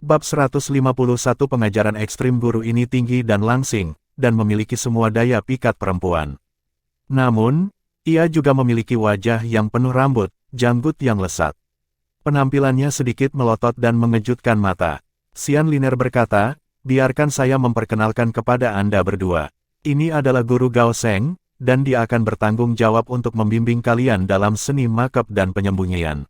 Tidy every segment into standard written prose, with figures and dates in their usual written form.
Bab 151 Pengajaran ekstrim guru ini tinggi dan langsing, dan memiliki semua daya pikat perempuan. Namun, ia juga memiliki wajah yang penuh rambut, janggut yang lesat. Penampilannya sedikit melotot dan mengejutkan mata. Xian Liner berkata, biarkan saya memperkenalkan kepada Anda berdua. Ini adalah Guru Gao Sheng, dan dia akan bertanggung jawab untuk membimbing kalian dalam seni makeup dan penyembunyian.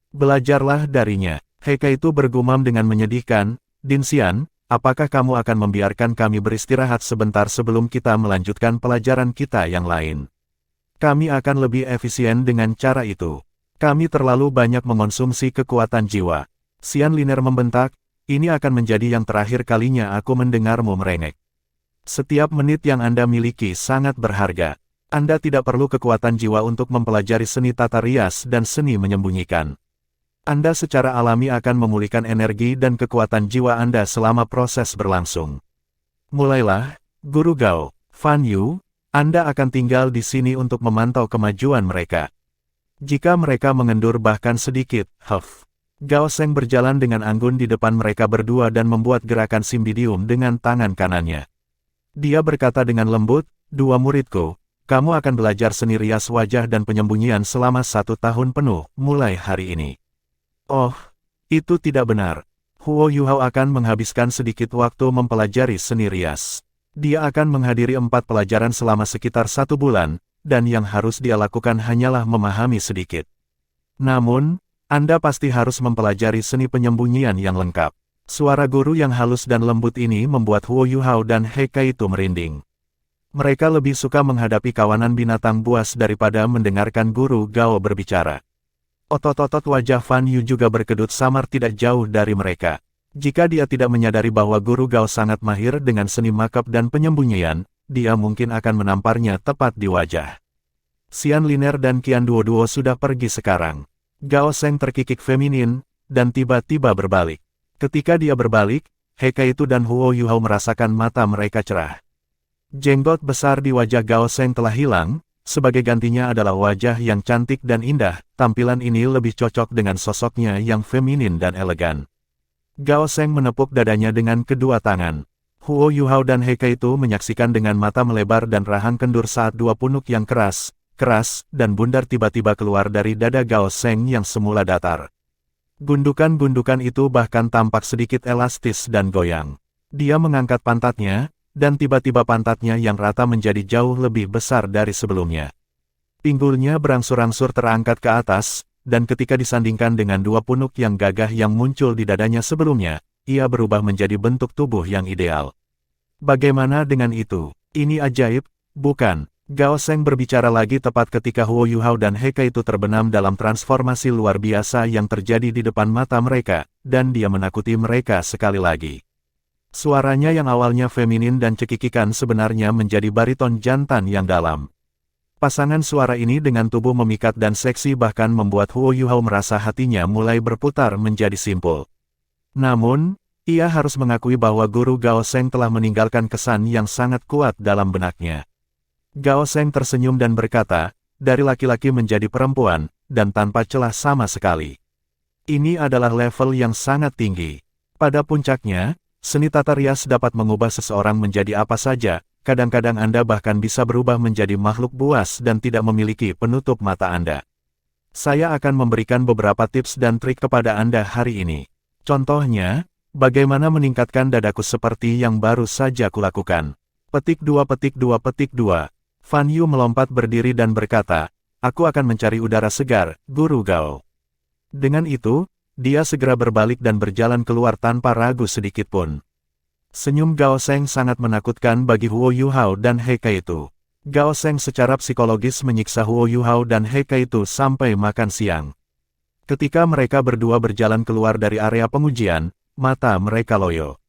Belajarlah darinya. Heike itu bergumam dengan menyedihkan, Din Xian, apakah kamu akan membiarkan kami beristirahat sebentar sebelum kita melanjutkan pelajaran kita yang lain? Kami akan lebih efisien dengan cara itu. Kami terlalu banyak mengonsumsi kekuatan jiwa. Xian Liner membentak, ini akan menjadi yang terakhir kalinya aku mendengarmu merengek. Setiap menit yang Anda miliki sangat berharga. Anda tidak perlu kekuatan jiwa untuk mempelajari seni tata rias dan seni menyembunyikan. Anda secara alami akan memulihkan energi dan kekuatan jiwa Anda selama proses berlangsung. Mulailah, Guru Gao, Fan Yu, Anda akan tinggal di sini untuk memantau kemajuan mereka. Jika mereka mengendur bahkan sedikit, Gao Sheng berjalan dengan anggun di depan mereka berdua dan membuat gerakan simbidium dengan tangan kanannya. Dia berkata dengan lembut, dua muridku, kamu akan belajar seni rias wajah dan penyembunyian selama 1 tahun penuh, mulai hari ini. Oh, itu tidak benar. Huo Yuhao akan menghabiskan sedikit waktu mempelajari seni rias. Dia akan menghadiri 4 pelajaran selama sekitar 1 bulan, dan yang harus dia lakukan hanyalah memahami sedikit. Namun, Anda pasti harus mempelajari seni penyembunyian yang lengkap. Suara guru yang halus dan lembut ini membuat Huo Yuhao dan Heike itu merinding. Mereka lebih suka menghadapi kawanan binatang buas daripada mendengarkan Guru Gao berbicara. Otot-otot wajah Fan Yu juga berkedut samar tidak jauh dari mereka. Jika dia tidak menyadari bahwa Guru Gao sangat mahir dengan seni makeup dan penyembunyian, dia mungkin akan menamparnya tepat di wajah. Xian Liner dan Qian Duo sudah pergi sekarang. Gao Sheng terkikik feminin, dan tiba-tiba berbalik. Ketika dia berbalik, Heike itu dan Huo Yuhao merasakan mata mereka cerah. Jenggot besar di wajah Gao Sheng telah hilang. Sebagai gantinya adalah wajah yang cantik dan indah, tampilan ini lebih cocok dengan sosoknya yang feminin dan elegan. Gao Sheng menepuk dadanya dengan kedua tangan. Huo Yuhao dan Heike itu menyaksikan dengan mata melebar dan rahang kendur saat dua punuk yang keras, dan bundar tiba-tiba keluar dari dada Gao Sheng yang semula datar. Gundukan-gundukan itu bahkan tampak sedikit elastis dan goyang. Dia mengangkat pantatnya, dan tiba-tiba pantatnya yang rata menjadi jauh lebih besar dari sebelumnya. Pinggulnya berangsur-angsur terangkat ke atas, dan ketika disandingkan dengan dua punuk yang gagah yang muncul di dadanya sebelumnya, ia berubah menjadi bentuk tubuh yang ideal. Bagaimana dengan itu? Ini ajaib, bukan? Gao Sheng berbicara lagi tepat ketika Huo Yuhao dan Heike itu terbenam dalam transformasi luar biasa yang terjadi di depan mata mereka, dan dia menakuti mereka sekali lagi. Suaranya yang awalnya feminin dan cekikikan sebenarnya menjadi bariton jantan yang dalam. Pasangan suara ini dengan tubuh memikat dan seksi bahkan membuat Huo Yuhao merasa hatinya mulai berputar menjadi simpul. Namun, ia harus mengakui bahwa Guru Gao Sheng telah meninggalkan kesan yang sangat kuat dalam benaknya. Gao Sheng tersenyum dan berkata, dari laki-laki menjadi perempuan, dan tanpa celah sama sekali. Ini adalah level yang sangat tinggi. Pada puncaknya, seni tata rias dapat mengubah seseorang menjadi apa saja, kadang-kadang Anda bahkan bisa berubah menjadi makhluk buas dan tidak memiliki penutup mata Anda. Saya akan memberikan beberapa tips dan trik kepada Anda hari ini. Contohnya, bagaimana meningkatkan dadaku seperti yang baru saja kulakukan. Petik 2. Fan Yu melompat berdiri dan berkata, aku akan mencari udara segar, Guru Gao. Dengan itu, dia segera berbalik dan berjalan keluar tanpa ragu sedikitpun. Senyum Gao Sheng sangat menakutkan bagi Huo Yuhao dan Heike itu. Gao Sheng secara psikologis menyiksa Huo Yuhao dan Heike itu sampai makan siang. Ketika mereka berdua berjalan keluar dari area pengujian, mata mereka loyo.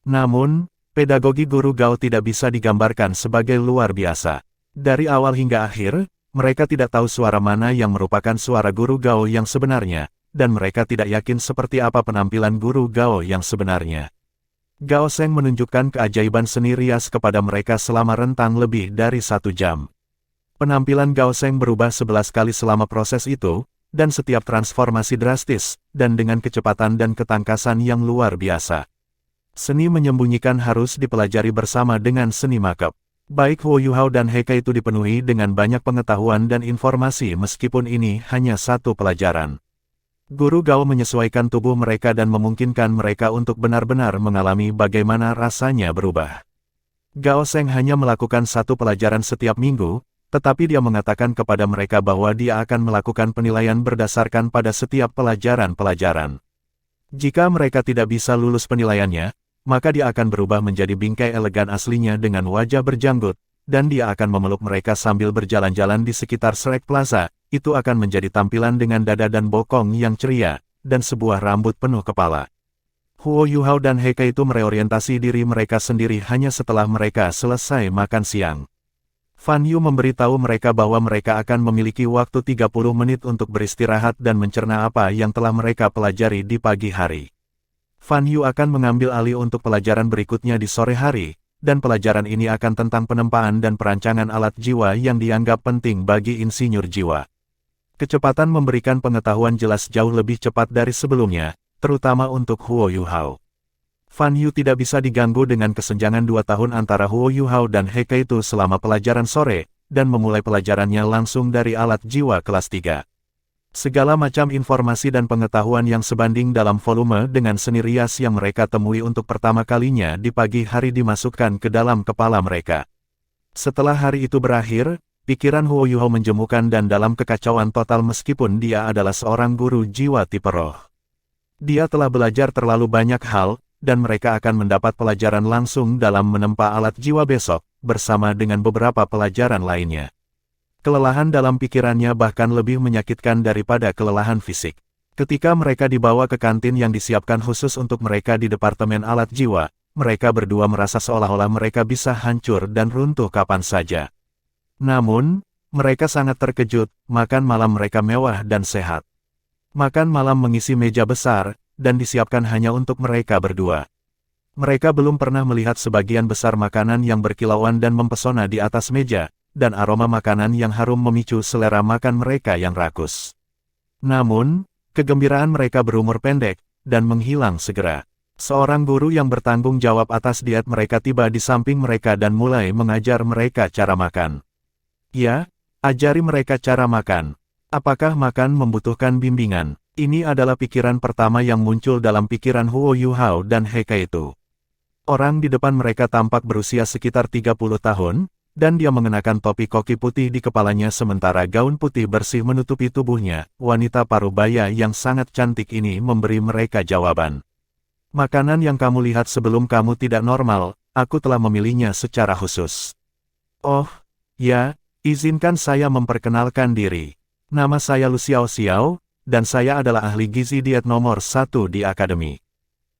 Namun, pedagogi Guru Gao tidak bisa digambarkan sebagai luar biasa. Dari awal hingga akhir, mereka tidak tahu suara mana yang merupakan suara Guru Gao yang sebenarnya, dan mereka tidak yakin seperti apa penampilan Guru Gao yang sebenarnya. Gao Sheng menunjukkan keajaiban seni rias kepada mereka selama rentang lebih dari 1 jam. Penampilan Gao Sheng berubah 11 kali selama proses itu, dan setiap transformasi drastis, dan dengan kecepatan dan ketangkasan yang luar biasa. Seni menyembunyikan harus dipelajari bersama dengan seni makeup. Baik Huo Yuhao dan He Kai itu dipenuhi dengan banyak pengetahuan dan informasi meskipun ini hanya satu pelajaran. Guru Gao menyesuaikan tubuh mereka dan memungkinkan mereka untuk benar-benar mengalami bagaimana rasanya berubah. Gao Sheng hanya melakukan satu pelajaran setiap minggu, tetapi dia mengatakan kepada mereka bahwa dia akan melakukan penilaian berdasarkan pada setiap pelajaran-pelajaran. Jika mereka tidak bisa lulus penilaiannya, maka dia akan berubah menjadi bingkai elegan aslinya dengan wajah berjanggut, dan dia akan memeluk mereka sambil berjalan-jalan di sekitar Shrek Plaza. Itu akan menjadi tampilan dengan dada dan bokong yang ceria, dan sebuah rambut penuh kepala. Huo Yuhao dan He Kai itu mereorientasi diri mereka sendiri hanya setelah mereka selesai makan siang. Fan Yu memberitahu mereka bahwa mereka akan memiliki waktu 30 menit untuk beristirahat dan mencerna apa yang telah mereka pelajari di pagi hari. Fan Yu akan mengambil alih untuk pelajaran berikutnya di sore hari, dan pelajaran ini akan tentang penempaan dan perancangan alat jiwa yang dianggap penting bagi insinyur jiwa. Kecepatan memberikan pengetahuan jelas jauh lebih cepat dari sebelumnya, terutama untuk Huo Yuhao. Fan Yu tidak bisa diganggu dengan kesenjangan 2 tahun antara Huo Yuhao dan He Kai itu selama pelajaran sore, dan memulai pelajarannya langsung dari alat jiwa kelas 3. Segala macam informasi dan pengetahuan yang sebanding dalam volume dengan seni rias yang mereka temui untuk pertama kalinya di pagi hari dimasukkan ke dalam kepala mereka. Setelah hari itu berakhir, pikiran Huo Yuhao menjemukan dan dalam kekacauan total meskipun dia adalah seorang guru jiwa tipe roh. Dia telah belajar terlalu banyak hal, dan mereka akan mendapat pelajaran langsung dalam menempa alat jiwa besok, bersama dengan beberapa pelajaran lainnya. Kelelahan dalam pikirannya bahkan lebih menyakitkan daripada kelelahan fisik. Ketika mereka dibawa ke kantin yang disiapkan khusus untuk mereka di Departemen Alat Jiwa, mereka berdua merasa seolah-olah mereka bisa hancur dan runtuh kapan saja. Namun, mereka sangat terkejut, makan malam mereka mewah dan sehat. Makan malam mengisi meja besar, dan disiapkan hanya untuk mereka berdua. Mereka belum pernah melihat sebagian besar makanan yang berkilauan dan mempesona di atas meja, dan aroma makanan yang harum memicu selera makan mereka yang rakus. Namun, kegembiraan mereka berumur pendek, dan menghilang segera. Seorang guru yang bertanggung jawab atas diet mereka tiba di samping mereka dan mulai mengajar mereka cara makan. Ya, ajari mereka cara makan. Apakah makan membutuhkan bimbingan? Ini adalah pikiran pertama yang muncul dalam pikiran Huo Yuhao dan He Kai itu. Orang di depan mereka tampak berusia sekitar 30 tahun, dan dia mengenakan topi koki putih di kepalanya sementara gaun putih bersih menutupi tubuhnya. Wanita parubaya yang sangat cantik ini memberi mereka jawaban. Makanan yang kamu lihat sebelum kamu tidak normal, aku telah memilihnya secara khusus. Oh, ya. Izinkan saya memperkenalkan diri. Nama saya Lu Xiao Xiao, dan saya adalah ahli gizi diet nomor 1 di akademi.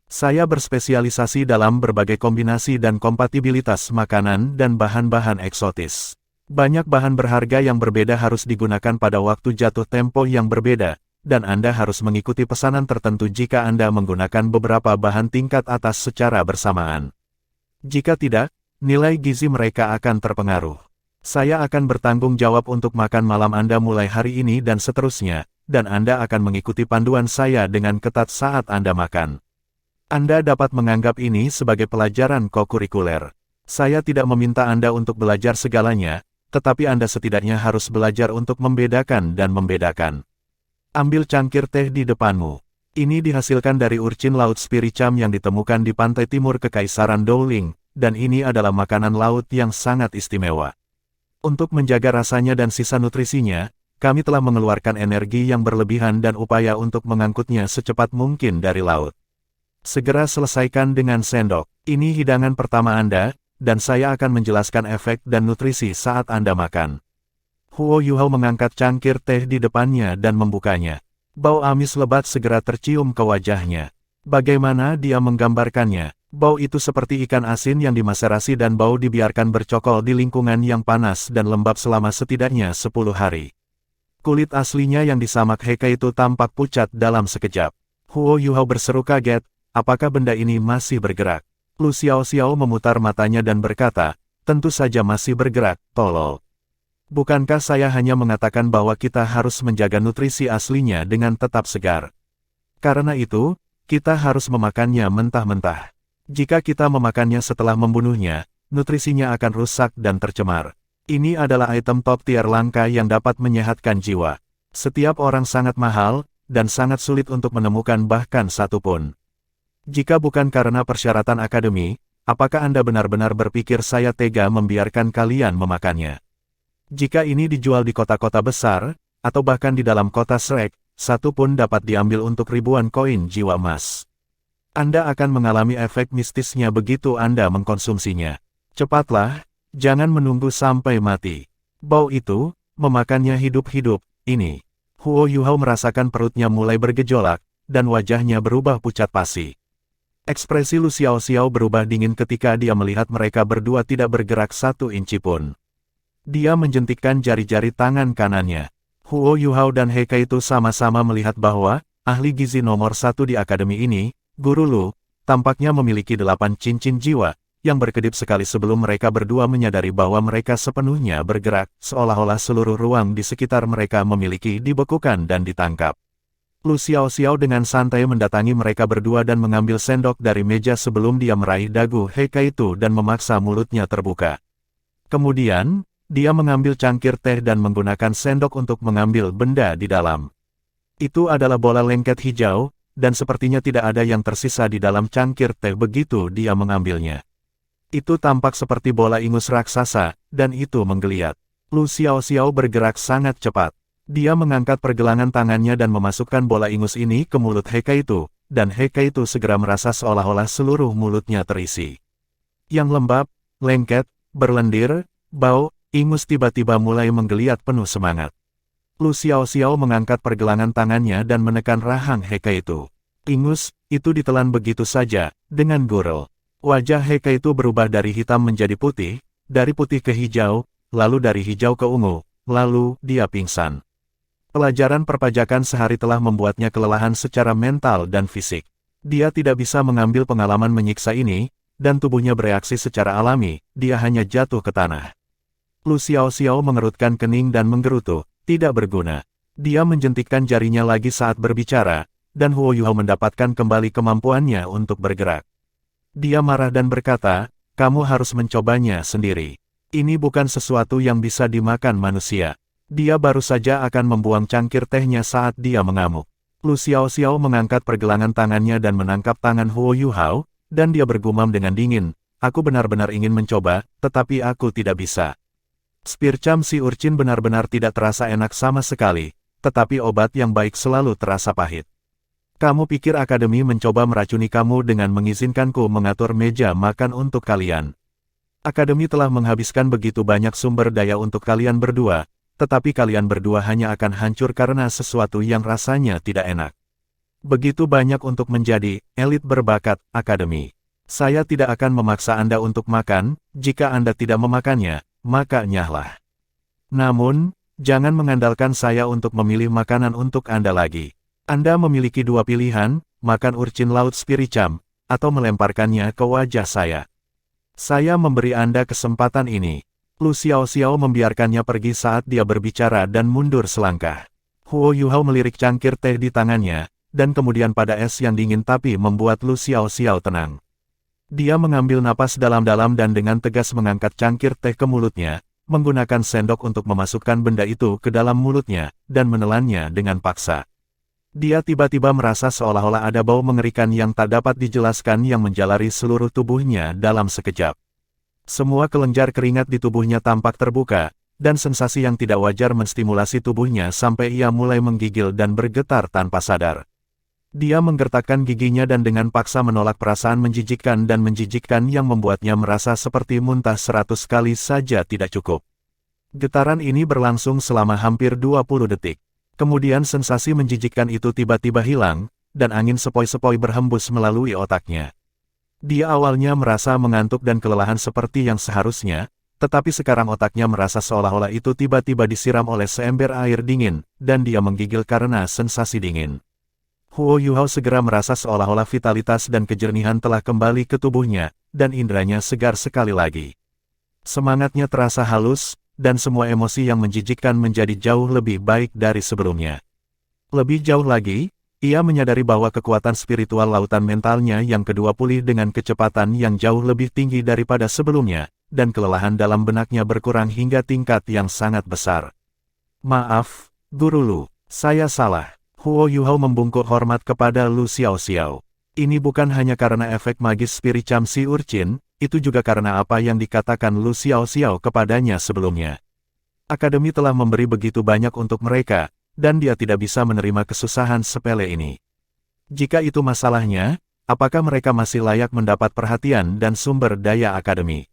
Saya berspesialisasi dalam berbagai kombinasi dan kompatibilitas makanan dan bahan-bahan eksotis. Banyak bahan berharga yang berbeda harus digunakan pada waktu jatuh tempo yang berbeda, dan Anda harus mengikuti pesanan tertentu jika Anda menggunakan beberapa bahan tingkat atas secara bersamaan. Jika tidak, nilai gizi mereka akan terpengaruh. Saya akan bertanggung jawab untuk makan malam Anda mulai hari ini dan seterusnya, dan Anda akan mengikuti panduan saya dengan ketat saat Anda makan. Anda dapat menganggap ini sebagai pelajaran kokurikuler. Saya tidak meminta Anda untuk belajar segalanya, tetapi Anda setidaknya harus belajar untuk membedakan dan membedakan. Ambil cangkir teh di depanmu. Ini dihasilkan dari urchin laut spiricam yang ditemukan di pantai timur Kekaisaran Dowling, dan ini adalah makanan laut yang sangat istimewa. Untuk menjaga rasanya dan sisa nutrisinya, kami telah mengeluarkan energi yang berlebihan dan upaya untuk mengangkutnya secepat mungkin dari laut. Segera selesaikan dengan sendok. Ini hidangan pertama Anda, dan saya akan menjelaskan efek dan nutrisi saat Anda makan. Huo Yuhao mengangkat cangkir teh di depannya dan membukanya. Bau amis lebat segera tercium ke wajahnya. Bagaimana dia menggambarkannya? Bau itu seperti ikan asin yang dimaserasi dan bau dibiarkan bercokol di lingkungan yang panas dan lembab selama setidaknya 10 hari. Kulit aslinya yang disamak He Kai itu tampak pucat dalam sekejap. Huo Yuhao berseru kaget, apakah benda ini masih bergerak? Lu Xiao Xiao memutar matanya dan berkata, tentu saja masih bergerak, tolol. Bukankah saya hanya mengatakan bahwa kita harus menjaga nutrisi aslinya dengan tetap segar? Karena itu, kita harus memakannya mentah-mentah. Jika kita memakannya setelah membunuhnya, nutrisinya akan rusak dan tercemar. Ini adalah item top tier langka yang dapat menyehatkan jiwa. Setiap orang sangat mahal, dan sangat sulit untuk menemukan bahkan satu pun. Jika bukan karena persyaratan akademi, apakah Anda benar-benar berpikir saya tega membiarkan kalian memakannya? Jika ini dijual di kota-kota besar, atau bahkan di dalam kota Shrek, satu pun dapat diambil untuk ribuan koin jiwa emas. Anda akan mengalami efek mistisnya begitu Anda mengkonsumsinya. Cepatlah, jangan menunggu sampai mati. Bau itu, memakannya hidup-hidup, ini. Huo Yuhao merasakan perutnya mulai bergejolak, dan wajahnya berubah pucat pasi. Ekspresi Lu Xiaoxiao berubah dingin ketika dia melihat mereka berdua tidak bergerak satu inci pun. Dia menjentikkan jari-jari tangan kanannya. Huo Yuhao dan He Kai itu sama-sama melihat bahwa, ahli gizi nomor 1 di akademi ini, Guru Lu, tampaknya memiliki 8 cincin jiwa, yang berkedip sekali sebelum mereka berdua menyadari bahwa mereka sepenuhnya bergerak, seolah-olah seluruh ruang di sekitar mereka memiliki dibekukan dan ditangkap. Lu Xiaoxiao dengan santai mendatangi mereka berdua dan mengambil sendok dari meja sebelum dia meraih dagu He Kai itu dan memaksa mulutnya terbuka. Kemudian, dia mengambil cangkir teh dan menggunakan sendok untuk mengambil benda di dalam. Itu adalah bola lengket hijau, dan sepertinya tidak ada yang tersisa di dalam cangkir teh begitu dia mengambilnya. Itu tampak seperti bola ingus raksasa, dan itu menggeliat. Lu Xiaoxiao bergerak sangat cepat. Dia mengangkat pergelangan tangannya dan memasukkan bola ingus ini ke mulut He Kai itu, dan He Kai itu segera merasa seolah-olah seluruh mulutnya terisi. Yang lembab, lengket, berlendir, bau, ingus tiba-tiba mulai menggeliat penuh semangat. Lu Xiaoxiao mengangkat pergelangan tangannya dan menekan rahang He Kai itu. Ingus, itu ditelan begitu saja, dengan gurel. Wajah He Kai itu berubah dari hitam menjadi putih, dari putih ke hijau, lalu dari hijau ke ungu, lalu dia pingsan. Pelajaran perpajakan sehari telah membuatnya kelelahan secara mental dan fisik. Dia tidak bisa mengambil pengalaman menyiksa ini, dan tubuhnya bereaksi secara alami, dia hanya jatuh ke tanah. Lu Xiaoxiao mengerutkan kening dan menggerutu, tidak berguna. Dia menjentikkan jarinya lagi saat berbicara, dan Huo Yuhao mendapatkan kembali kemampuannya untuk bergerak. Dia marah dan berkata, kamu harus mencobanya sendiri. Ini bukan sesuatu yang bisa dimakan manusia. Dia baru saja akan membuang cangkir tehnya saat dia mengamuk. Lu Xiaoxiao mengangkat pergelangan tangannya dan menangkap tangan Huo Yuhao, dan dia bergumam dengan dingin, aku benar-benar ingin mencoba, tetapi aku tidak bisa. Spircam si urchin benar-benar tidak terasa enak sama sekali, tetapi obat yang baik selalu terasa pahit. Kamu pikir akademi mencoba meracuni kamu dengan mengizinkanku mengatur meja makan untuk kalian. Akademi telah menghabiskan begitu banyak sumber daya untuk kalian berdua, tetapi kalian berdua hanya akan hancur karena sesuatu yang rasanya tidak enak. Begitu banyak untuk menjadi elit berbakat akademi. Saya tidak akan memaksa Anda untuk makan, jika Anda tidak memakannya, maka nyahlah. Namun, jangan mengandalkan saya untuk memilih makanan untuk Anda lagi. Anda memiliki dua pilihan, makan urchin laut Spiricam, atau melemparkannya ke wajah saya. Saya memberi Anda kesempatan ini. Lu Xiaoxiao membiarkannya pergi saat dia berbicara dan mundur selangkah. Huo Yuhao melirik cangkir teh di tangannya, dan kemudian pada es yang dingin tapi membuat Lu Xiaoxiao tenang. Dia mengambil napas dalam-dalam dan dengan tegas mengangkat cangkir teh ke mulutnya, menggunakan sendok untuk memasukkan benda itu ke dalam mulutnya, dan menelannya dengan paksa. Dia tiba-tiba merasa seolah-olah ada bau mengerikan yang tak dapat dijelaskan yang menjalari seluruh tubuhnya dalam sekejap. Semua kelenjar keringat di tubuhnya tampak terbuka, dan sensasi yang tidak wajar menstimulasi tubuhnya sampai ia mulai menggigil dan bergetar tanpa sadar. Dia menggertakkan giginya dan dengan paksa menolak perasaan menjijikkan yang membuatnya merasa seperti muntah 100 kali saja tidak cukup. Getaran ini berlangsung selama hampir 20 detik. Kemudian sensasi menjijikkan itu tiba-tiba hilang, dan angin sepoi-sepoi berhembus melalui otaknya. Dia awalnya merasa mengantuk dan kelelahan seperti yang seharusnya, tetapi sekarang otaknya merasa seolah-olah itu tiba-tiba disiram oleh seember air dingin, dan dia menggigil karena sensasi dingin. Huo Yuhao segera merasa seolah-olah vitalitas dan kejernihan telah kembali ke tubuhnya, dan indranya segar sekali lagi. Semangatnya terasa halus, dan semua emosi yang menjijikkan menjadi jauh lebih baik dari sebelumnya. Lebih jauh lagi, ia menyadari bahwa kekuatan spiritual lautan mentalnya yang kedua pulih dengan kecepatan yang jauh lebih tinggi daripada sebelumnya, dan kelelahan dalam benaknya berkurang hingga tingkat yang sangat besar. Maaf, Guru Lu, saya salah. Huo Yuhao membungkuk hormat kepada Lu Xiaoxiao. Ini bukan hanya karena efek magis spiricam si urchin, itu juga karena apa yang dikatakan Lu Xiaoxiao kepadanya sebelumnya. Akademi telah memberi begitu banyak untuk mereka, dan dia tidak bisa menerima kesusahan sepele ini. Jika itu masalahnya, apakah mereka masih layak mendapat perhatian dan sumber daya akademi?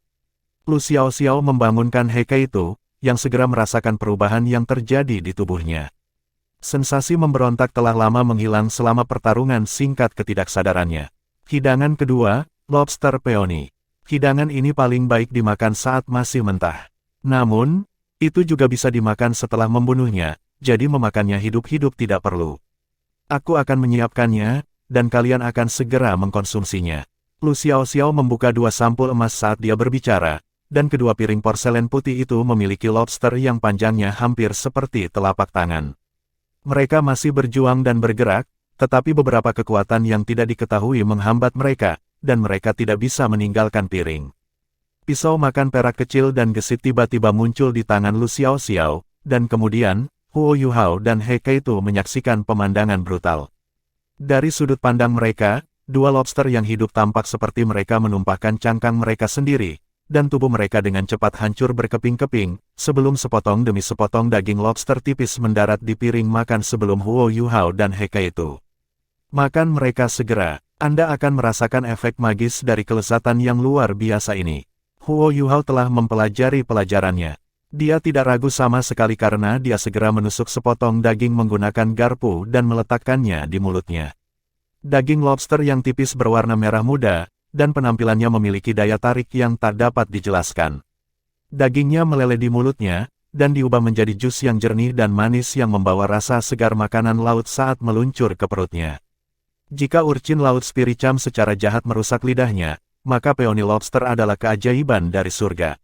Lu Xiaoxiao membangunkan Heike itu, yang segera merasakan perubahan yang terjadi di tubuhnya. Sensasi memberontak telah lama menghilang selama pertarungan singkat ketidaksadarannya. Hidangan kedua, lobster peony. Hidangan ini paling baik dimakan saat masih mentah. Namun, itu juga bisa dimakan setelah membunuhnya, jadi memakannya hidup-hidup tidak perlu. Aku akan menyiapkannya, dan kalian akan segera mengkonsumsinya. Lu Xiaoxiao membuka 2 sampul emas saat dia berbicara, dan kedua piring porselen putih itu memiliki lobster yang panjangnya hampir seperti telapak tangan. Mereka masih berjuang dan bergerak, tetapi beberapa kekuatan yang tidak diketahui menghambat mereka, dan mereka tidak bisa meninggalkan piring. Pisau makan perak kecil dan gesit tiba-tiba muncul di tangan Lu Xiaoxiao, dan kemudian, Huo Yuhao dan Heike itu menyaksikan pemandangan brutal. Dari sudut pandang mereka, 2 lobster yang hidup tampak seperti mereka menumpahkan cangkang mereka sendiri, dan tubuh mereka dengan cepat hancur berkeping-keping, sebelum sepotong demi sepotong daging lobster tipis mendarat di piring makan sebelum Huo Yuhao dan Heike itu. Makan mereka segera, Anda akan merasakan efek magis dari kelezatan yang luar biasa ini. Huo Yuhao telah mempelajari pelajarannya. Dia tidak ragu sama sekali karena dia segera menusuk sepotong daging menggunakan garpu dan meletakkannya di mulutnya. Daging lobster yang tipis berwarna merah muda, dan penampilannya memiliki daya tarik yang tak dapat dijelaskan. Dagingnya meleleh di mulutnya, dan diubah menjadi jus yang jernih dan manis yang membawa rasa segar makanan laut saat meluncur ke perutnya. Jika urchin laut spiricam secara jahat merusak lidahnya, maka peony lobster adalah keajaiban dari surga.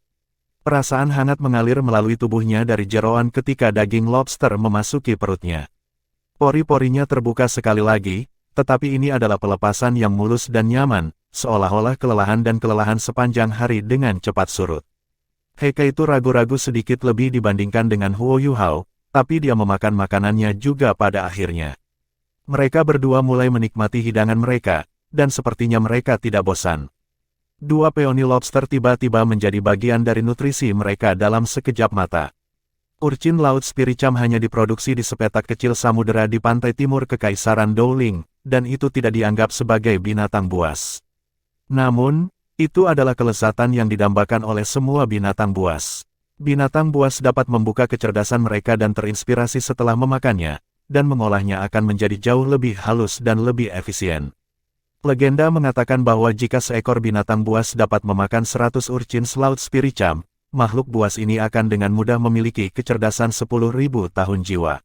Perasaan hangat mengalir melalui tubuhnya dari jeroan ketika daging lobster memasuki perutnya. Pori-porinya terbuka sekali lagi, tetapi ini adalah pelepasan yang mulus dan nyaman, seolah-olah kelelahan dan kelelahan sepanjang hari dengan cepat surut. Heike itu ragu-ragu sedikit lebih dibandingkan dengan Huo Yuhao, tapi dia memakan makanannya juga pada akhirnya. Mereka berdua mulai menikmati hidangan mereka, dan sepertinya mereka tidak bosan. 2 peony lobster tiba-tiba menjadi bagian dari nutrisi mereka dalam sekejap mata. Urchin laut spiricam hanya diproduksi di sepetak kecil samudera di pantai timur Kekaisaran Dowling, dan itu tidak dianggap sebagai binatang buas. Namun, itu adalah kelezatan yang didambakan oleh semua binatang buas. Binatang buas dapat membuka kecerdasan mereka dan terinspirasi setelah memakannya, dan mengolahnya akan menjadi jauh lebih halus dan lebih efisien. Legenda mengatakan bahwa jika seekor binatang buas dapat memakan 100 urchin laut spiricam, makhluk buas ini akan dengan mudah memiliki kecerdasan 10.000 tahun jiwa.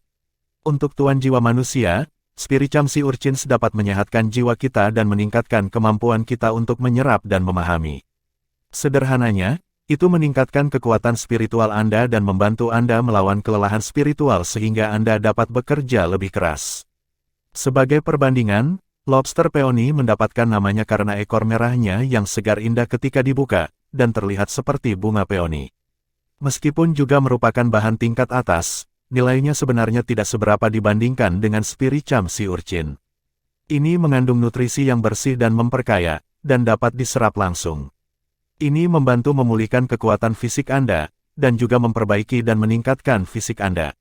Untuk tuan jiwa manusia, spiricam si urchins dapat menyehatkan jiwa kita dan meningkatkan kemampuan kita untuk menyerap dan memahami. Sederhananya, itu meningkatkan kekuatan spiritual Anda dan membantu Anda melawan kelelahan spiritual sehingga Anda dapat bekerja lebih keras. Sebagai perbandingan, lobster peony mendapatkan namanya karena ekor merahnya yang segar indah ketika dibuka, dan terlihat seperti bunga peony. Meskipun juga merupakan bahan tingkat atas, nilainya sebenarnya tidak seberapa dibandingkan dengan spiricam si urchin. Ini mengandung nutrisi yang bersih dan memperkaya, dan dapat diserap langsung. Ini membantu memulihkan kekuatan fisik Anda, dan juga memperbaiki dan meningkatkan fisik Anda.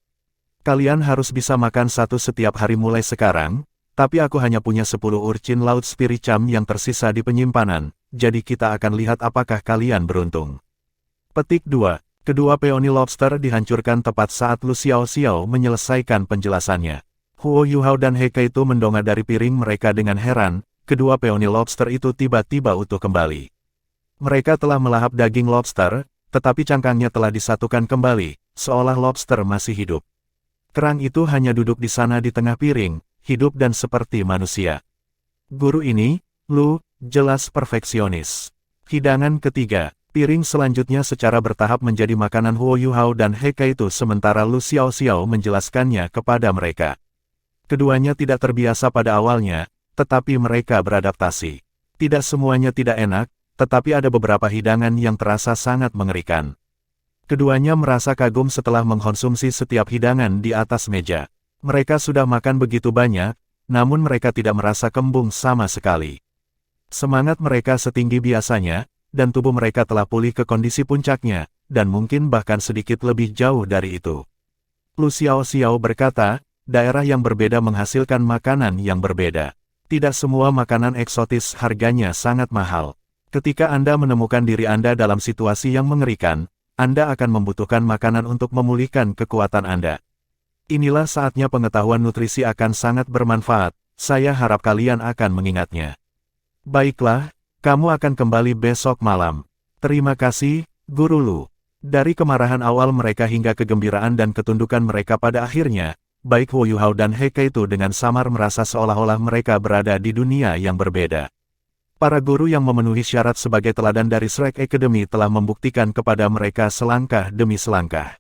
Kalian harus bisa makan 1 setiap hari mulai sekarang, tapi aku hanya punya 10 urchin laut spiricam yang tersisa di penyimpanan, jadi kita akan lihat apakah kalian beruntung. Petik 2. Kedua peony lobster dihancurkan tepat saat Lu Xiaoxiao menyelesaikan penjelasannya. Huo Yuhao dan Heike itu mendongak dari piring mereka dengan heran, kedua peony lobster itu tiba-tiba utuh kembali. Mereka telah melahap daging lobster, tetapi cangkangnya telah disatukan kembali, seolah lobster masih hidup. Kerang itu hanya duduk di sana di tengah piring, hidup dan seperti manusia. Guru ini, Lu, jelas perfeksionis. Hidangan ketiga, Piring selanjutnya secara bertahap menjadi makanan Huo Yuhao dan He Kaitu sementara Lu Xiaoxiao menjelaskannya kepada mereka. Keduanya tidak terbiasa pada awalnya, tetapi mereka beradaptasi. Tidak semuanya tidak enak, tetapi ada beberapa hidangan yang terasa sangat mengerikan. Keduanya merasa kagum setelah mengkonsumsi setiap hidangan di atas meja. Mereka sudah makan begitu banyak, namun mereka tidak merasa kembung sama sekali. Semangat mereka setinggi biasanya, dan tubuh mereka telah pulih ke kondisi puncaknya, dan mungkin bahkan sedikit lebih jauh dari itu. Lu Xiaoxiao berkata, daerah yang berbeda menghasilkan makanan yang berbeda. Tidak semua makanan eksotis harganya sangat mahal. Ketika Anda menemukan diri Anda dalam situasi yang mengerikan, Anda akan membutuhkan makanan untuk memulihkan kekuatan Anda. Inilah saatnya pengetahuan nutrisi akan sangat bermanfaat, saya harap kalian akan mengingatnya. Baiklah, kamu akan kembali besok malam. Terima kasih, Guru Lu. Dari kemarahan awal mereka hingga kegembiraan dan ketundukan mereka pada akhirnya, baik Huo Yuhao dan He Kaitu dengan samar merasa seolah-olah mereka berada di dunia yang berbeda. Para guru yang memenuhi syarat sebagai teladan dari Shrek Academy telah membuktikan kepada mereka selangkah demi selangkah.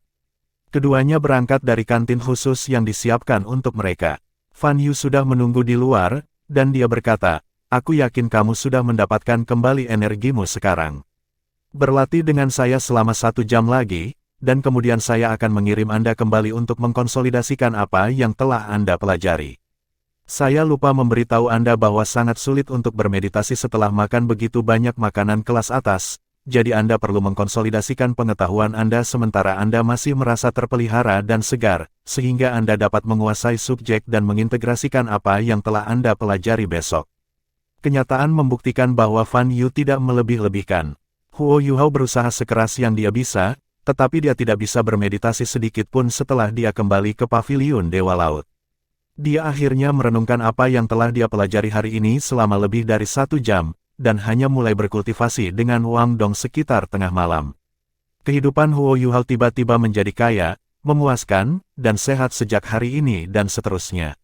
Keduanya berangkat dari kantin khusus yang disiapkan untuk mereka. Fan Yu sudah menunggu di luar, dan dia berkata, aku yakin kamu sudah mendapatkan kembali energimu sekarang. Berlatih dengan saya selama 1 jam lagi, dan kemudian saya akan mengirim Anda kembali untuk mengkonsolidasikan apa yang telah Anda pelajari. Saya lupa memberitahu Anda bahwa sangat sulit untuk bermeditasi setelah makan begitu banyak makanan kelas atas, jadi Anda perlu mengkonsolidasikan pengetahuan Anda sementara Anda masih merasa terpelihara dan segar, sehingga Anda dapat menguasai subjek dan mengintegrasikan apa yang telah Anda pelajari besok. Kenyataan membuktikan bahwa Fan Yu tidak melebih-lebihkan. Huo Yuhao berusaha sekeras yang dia bisa, tetapi dia tidak bisa bermeditasi sedikit pun setelah dia kembali ke paviliun Dewa Laut. Dia akhirnya merenungkan apa yang telah dia pelajari hari ini selama lebih dari 1 jam, dan hanya mulai berkultivasi dengan Wang Dong sekitar tengah malam. Kehidupan Huo Yuhao tiba-tiba menjadi kaya, memuaskan, dan sehat sejak hari ini dan seterusnya.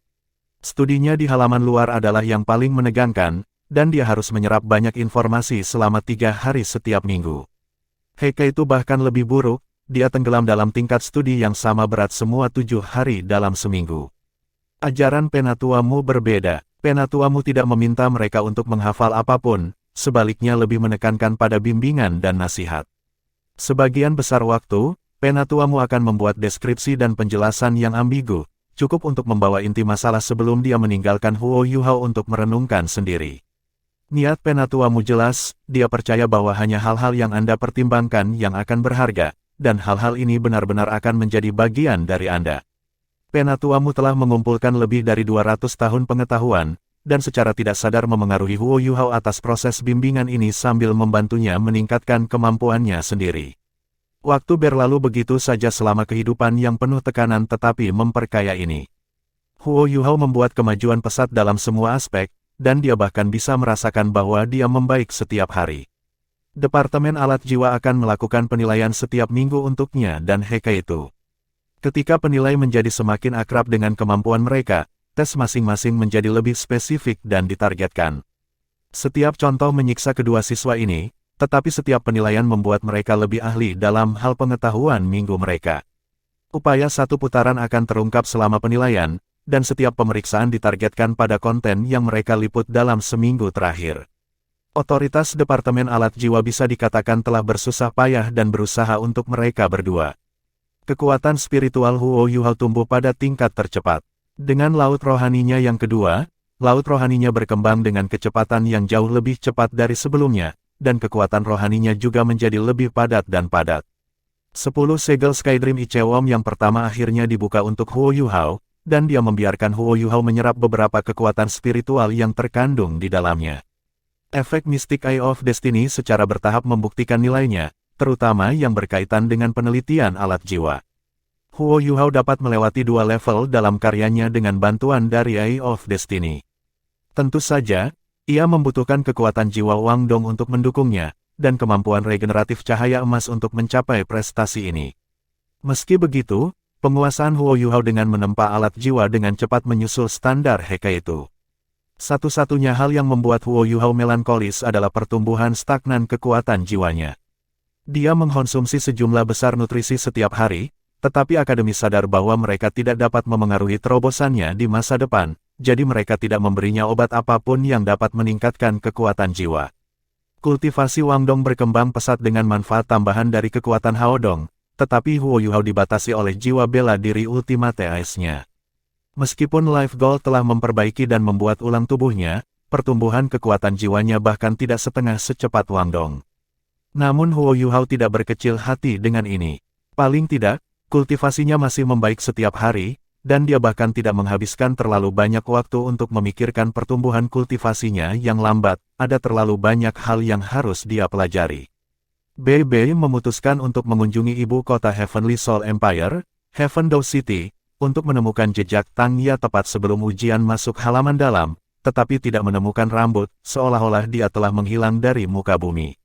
Studinya di halaman luar adalah yang paling menegangkan, dan dia harus menyerap banyak informasi selama 3 hari setiap minggu. He Kaitu bahkan lebih buruk, dia tenggelam dalam tingkat studi yang sama berat semua 7 hari dalam seminggu. Ajaran Penatuamu berbeda. Penatuamu tidak meminta mereka untuk menghafal apapun, sebaliknya lebih menekankan pada bimbingan dan nasihat. Sebagian besar waktu, Penatuamu akan membuat deskripsi dan penjelasan yang ambigu, cukup untuk membawa inti masalah sebelum dia meninggalkan Huo Yuhao untuk merenungkan sendiri. Niat Penatuamu jelas, dia percaya bahwa hanya hal-hal yang Anda pertimbangkan yang akan berharga, dan hal-hal ini benar-benar akan menjadi bagian dari Anda. Penatuamu telah mengumpulkan lebih dari 200 tahun pengetahuan, dan secara tidak sadar memengaruhi Huo Yuhao atas proses bimbingan ini sambil membantunya meningkatkan kemampuannya sendiri. Waktu berlalu begitu saja selama kehidupan yang penuh tekanan tetapi memperkaya ini. Huo Yuhao membuat kemajuan pesat dalam semua aspek, dan dia bahkan bisa merasakan bahwa dia membaik setiap hari. Departemen Alat Jiwa akan melakukan penilaian setiap minggu untuknya dan He Kaitu. Ketika penilai menjadi semakin akrab dengan kemampuan mereka, tes masing-masing menjadi lebih spesifik dan ditargetkan. Setiap contoh menyiksa kedua siswa ini, tetapi setiap penilaian membuat mereka lebih ahli dalam hal pengetahuan minggu mereka. Upaya 1 putaran akan terungkap selama penilaian, dan setiap pemeriksaan ditargetkan pada konten yang mereka liput dalam seminggu terakhir. Otoritas Departemen Alat Jiwa bisa dikatakan telah bersusah payah dan berusaha untuk mereka berdua. Kekuatan spiritual Huo Yuhao tumbuh pada tingkat tercepat. Dengan laut rohaninya yang kedua, laut rohaninya berkembang dengan kecepatan yang jauh lebih cepat dari sebelumnya, dan kekuatan rohaninya juga menjadi lebih padat dan padat. 10 segel Skydream Ichewom yang pertama akhirnya dibuka untuk Huo Yuhao, dan dia membiarkan Huo Yuhao menyerap beberapa kekuatan spiritual yang terkandung di dalamnya. Efek Mystic Eye of Destiny secara bertahap membuktikan nilainya, terutama yang berkaitan dengan penelitian alat jiwa. Huo Yuhao dapat melewati 2 level dalam karyanya dengan bantuan dari Eye of Destiny. Tentu saja, ia membutuhkan kekuatan jiwa Wang Dong untuk mendukungnya, dan kemampuan regeneratif cahaya emas untuk mencapai prestasi ini. Meski begitu, penguasaan Huo Yuhao dengan menempa alat jiwa dengan cepat menyusul standar He Kaitu. Satu-satunya hal yang membuat Huo Yuhao melankolis adalah pertumbuhan stagnan kekuatan jiwanya. Dia mengkonsumsi sejumlah besar nutrisi setiap hari, tetapi Akademi sadar bahwa mereka tidak dapat memengaruhi terobosannya di masa depan, jadi mereka tidak memberinya obat apapun yang dapat meningkatkan kekuatan jiwa. Kultivasi Wangdong berkembang pesat dengan manfaat tambahan dari kekuatan Haodong, tetapi Huo Yuhao dibatasi oleh jiwa bela diri Ultimate Ice-nya. Meskipun Life Gold telah memperbaiki dan membuat ulang tubuhnya, pertumbuhan kekuatan jiwanya bahkan tidak setengah secepat Wangdong. Namun Huo Yuhao tidak berkecil hati dengan ini. Paling tidak, kultivasinya masih membaik setiap hari, dan dia bahkan tidak menghabiskan terlalu banyak waktu untuk memikirkan pertumbuhan kultivasinya yang lambat, ada terlalu banyak hal yang harus dia pelajari. Bei Bei memutuskan untuk mengunjungi ibu kota Heavenly Soul Empire, Heaven Dao City, untuk menemukan jejak Tang Ya tepat sebelum ujian masuk halaman dalam, tetapi tidak menemukan rambut, seolah-olah dia telah menghilang dari muka bumi.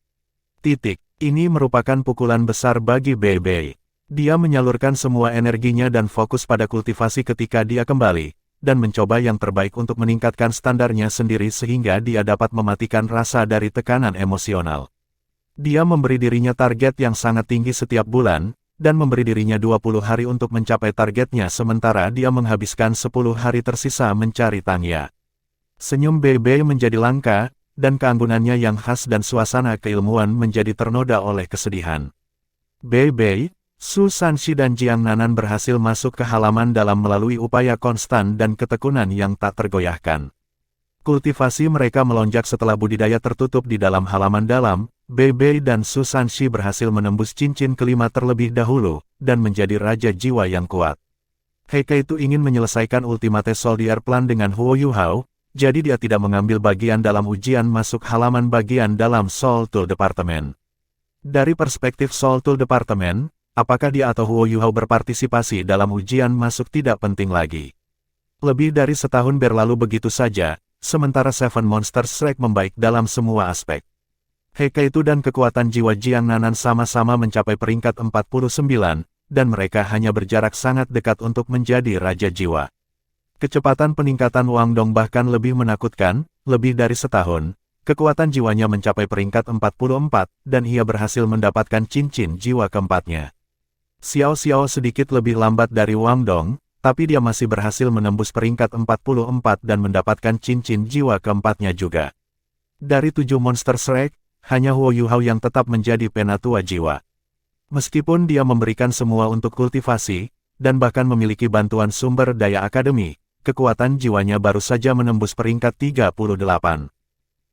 Ini merupakan pukulan besar bagi Bei Bei. Dia menyalurkan semua energinya dan fokus pada kultivasi ketika dia kembali, dan mencoba yang terbaik untuk meningkatkan standarnya sendiri sehingga dia dapat mematikan rasa dari tekanan emosional. Dia memberi dirinya target yang sangat tinggi setiap bulan, dan memberi dirinya 20 hari untuk mencapai targetnya sementara dia menghabiskan 10 hari tersisa mencari Tang Ya. Senyum Bei Bei menjadi langka, dan keanggunannya yang khas dan suasana keilmuan menjadi ternoda oleh kesedihan. Bei Bei, Su Sanshi dan Jiang Nanan berhasil masuk ke halaman dalam melalui upaya konstan dan ketekunan yang tak tergoyahkan. Kultivasi mereka melonjak setelah budidaya tertutup di dalam halaman dalam. Bei Bei dan Su Sanshi berhasil menembus cincin kelima terlebih dahulu, dan menjadi raja jiwa yang kuat. Heike itu ingin menyelesaikan Ultimate Soldier Plan dengan Huo Yuhao, jadi dia tidak mengambil bagian dalam ujian masuk halaman bagian dalam Soul Tool Department. Dari perspektif Soul Tool Department, apakah dia atau Huo Yuhao berpartisipasi dalam ujian masuk tidak penting lagi. Lebih dari setahun berlalu begitu saja, sementara Seven Monster Strike membaik dalam semua aspek. Heike itu dan kekuatan jiwa Jiang Nanan sama-sama mencapai peringkat 49, dan mereka hanya berjarak sangat dekat untuk menjadi raja jiwa. Kecepatan peningkatan Wangdong bahkan lebih menakutkan, lebih dari setahun, kekuatan jiwanya mencapai peringkat 44, dan ia berhasil mendapatkan cincin jiwa keempatnya. Xiao Xiao sedikit lebih lambat dari Wangdong, tapi dia masih berhasil menembus peringkat 44 dan mendapatkan cincin jiwa keempatnya juga. Dari 7 Monster Strike, hanya Huo Yuhao yang tetap menjadi penatua jiwa. Meskipun dia memberikan semua untuk kultivasi, dan bahkan memiliki bantuan sumber daya akademi, kekuatan jiwanya baru saja menembus peringkat 38.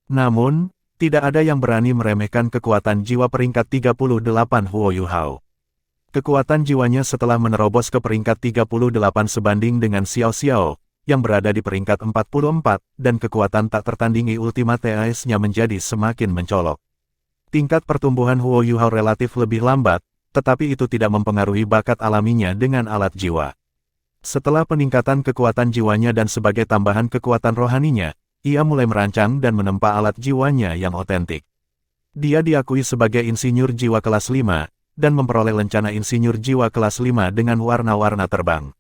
Namun, tidak ada yang berani meremehkan kekuatan jiwa peringkat 38 Huo Yuhao. Kekuatan jiwanya setelah menerobos ke peringkat 38 sebanding dengan Xiao Xiao, yang berada di peringkat 44, dan kekuatan tak tertandingi Ultimate Ice-nya menjadi semakin mencolok. Tingkat pertumbuhan Huo Yuhao relatif lebih lambat, tetapi itu tidak mempengaruhi bakat alaminya dengan alat jiwa. Setelah peningkatan kekuatan jiwanya dan sebagai tambahan kekuatan rohaninya, ia mulai merancang dan menempa alat jiwanya yang otentik. Dia diakui sebagai insinyur jiwa kelas 5, dan memperoleh lencana insinyur jiwa kelas 5 dengan warna-warna terbang.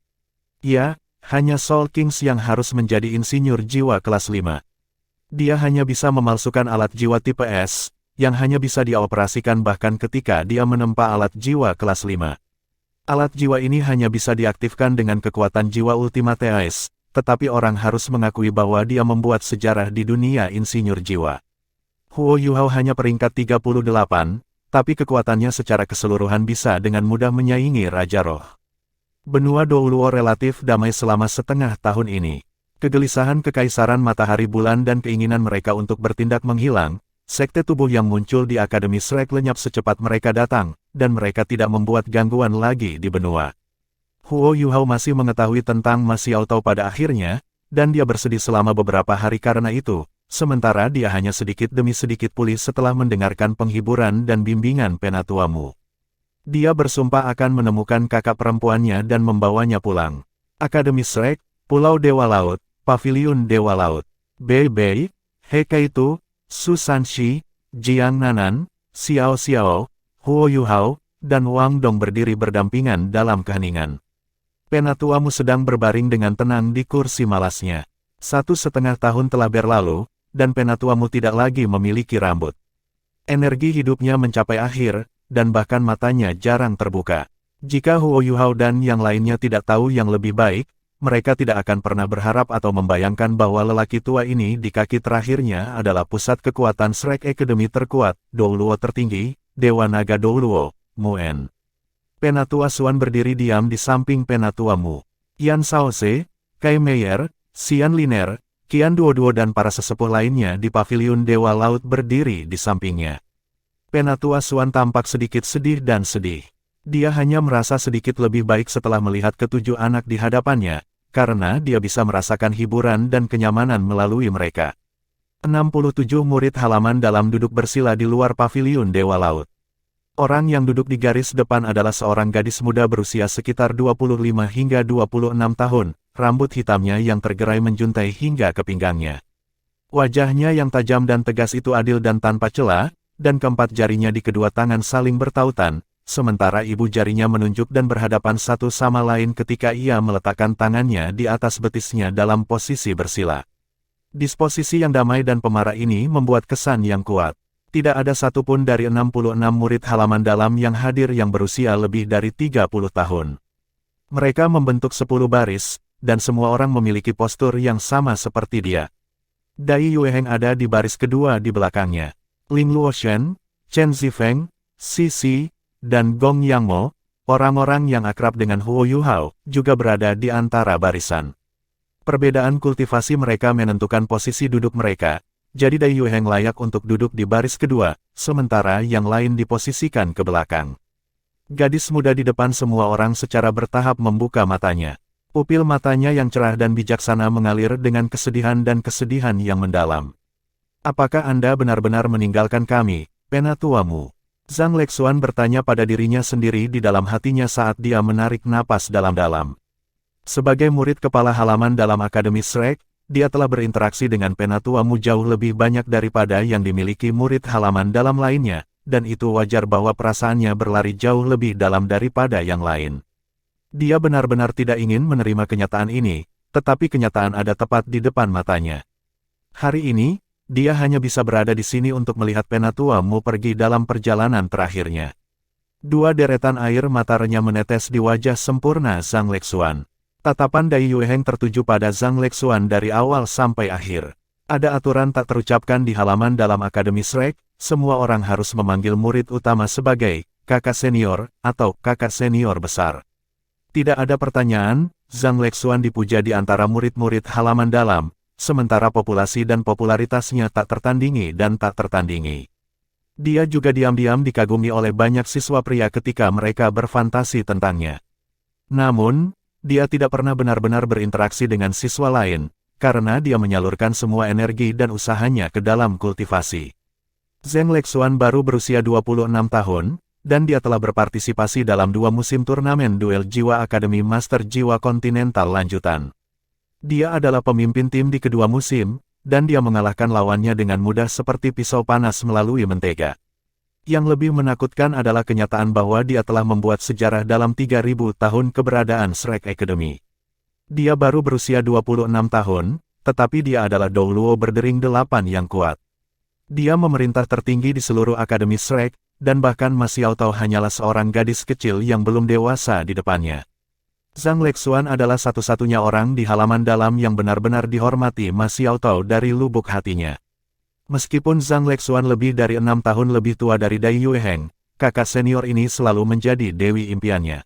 Ia, hanya Soul Kings yang harus menjadi insinyur jiwa kelas 5. Dia hanya bisa memalsukan alat jiwa tipe S, yang hanya bisa dioperasikan bahkan ketika dia menempa alat jiwa kelas 5. Alat jiwa ini hanya bisa diaktifkan dengan kekuatan jiwa Ultimate Ice, tetapi orang harus mengakui bahwa dia membuat sejarah di dunia insinyur jiwa. Huo Yuhao hanya peringkat 38, tapi kekuatannya secara keseluruhan bisa dengan mudah menyaingi Raja Roh. Benua Douluo relatif damai selama setengah tahun ini. Kegelisahan Kekaisaran Matahari Bulan dan keinginan mereka untuk bertindak menghilang, sekte tubuh yang muncul di Akademi Shrek lenyap secepat mereka datang, dan mereka tidak membuat gangguan lagi di benua. Huo Yuhao masih mengetahui tentang Ma Xiaotao pada akhirnya, dan dia bersedih selama beberapa hari karena itu, sementara dia hanya sedikit demi sedikit pulih setelah mendengarkan penghiburan dan bimbingan penatuamu. Dia bersumpah akan menemukan kakak perempuannya dan membawanya pulang. Akademi Shrek, Pulau Dewa Laut, Paviliun Dewa Laut. Bei Bei, Heike itu, Su Sanshi, Jiang Nanan, Xiao Xiao, Huo Yuhao, dan Wangdong berdiri berdampingan dalam keheningan. Penatuamu sedang berbaring dengan tenang di kursi malasnya. 1,5 tahun telah berlalu, dan penatuamu tidak lagi memiliki rambut. Energi hidupnya mencapai akhir, dan bahkan matanya jarang terbuka. Jika Huo Yuhao dan yang lainnya tidak tahu yang lebih baik, mereka tidak akan pernah berharap atau membayangkan bahwa lelaki tua ini di kaki terakhirnya adalah pusat kekuatan Shrek Academy terkuat, Douluo tertinggi, Dewa Naga Douluo, Muen. Penatua Xuan berdiri diam di samping Penatua Mu. Yan Shaoxe, Kai Meier, Xian Liner, Qian Duoduo dan para sesepuh lainnya di paviliun Dewa Laut berdiri di sampingnya. Penatua Xuan tampak sedikit sedih dan sedih. Dia hanya merasa sedikit lebih baik setelah melihat ketujuh anak di hadapannya, karena dia bisa merasakan hiburan dan kenyamanan melalui mereka. 67 murid halaman dalam duduk bersila di luar paviliun Dewa Laut. Orang yang duduk di garis depan adalah seorang gadis muda berusia sekitar 25 hingga 26 tahun, rambut hitamnya yang tergerai menjuntai hingga ke pinggangnya. Wajahnya yang tajam dan tegas itu adil dan tanpa celah, dan keempat jarinya di kedua tangan saling bertautan, sementara ibu jarinya menunjuk dan berhadapan satu sama lain ketika ia meletakkan tangannya di atas betisnya dalam posisi bersila. Disposisi yang damai dan pemarah ini membuat kesan yang kuat. Tidak ada satupun dari 66 murid halaman dalam yang hadir yang berusia lebih dari 30 tahun. Mereka membentuk 10 baris, dan semua orang memiliki postur yang sama seperti dia. Dai Yueheng ada di baris kedua di belakangnya. Ling Luoshen, Chen Zifeng, Sisi, dan Gong Yangmo, orang-orang yang akrab dengan Huo Yuhao, juga berada di antara barisan. Perbedaan kultivasi mereka menentukan posisi duduk mereka, jadi Dai Yueheng layak untuk duduk di baris kedua, sementara yang lain diposisikan ke belakang. Gadis muda di depan semua orang secara bertahap membuka matanya. Pupil matanya yang cerah dan bijaksana mengalir dengan kesedihan dan kesedihan yang mendalam. Apakah Anda benar-benar meninggalkan kami, Penatua Mu? Zhang Lexuan bertanya pada dirinya sendiri di dalam hatinya saat dia menarik napas dalam-dalam. Sebagai murid kepala halaman dalam Akademi Shrek, dia telah berinteraksi dengan Penatua Mu jauh lebih banyak daripada yang dimiliki murid halaman dalam lainnya, dan itu wajar bahwa perasaannya berlari jauh lebih dalam daripada yang lain. Dia benar-benar tidak ingin menerima kenyataan ini, tetapi kenyataan ada tepat di depan matanya. Hari ini, dia hanya bisa berada di sini untuk melihat Penatua Mu pergi dalam perjalanan terakhirnya. Dua deretan air mata renyah menetes di wajah sempurna Zhang Lexuan. Tatapan Dai Yueheng tertuju pada Zhang Lexuan dari awal sampai akhir. Ada aturan tak terucapkan di halaman dalam Akademi Shrek, semua orang harus memanggil murid utama sebagai kakak senior atau kakak senior besar. Tidak ada pertanyaan, Zhang Lexuan dipuja di antara murid-murid halaman dalam, sementara populasi dan popularitasnya tak tertandingi dan tak tertandingi. Dia juga diam-diam dikagumi oleh banyak siswa pria ketika mereka berfantasi tentangnya. Namun, dia tidak pernah benar-benar berinteraksi dengan siswa lain, karena dia menyalurkan semua energi dan usahanya ke dalam kultivasi. Zhang Lexuan baru berusia 26 tahun, dan dia telah berpartisipasi dalam 2 musim turnamen duel jiwa Akademi Master Jiwa Kontinental lanjutan. Dia adalah pemimpin tim di kedua musim, dan dia mengalahkan lawannya dengan mudah seperti pisau panas melalui mentega. Yang lebih menakutkan adalah kenyataan bahwa dia telah membuat sejarah dalam 3000 tahun keberadaan Shrek Academy. Dia baru berusia 26 tahun, tetapi dia adalah Douluo berdering 8 yang kuat. Dia memerintah tertinggi di seluruh Akademi Shrek, dan bahkan Ma Xiaotao hanyalah seorang gadis kecil yang belum dewasa di depannya. Zhang Lexuan adalah satu-satunya orang di halaman dalam yang benar-benar dihormati Ma Xiaotao dari lubuk hatinya. Meskipun Zhang Lexuan lebih dari 6 tahun lebih tua dari Dai Yueheng, kakak senior ini selalu menjadi dewi impiannya.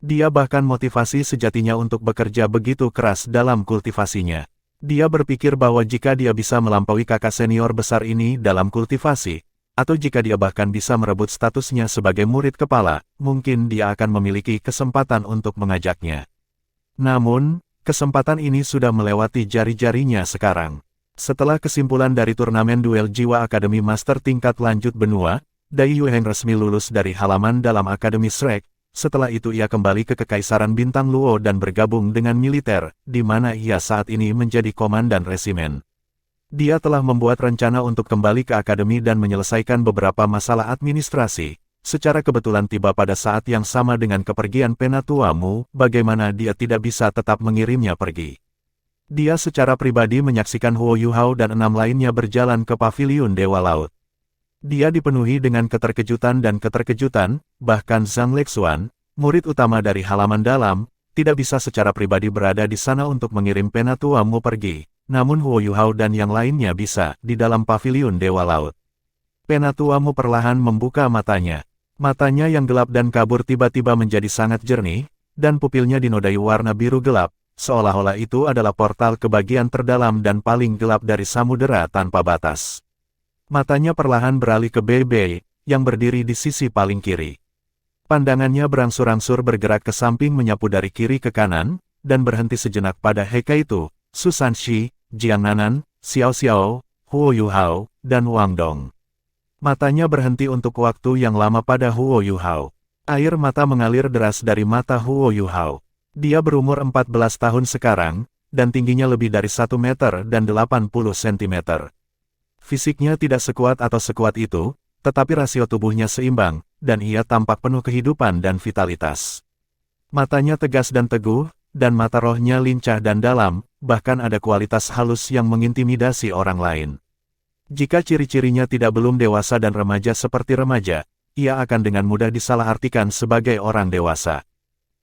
Dia bahkan motivasi sejatinya untuk bekerja begitu keras dalam kultivasinya. Dia berpikir bahwa jika dia bisa melampaui kakak senior besar ini dalam kultivasi, atau jika dia bahkan bisa merebut statusnya sebagai murid kepala, mungkin dia akan memiliki kesempatan untuk mengajaknya. Namun, kesempatan ini sudah melewati jari-jarinya sekarang. Setelah kesimpulan dari turnamen duel jiwa Akademi Master tingkat lanjut benua, Dai Yueheng resmi lulus dari halaman dalam Akademi Shrek. Setelah itu ia kembali ke Kekaisaran Bintang Luo dan bergabung dengan militer, di mana ia saat ini menjadi komandan resimen. Dia telah membuat rencana untuk kembali ke akademi dan menyelesaikan beberapa masalah administrasi. Secara kebetulan tiba pada saat yang sama dengan kepergian Penatua Mu, bagaimana dia tidak bisa tetap mengirimnya pergi. Dia secara pribadi menyaksikan Huo Yuhao dan 6 lainnya berjalan ke paviliun Dewa Laut. Dia dipenuhi dengan keterkejutan dan keterkejutan, bahkan Zhang Lexuan, murid utama dari halaman dalam, tidak bisa secara pribadi berada di sana untuk mengirim Penatua Mu pergi, namun Huo Yuhao dan yang lainnya bisa, di dalam paviliun Dewa Laut. Penatua Mu perlahan membuka matanya. Matanya yang gelap dan kabur tiba-tiba menjadi sangat jernih, dan pupilnya dinodai warna biru gelap, seolah-olah itu adalah portal ke bagian terdalam dan paling gelap dari samudera tanpa batas. Matanya perlahan beralih ke Bei Bei, yang berdiri di sisi paling kiri. Pandangannya berangsur-angsur bergerak ke samping menyapu dari kiri ke kanan, dan berhenti sejenak pada Heka itu, Susan Shi, Jiang Nanan, Xiao Xiao, Huo Yuhao, dan Wang Dong. Matanya berhenti untuk waktu yang lama pada Huo Yuhao. Air mata mengalir deras dari mata Huo Yuhao. Dia berumur 14 tahun sekarang, dan tingginya lebih dari 1 meter dan 80 cm. Fisiknya tidak sekuat atau sekuat itu, tetapi rasio tubuhnya seimbang, dan ia tampak penuh kehidupan dan vitalitas. Matanya tegas dan teguh, dan mata rohnya lincah dan dalam, bahkan ada kualitas halus yang mengintimidasi orang lain. Jika ciri-cirinya tidak belum dewasa dan remaja seperti remaja, ia akan dengan mudah disalahartikan sebagai orang dewasa.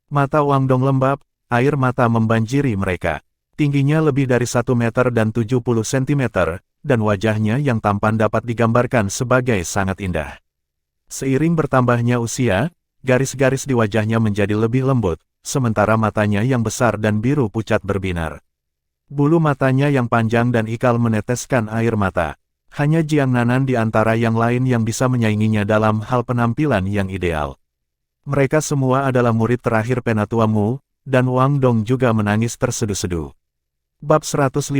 Mata Wang Dong lembab, air mata membanjiri mereka. Tingginya lebih dari 1 meter dan 70 cm, dan wajahnya yang tampan dapat digambarkan sebagai sangat indah. Seiring bertambahnya usia, garis-garis di wajahnya menjadi lebih lembut, sementara matanya yang besar dan biru pucat berbinar. Bulu matanya yang panjang dan ikal meneteskan air mata. Hanya Jiang Nanan di antara yang lain yang bisa menyainginya dalam hal penampilan yang ideal. Mereka semua adalah murid terakhir Penatua Mu, dan Wang Dong juga menangis terseduh-seduh. Bab 152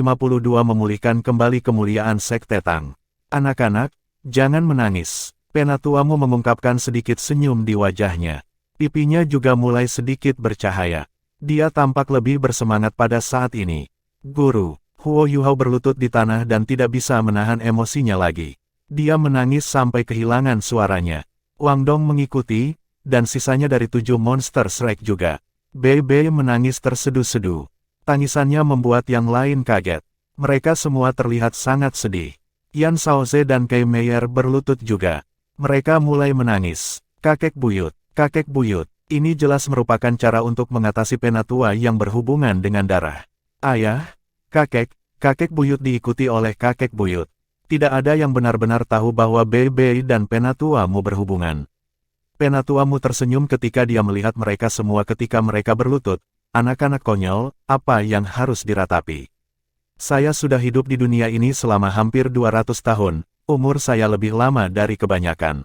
memulihkan kembali kemuliaan Sekte Tang. Anak-anak, jangan menangis. Penatua Mu mengungkapkan sedikit senyum di wajahnya. Pipinya juga mulai sedikit bercahaya. Dia tampak lebih bersemangat pada saat ini. Guru, Huo Yuhao berlutut di tanah dan tidak bisa menahan emosinya lagi. Dia menangis sampai kehilangan suaranya. Wang Dong mengikuti, dan sisanya dari 7 monster Shrek juga. Bei Bei menangis terseduh-seduh. Tangisannya membuat yang lain kaget. Mereka semua terlihat sangat sedih. Yan Shaoze dan Kai Meier berlutut juga. Mereka mulai menangis. Kakek buyut, ini jelas merupakan cara untuk mengatasi penatua yang berhubungan dengan darah. Ayah, kakek buyut diikuti oleh kakek buyut. Tidak ada yang benar-benar tahu bahwa Bei Bei dan Penatua Mu berhubungan. Penatua Mu tersenyum ketika dia melihat mereka semua ketika mereka berlutut. Anak-anak konyol, apa yang harus diratapi? Saya sudah hidup di dunia ini selama hampir 200 tahun, umur saya lebih lama dari kebanyakan.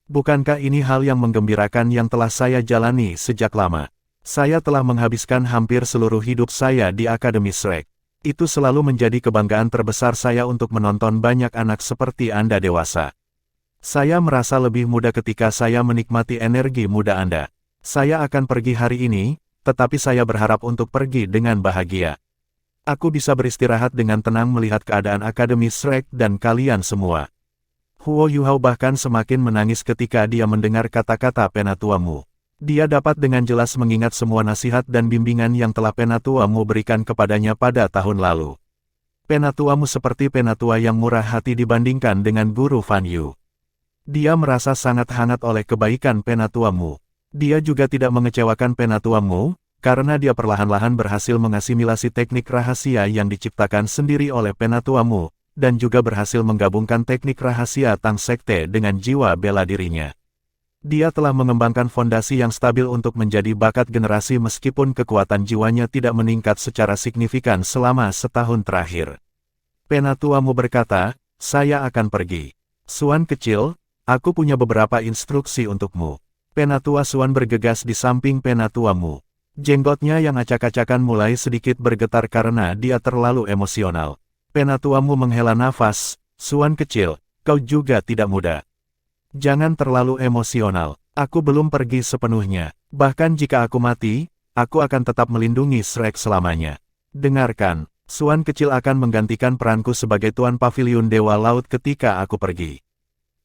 Bukankah ini hal yang menggembirakan yang telah saya jalani sejak lama? Saya telah menghabiskan hampir seluruh hidup saya di Akademi Shrek. Itu selalu menjadi kebanggaan terbesar saya untuk menonton banyak anak seperti Anda dewasa. Saya merasa lebih muda ketika saya menikmati energi muda Anda. Saya akan pergi hari ini, tetapi saya berharap untuk pergi dengan bahagia. Aku bisa beristirahat dengan tenang melihat keadaan Akademi Shrek dan kalian semua. Huo Yuhao bahkan semakin menangis ketika dia mendengar kata-kata Penatua Mu. Dia dapat dengan jelas mengingat semua nasihat dan bimbingan yang telah Penatua Mu berikan kepadanya pada tahun lalu. Penatua Mu seperti penatua yang murah hati dibandingkan dengan Guru Fan Yu. Dia merasa sangat hangat oleh kebaikan Penatua Mu. Dia juga tidak mengecewakan Penatua Mu, karena dia perlahan-lahan berhasil mengasimilasi teknik rahasia yang diciptakan sendiri oleh Penatua Mu, dan juga berhasil menggabungkan teknik rahasia Tang Sekte dengan jiwa bela dirinya. Dia telah mengembangkan fondasi yang stabil untuk menjadi bakat generasi meskipun kekuatan jiwanya tidak meningkat secara signifikan selama setahun terakhir. Penatua Mu berkata, saya akan pergi. Suan kecil, aku punya beberapa instruksi untukmu. Penatua Suan bergegas di samping Penatua Mu. Jenggotnya yang acak-acakan mulai sedikit bergetar karena dia terlalu emosional. Penatua Mu menghela nafas, Suan kecil, kau juga tidak muda. Jangan terlalu emosional, aku belum pergi sepenuhnya. Bahkan jika aku mati, aku akan tetap melindungi Shrek selamanya. Dengarkan, Suan kecil akan menggantikan peranku sebagai Tuan Paviliun Dewa Laut ketika aku pergi.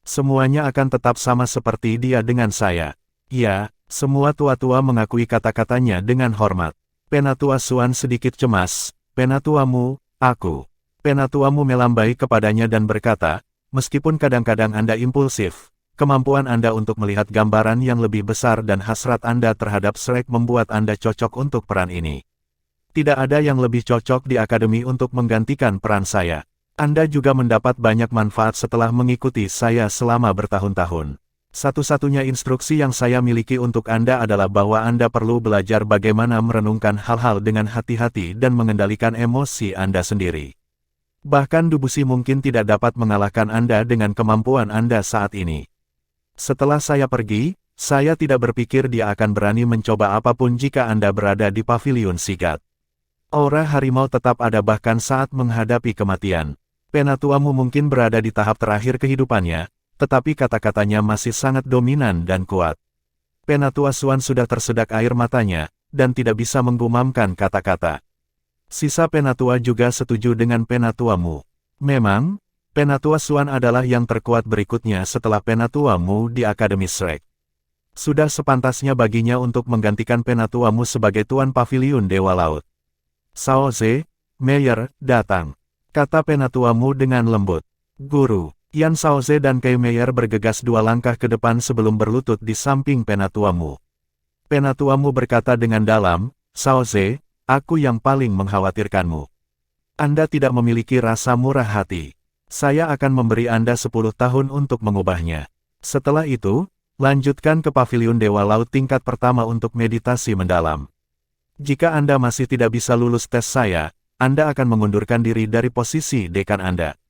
Semuanya akan tetap sama seperti dia dengan saya. Ya, semua tua-tua mengakui kata-katanya dengan hormat. Penatua Suan sedikit cemas, Penatua Mu, aku. Penatua Mu melambai kepadanya dan berkata, meskipun kadang-kadang Anda impulsif, kemampuan Anda untuk melihat gambaran yang lebih besar dan hasrat Anda terhadap Shrek membuat Anda cocok untuk peran ini. Tidak ada yang lebih cocok di akademi untuk menggantikan peran saya. Anda juga mendapat banyak manfaat setelah mengikuti saya selama bertahun-tahun. Satu-satunya instruksi yang saya miliki untuk Anda adalah bahwa Anda perlu belajar bagaimana merenungkan hal-hal dengan hati-hati dan mengendalikan emosi Anda sendiri. Bahkan Debussy mungkin tidak dapat mengalahkan Anda dengan kemampuan Anda saat ini. Setelah saya pergi, saya tidak berpikir dia akan berani mencoba apapun jika Anda berada di paviliun Sigat. Aura harimau tetap ada bahkan saat menghadapi kematian. Penatuamu mungkin berada di tahap terakhir kehidupannya, tetapi kata-katanya masih sangat dominan dan kuat. Penatua Swan sudah tersedak air matanya, dan tidak bisa menggumamkan kata-kata. Sisa penatua juga setuju dengan penatuamu. Memang, Penatua Swan adalah yang terkuat berikutnya setelah penatuamu di Akademi Shrek. Sudah sepantasnya baginya untuk menggantikan penatuamu sebagai Tuan Paviliun Dewa Laut. Saoze, Meyer, datang. Kata penatuamu dengan lembut. Guru, Yan Saoze dan Kei Meyer bergegas 2 langkah ke depan sebelum berlutut di samping penatuamu. Penatuamu berkata dengan dalam, Saoze, aku yang paling mengkhawatirkanmu. Anda tidak memiliki rasa murah hati. Saya akan memberi Anda 10 tahun untuk mengubahnya. Setelah itu, lanjutkan ke Paviliun Dewa Laut tingkat pertama untuk meditasi mendalam. Jika Anda masih tidak bisa lulus tes saya, Anda akan mengundurkan diri dari posisi dekan Anda.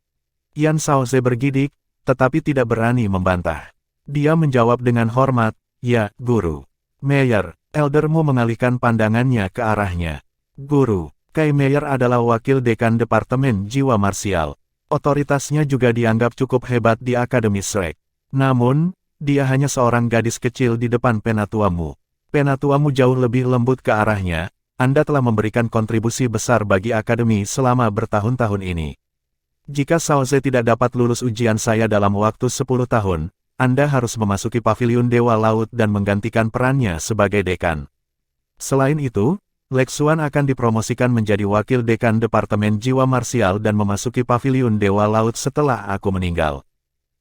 Yan Saoze bergidik, tetapi tidak berani membantah. Dia menjawab dengan hormat, ya, Guru. Meyer, eldermu mengalihkan pandangannya ke arahnya. Guru, Kei Meyer adalah wakil dekan Departemen Jiwa Marsial. Otoritasnya juga dianggap cukup hebat di Akademi Shrek. Namun, dia hanya seorang gadis kecil di depan penatuamu. Penatuamu jauh lebih lembut ke arahnya. Anda telah memberikan kontribusi besar bagi akademi selama bertahun-tahun ini. Jika Saoze tidak dapat lulus ujian saya dalam waktu 10 tahun, Anda harus memasuki Paviliun Dewa Laut dan menggantikan perannya sebagai dekan. Selain itu, Lex Xuan akan dipromosikan menjadi wakil dekan Departemen Jiwa Marsial dan memasuki Paviliun Dewa Laut setelah aku meninggal.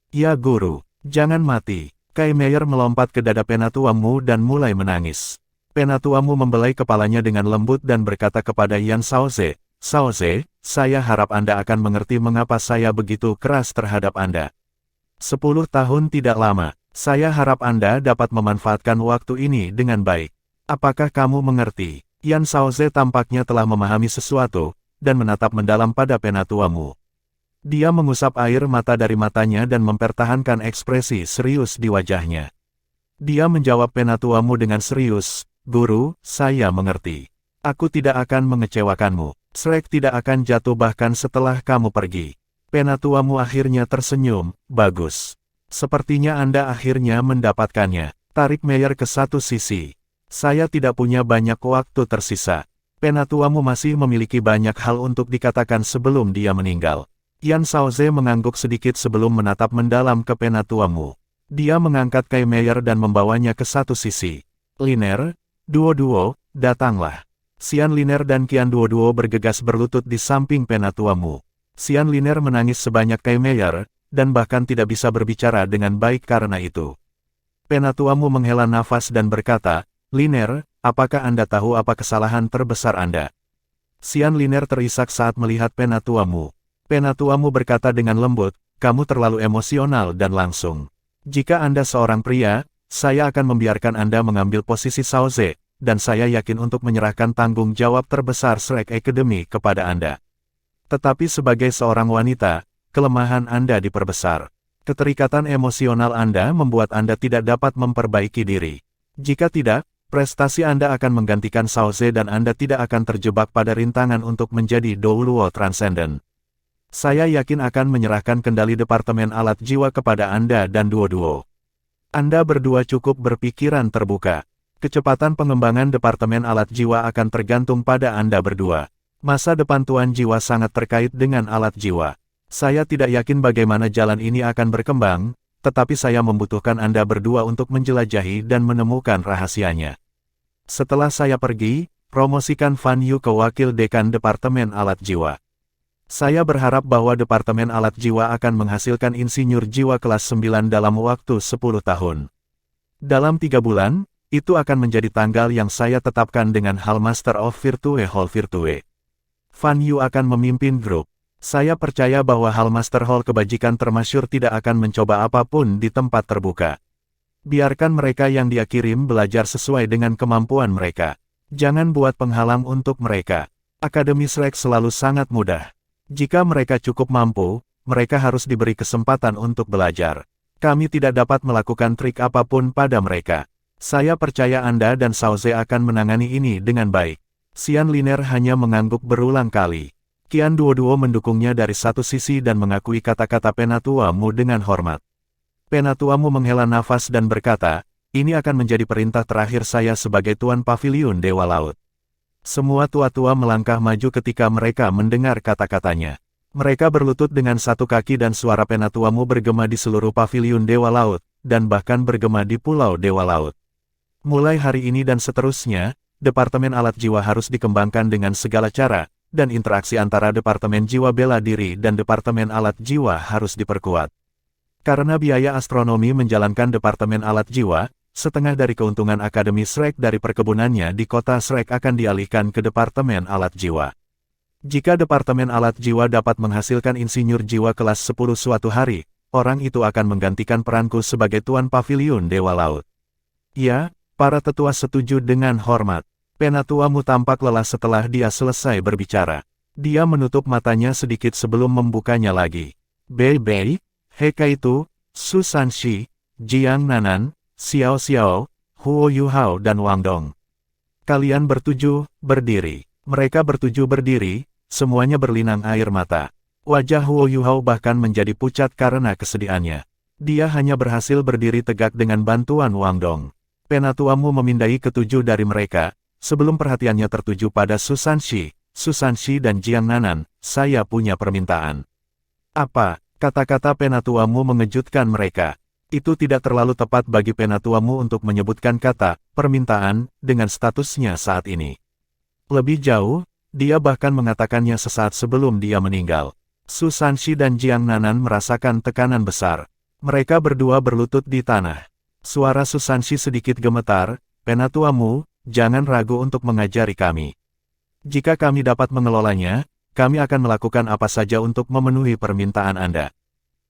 Ya Guru, jangan mati. Kei Meyer melompat ke dada penatuamu dan mulai menangis. Penatuamu membelai kepalanya dengan lembut dan berkata kepada Yan Saoze, Saoze, saya harap Anda akan mengerti mengapa saya begitu keras terhadap Anda. 10 tahun tidak lama, saya harap Anda dapat memanfaatkan waktu ini dengan baik. Apakah kamu mengerti? Yan Saoze tampaknya telah memahami sesuatu, dan menatap mendalam pada penatuamu. Dia mengusap air mata dari matanya dan mempertahankan ekspresi serius di wajahnya. Dia menjawab penatuamu dengan serius, Guru, saya mengerti. Aku tidak akan mengecewakanmu. Shrek tidak akan jatuh bahkan setelah kamu pergi. Penatuamu akhirnya tersenyum, bagus. Sepertinya Anda akhirnya mendapatkannya. Tarik Meyer ke satu sisi. Saya tidak punya banyak waktu tersisa. Penatuamu masih memiliki banyak hal untuk dikatakan sebelum dia meninggal. Yan Saoze mengangguk sedikit sebelum menatap mendalam ke penatuamu. Dia mengangkat Kei Meyer dan membawanya ke satu sisi. Liner, Duo-Duo, datanglah. Xian Liner dan Qian Duo-Duo bergegas berlutut di samping penatuamu. Xian Liner menangis sebanyak Kei Meyer, dan bahkan tidak bisa berbicara dengan baik karena itu. Penatuamu menghela nafas dan berkata, Liner, apakah Anda tahu apa kesalahan terbesar Anda? Xian Liner terisak saat melihat penatuamu. Penatuamu berkata dengan lembut, kamu terlalu emosional dan langsung. Jika Anda seorang pria, saya akan membiarkan Anda mengambil posisi Saoze, dan saya yakin untuk menyerahkan tanggung jawab terbesar Shrek Academy kepada Anda. Tetapi sebagai seorang wanita, kelemahan Anda diperbesar. Keterikatan emosional Anda membuat Anda tidak dapat memperbaiki diri. Jika tidak, prestasi Anda akan menggantikan Saoze dan Anda tidak akan terjebak pada rintangan untuk menjadi Douluo Transcendent. Saya yakin akan menyerahkan kendali Departemen Alat Jiwa kepada Anda dan Duo-Duo. Anda berdua cukup berpikiran terbuka. Kecepatan pengembangan Departemen Alat Jiwa akan tergantung pada Anda berdua. Masa depan Tuan Jiwa sangat terkait dengan alat jiwa. Saya tidak yakin bagaimana jalan ini akan berkembang, tetapi saya membutuhkan Anda berdua untuk menjelajahi dan menemukan rahasianya. Setelah saya pergi, promosikan Fan Yu ke Wakil Dekan Departemen Alat Jiwa. Saya berharap bahwa Departemen Alat Jiwa akan menghasilkan insinyur jiwa kelas 9 dalam waktu 10 tahun. Dalam 3 bulan, itu akan menjadi tanggal yang saya tetapkan dengan Hall Master of Virtue Hall Virtue. Fan Yu akan memimpin grup. Saya percaya bahwa Hall Master Hall kebajikan termasyur tidak akan mencoba apapun di tempat terbuka. Biarkan mereka yang dia kirim belajar sesuai dengan kemampuan mereka. Jangan buat penghalang untuk mereka. Akademi Shrek selalu sangat mudah. Jika mereka cukup mampu, mereka harus diberi kesempatan untuk belajar. Kami tidak dapat melakukan trik apapun pada mereka. Saya percaya Anda dan Shaoze akan menangani ini dengan baik. Xian Liner hanya mengangguk berulang kali. Qian Duoduo mendukungnya dari satu sisi dan mengakui kata-kata Penatua Mu dengan hormat. Penatua Mu menghela nafas dan berkata, ini akan menjadi perintah terakhir saya sebagai Tuan Paviliun Dewa Laut. Semua tua-tua melangkah maju ketika mereka mendengar kata-katanya. Mereka berlutut dengan satu kaki dan suara Penatua Mu bergema di seluruh Paviliun Dewa Laut, dan bahkan bergema di Pulau Dewa Laut. Mulai hari ini dan seterusnya, Departemen Alat Jiwa harus dikembangkan dengan segala cara, dan interaksi antara Departemen Jiwa Bela Diri dan Departemen Alat Jiwa harus diperkuat. Karena biaya astronomi menjalankan Departemen Alat Jiwa, setengah dari keuntungan Akademi Shrek dari perkebunannya di kota Shrek akan dialihkan ke Departemen Alat Jiwa. Jika Departemen Alat Jiwa dapat menghasilkan insinyur jiwa kelas 10 suatu hari, orang itu akan menggantikan peranku sebagai Tuan Paviliun Dewa Laut. Ya, para tetua setuju dengan hormat. Penatua Mu tampak lelah setelah dia selesai berbicara. Dia menutup matanya sedikit sebelum membukanya lagi. Bei, Hekaitu, Su Sanshi, Jiang Nanan, Xiao Xiao, Huo Yuhao dan Wang Dong. Kalian bertujuh, berdiri. Mereka bertujuh berdiri, semuanya berlinang air mata. Wajah Huo Yuhao bahkan menjadi pucat karena kesedihannya. Dia hanya berhasil berdiri tegak dengan bantuan Wang Dong. Penatua Mu memindai ketujuh dari mereka. Sebelum perhatiannya tertuju pada Su Sanshi dan Jiang Nanan, saya punya permintaan. Apa? Kata-kata Penatua Mu mengejutkan mereka. Itu tidak terlalu tepat bagi Penatua Mu untuk menyebutkan kata permintaan dengan statusnya saat ini. Lebih jauh, dia bahkan mengatakannya sesaat sebelum dia meninggal. Su Sanshi dan Jiang Nanan merasakan tekanan besar. Mereka berdua berlutut di tanah. Suara Su Sanshi sedikit gemetar, Penatua Mu, jangan ragu untuk mengajari kami. Jika kami dapat mengelolanya, kami akan melakukan apa saja untuk memenuhi permintaan Anda.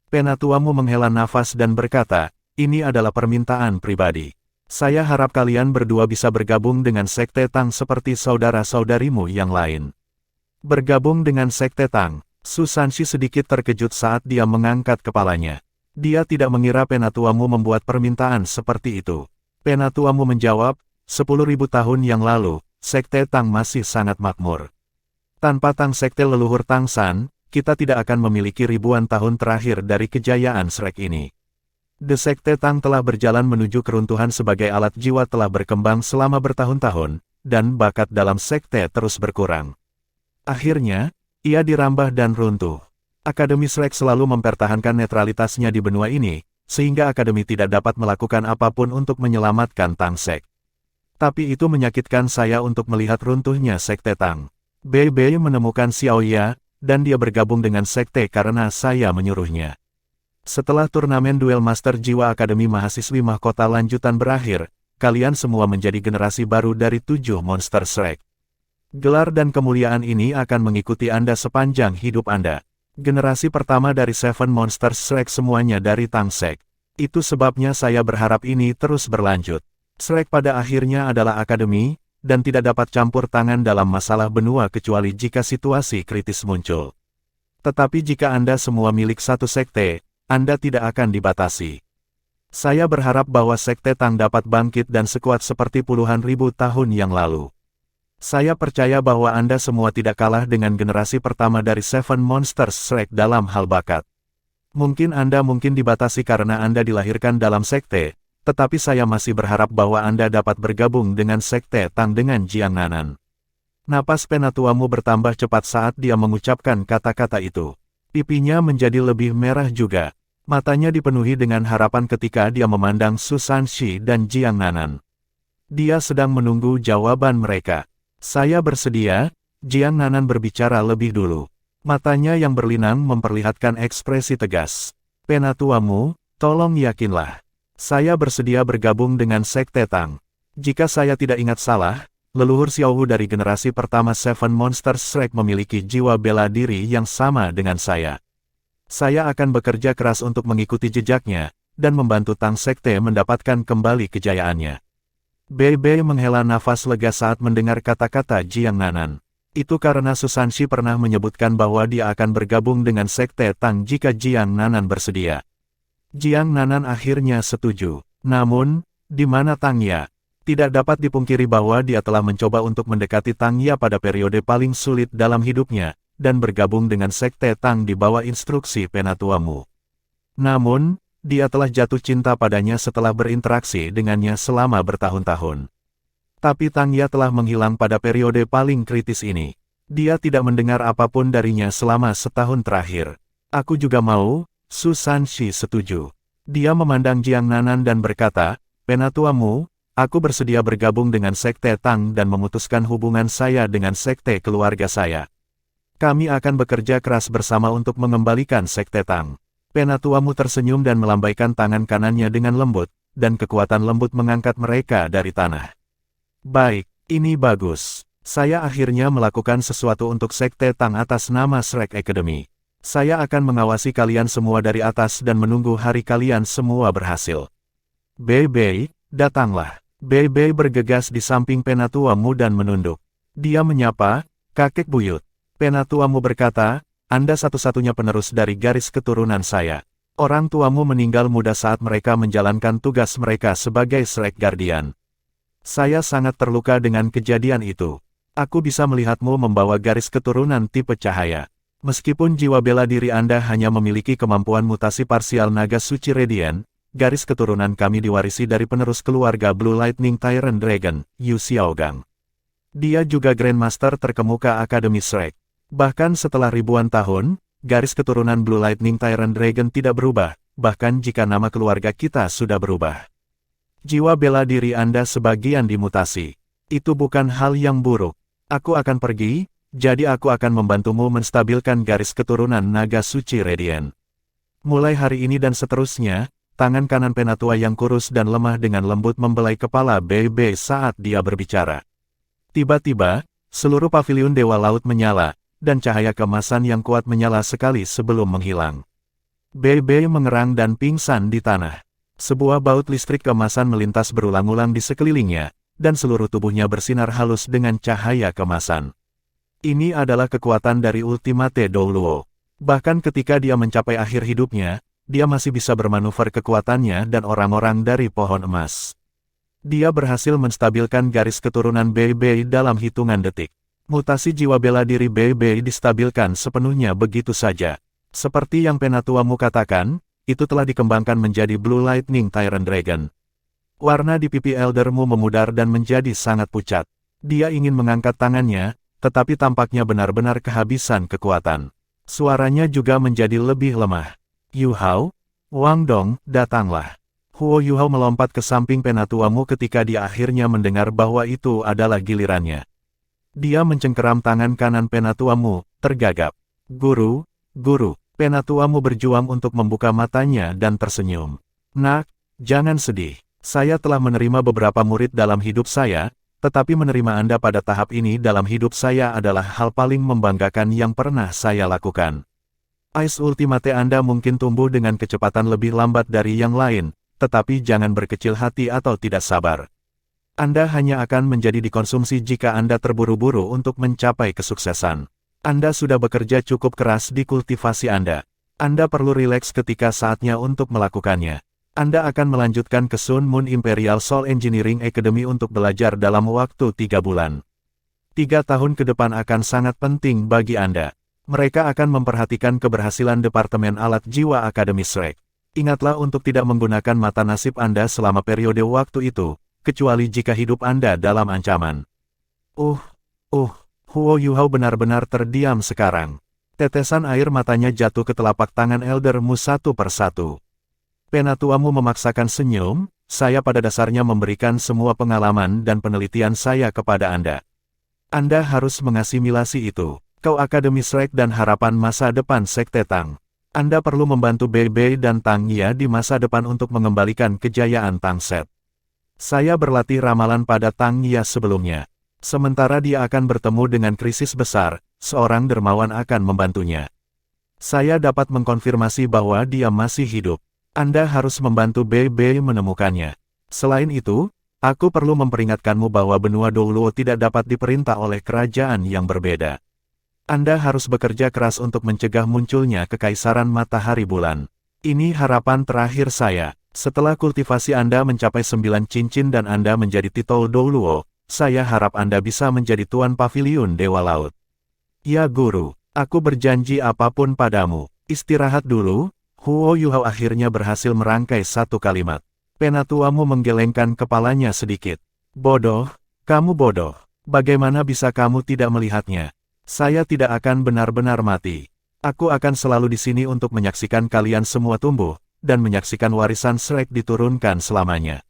Penatua Mu menghela nafas dan berkata, ini adalah permintaan pribadi. Saya harap kalian berdua bisa bergabung dengan Sekte Tang seperti saudara-saudarimu yang lain. Bergabung dengan Sekte Tang, Su Sanshi sedikit terkejut saat dia mengangkat kepalanya. Dia tidak mengira Penatua Mu membuat permintaan seperti itu. Penatua Mu menjawab, 10.000 tahun yang lalu, Sekte Tang masih sangat makmur. Tanpa Tang Sekte leluhur Tang San, kita tidak akan memiliki ribuan tahun terakhir dari kejayaan Shrek ini. The Sekte Tang telah berjalan menuju keruntuhan sebagai alat jiwa telah berkembang selama bertahun-tahun, dan bakat dalam Sekte terus berkurang. Akhirnya, ia dirambah dan runtuh. Akademi Shrek selalu mempertahankan netralitasnya di benua ini, sehingga Akademi tidak dapat melakukan apapun untuk menyelamatkan Tang Sek. Tapi itu menyakitkan saya untuk melihat runtuhnya Sekte Tang. Bei menemukan Xiao Ya, dan dia bergabung dengan Sekte karena saya menyuruhnya. Setelah turnamen duel Master Jiwa Akademi Mahasiswi Mahkota lanjutan berakhir, kalian semua menjadi generasi baru dari 7 monster Shrek. Gelar dan kemuliaan ini akan mengikuti Anda sepanjang hidup Anda. Generasi pertama dari 7 monster Shrek semuanya dari Tang Sek. Itu sebabnya saya berharap ini terus berlanjut. Shrek pada akhirnya adalah akademi, dan tidak dapat campur tangan dalam masalah benua kecuali jika situasi kritis muncul. Tetapi jika Anda semua milik satu sekte, Anda tidak akan dibatasi. Saya berharap bahwa Sekte Tang dapat bangkit dan sekuat seperti puluhan ribu tahun yang lalu. Saya percaya bahwa Anda semua tidak kalah dengan generasi pertama dari 7 Monsters Shrek dalam hal bakat. Mungkin Anda dibatasi karena Anda dilahirkan dalam sekte, tetapi saya masih berharap bahwa Anda dapat bergabung dengan Sekte Tang dengan Jiang Nanan. Napas Penatua Mu bertambah cepat saat dia mengucapkan kata-kata itu. Pipinya menjadi lebih merah juga. Matanya dipenuhi dengan harapan ketika dia memandang Su Sanshi dan Jiang Nanan. Dia sedang menunggu jawaban mereka. Saya bersedia, Jiang Nanan berbicara lebih dulu. Matanya yang berlinang memperlihatkan ekspresi tegas. Penatuamu, tolong yakinlah. Saya bersedia bergabung dengan Sekte Tang. Jika saya tidak ingat salah, leluhur Xiaohu dari generasi pertama Seven Monsters Shrek memiliki jiwa bela diri yang sama dengan saya. Saya akan bekerja keras untuk mengikuti jejaknya, dan membantu Tang Sekte mendapatkan kembali kejayaannya. Bei Bei menghela nafas lega saat mendengar kata-kata Jiang Nanan. Itu karena Susanshi pernah menyebutkan bahwa dia akan bergabung dengan Sekte Tang jika Jiang Nanan bersedia. Jiang Nanan akhirnya setuju. Namun, di mana Tang Ya? Tidak dapat dipungkiri bahwa dia telah mencoba untuk mendekati Tang Ya pada periode paling sulit dalam hidupnya, dan bergabung dengan Sekte Tang di bawah instruksi Penatuamu. Namun, dia telah jatuh cinta padanya setelah berinteraksi dengannya selama bertahun-tahun. Tapi Tang Ya telah menghilang pada periode paling kritis ini. Dia tidak mendengar apapun darinya selama setahun terakhir. Aku juga mau, Susanshi setuju. Dia memandang Jiang Nanan dan berkata, Penatuamu, aku bersedia bergabung dengan Sekte Tang dan memutuskan hubungan saya dengan Sekte keluarga saya. Kami akan bekerja keras bersama untuk mengembalikan Sekte Tang. Penatuamu tersenyum dan melambaikan tangan kanannya dengan lembut, dan kekuatan lembut mengangkat mereka dari tanah. Baik, ini bagus. Saya akhirnya melakukan sesuatu untuk Sekte Tang atas nama Shrek Academy. Saya akan mengawasi kalian semua dari atas dan menunggu hari kalian semua berhasil. Bei Bei, datanglah. Bei Bei bergegas di samping Penatuamu dan menunduk. Dia menyapa, kakek buyut. Penatuamu berkata, Anda satu-satunya penerus dari garis keturunan saya. Orang tuamu meninggal muda saat mereka menjalankan tugas mereka sebagai Shrek Guardian. Saya sangat terluka dengan kejadian itu. Aku bisa melihatmu membawa garis keturunan tipe cahaya. Meskipun jiwa bela diri Anda hanya memiliki kemampuan mutasi parsial naga suci Radiant, garis keturunan kami diwarisi dari penerus keluarga Blue Lightning Tyrant Dragon, Yu Xiaogang. Dia juga Grandmaster terkemuka Akademi Shrek. Bahkan setelah ribuan tahun, garis keturunan Blue Lightning Tyrant Dragon tidak berubah, bahkan jika nama keluarga kita sudah berubah. Jiwa bela diri Anda sebagian dimutasi. Itu bukan hal yang buruk. Aku akan pergi, jadi aku akan membantumu menstabilkan garis keturunan naga suci Radiant. Mulai hari ini dan seterusnya, tangan kanan Penatua yang kurus dan lemah dengan lembut membelai kepala Bei Bei saat dia berbicara. Tiba-tiba, seluruh paviliun Dewa Laut menyala, dan cahaya keemasan yang kuat menyala sekali sebelum menghilang. Bei Bei mengerang dan pingsan di tanah. Sebuah baut listrik keemasan melintas berulang-ulang di sekelilingnya, dan seluruh tubuhnya bersinar halus dengan cahaya keemasan. Ini adalah kekuatan dari Ultimate Douluo. Bahkan ketika dia mencapai akhir hidupnya, dia masih bisa bermanuver kekuatannya dan orang-orang dari pohon emas. Dia berhasil menstabilkan garis keturunan Bei Bei dalam hitungan detik. Mutasi jiwa bela diri Bei Bei distabilkan sepenuhnya begitu saja. Seperti yang Penatuamu katakan, itu telah dikembangkan menjadi Blue Lightning Tyrant Dragon. Warna di pipi eldermu memudar dan menjadi sangat pucat. Dia ingin mengangkat tangannya, tetapi tampaknya benar-benar kehabisan kekuatan. Suaranya juga menjadi lebih lemah. Yu Hao, Wang Dong, datanglah. Huo Yu Hao melompat ke samping Penatuamu ketika dia akhirnya mendengar bahwa itu adalah gilirannya. Dia mencengkeram tangan kanan Penatuamu, tergagap. Guru, guru. Penatuamu berjuang untuk membuka matanya dan tersenyum. Nak, jangan sedih. Saya telah menerima beberapa murid dalam hidup saya, tetapi menerima Anda pada tahap ini dalam hidup saya adalah hal paling membanggakan yang pernah saya lakukan. Ice Ultimate Anda mungkin tumbuh dengan kecepatan lebih lambat dari yang lain, tetapi jangan berkecil hati atau tidak sabar. Anda hanya akan menjadi dikonsumsi jika Anda terburu-buru untuk mencapai kesuksesan. Anda sudah bekerja cukup keras di kultivasi Anda. Anda perlu rileks ketika saatnya untuk melakukannya. Anda akan melanjutkan ke Sun Moon Imperial Soul Engineering Academy untuk belajar dalam waktu 3 bulan. 3 tahun ke depan akan sangat penting bagi Anda. Mereka akan memperhatikan keberhasilan Departemen Alat Jiwa Akademi Shrek. Ingatlah untuk tidak menggunakan mata nasib Anda selama periode waktu itu, kecuali jika hidup Anda dalam ancaman. Huo Yu Hao benar-benar terdiam sekarang. Tetesan air matanya jatuh ke telapak tangan eldermu satu persatu. Penatuamu memaksakan senyum, saya pada dasarnya memberikan semua pengalaman dan penelitian saya kepada Anda. Anda harus mengasimilasi itu. Kau Akademi Shrek dan harapan masa depan Sekte Tang. Anda perlu membantu Bei Bei dan Tang Ye di masa depan untuk mengembalikan kejayaan Tang Set. Saya berlatih ramalan pada Tang Ye sebelumnya. Sementara dia akan bertemu dengan krisis besar, seorang dermawan akan membantunya. Saya dapat mengkonfirmasi bahwa dia masih hidup. Anda harus membantu Bei Bei menemukannya. Selain itu, aku perlu memperingatkanmu bahwa benua Douluo tidak dapat diperintah oleh kerajaan yang berbeda. Anda harus bekerja keras untuk mencegah munculnya kekaisaran matahari bulan. Ini harapan terakhir saya. Setelah kultivasi Anda mencapai 9 cincin dan Anda menjadi titel Douluo, saya harap Anda bisa menjadi Tuan Paviliun Dewa Laut. Ya Guru, aku berjanji apapun padamu. Istirahat dulu. Huo Yuhao akhirnya berhasil merangkai satu kalimat. Penatuamu menggelengkan kepalanya sedikit. Bodoh, kamu bodoh. Bagaimana bisa kamu tidak melihatnya? Saya tidak akan benar-benar mati. Aku akan selalu di sini untuk menyaksikan kalian semua tumbuh, dan menyaksikan warisan Shrek diturunkan selamanya.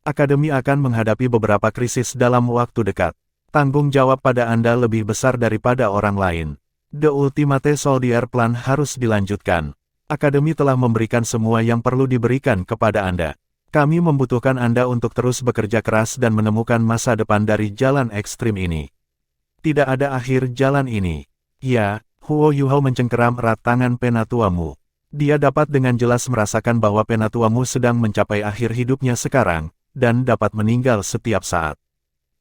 Akademi akan menghadapi beberapa krisis dalam waktu dekat. Tanggung jawab pada Anda lebih besar daripada orang lain. The Ultimate Soldier Plan harus dilanjutkan. Akademi telah memberikan semua yang perlu diberikan kepada Anda. Kami membutuhkan Anda untuk terus bekerja keras dan menemukan masa depan dari jalan ekstrim ini. Tidak ada akhir jalan ini. Ya, Huo Yuhao mencengkeram erat tangan penatuamu. Dia dapat dengan jelas merasakan bahwa penatuamu sedang mencapai akhir hidupnya sekarang, dan dapat meninggal setiap saat.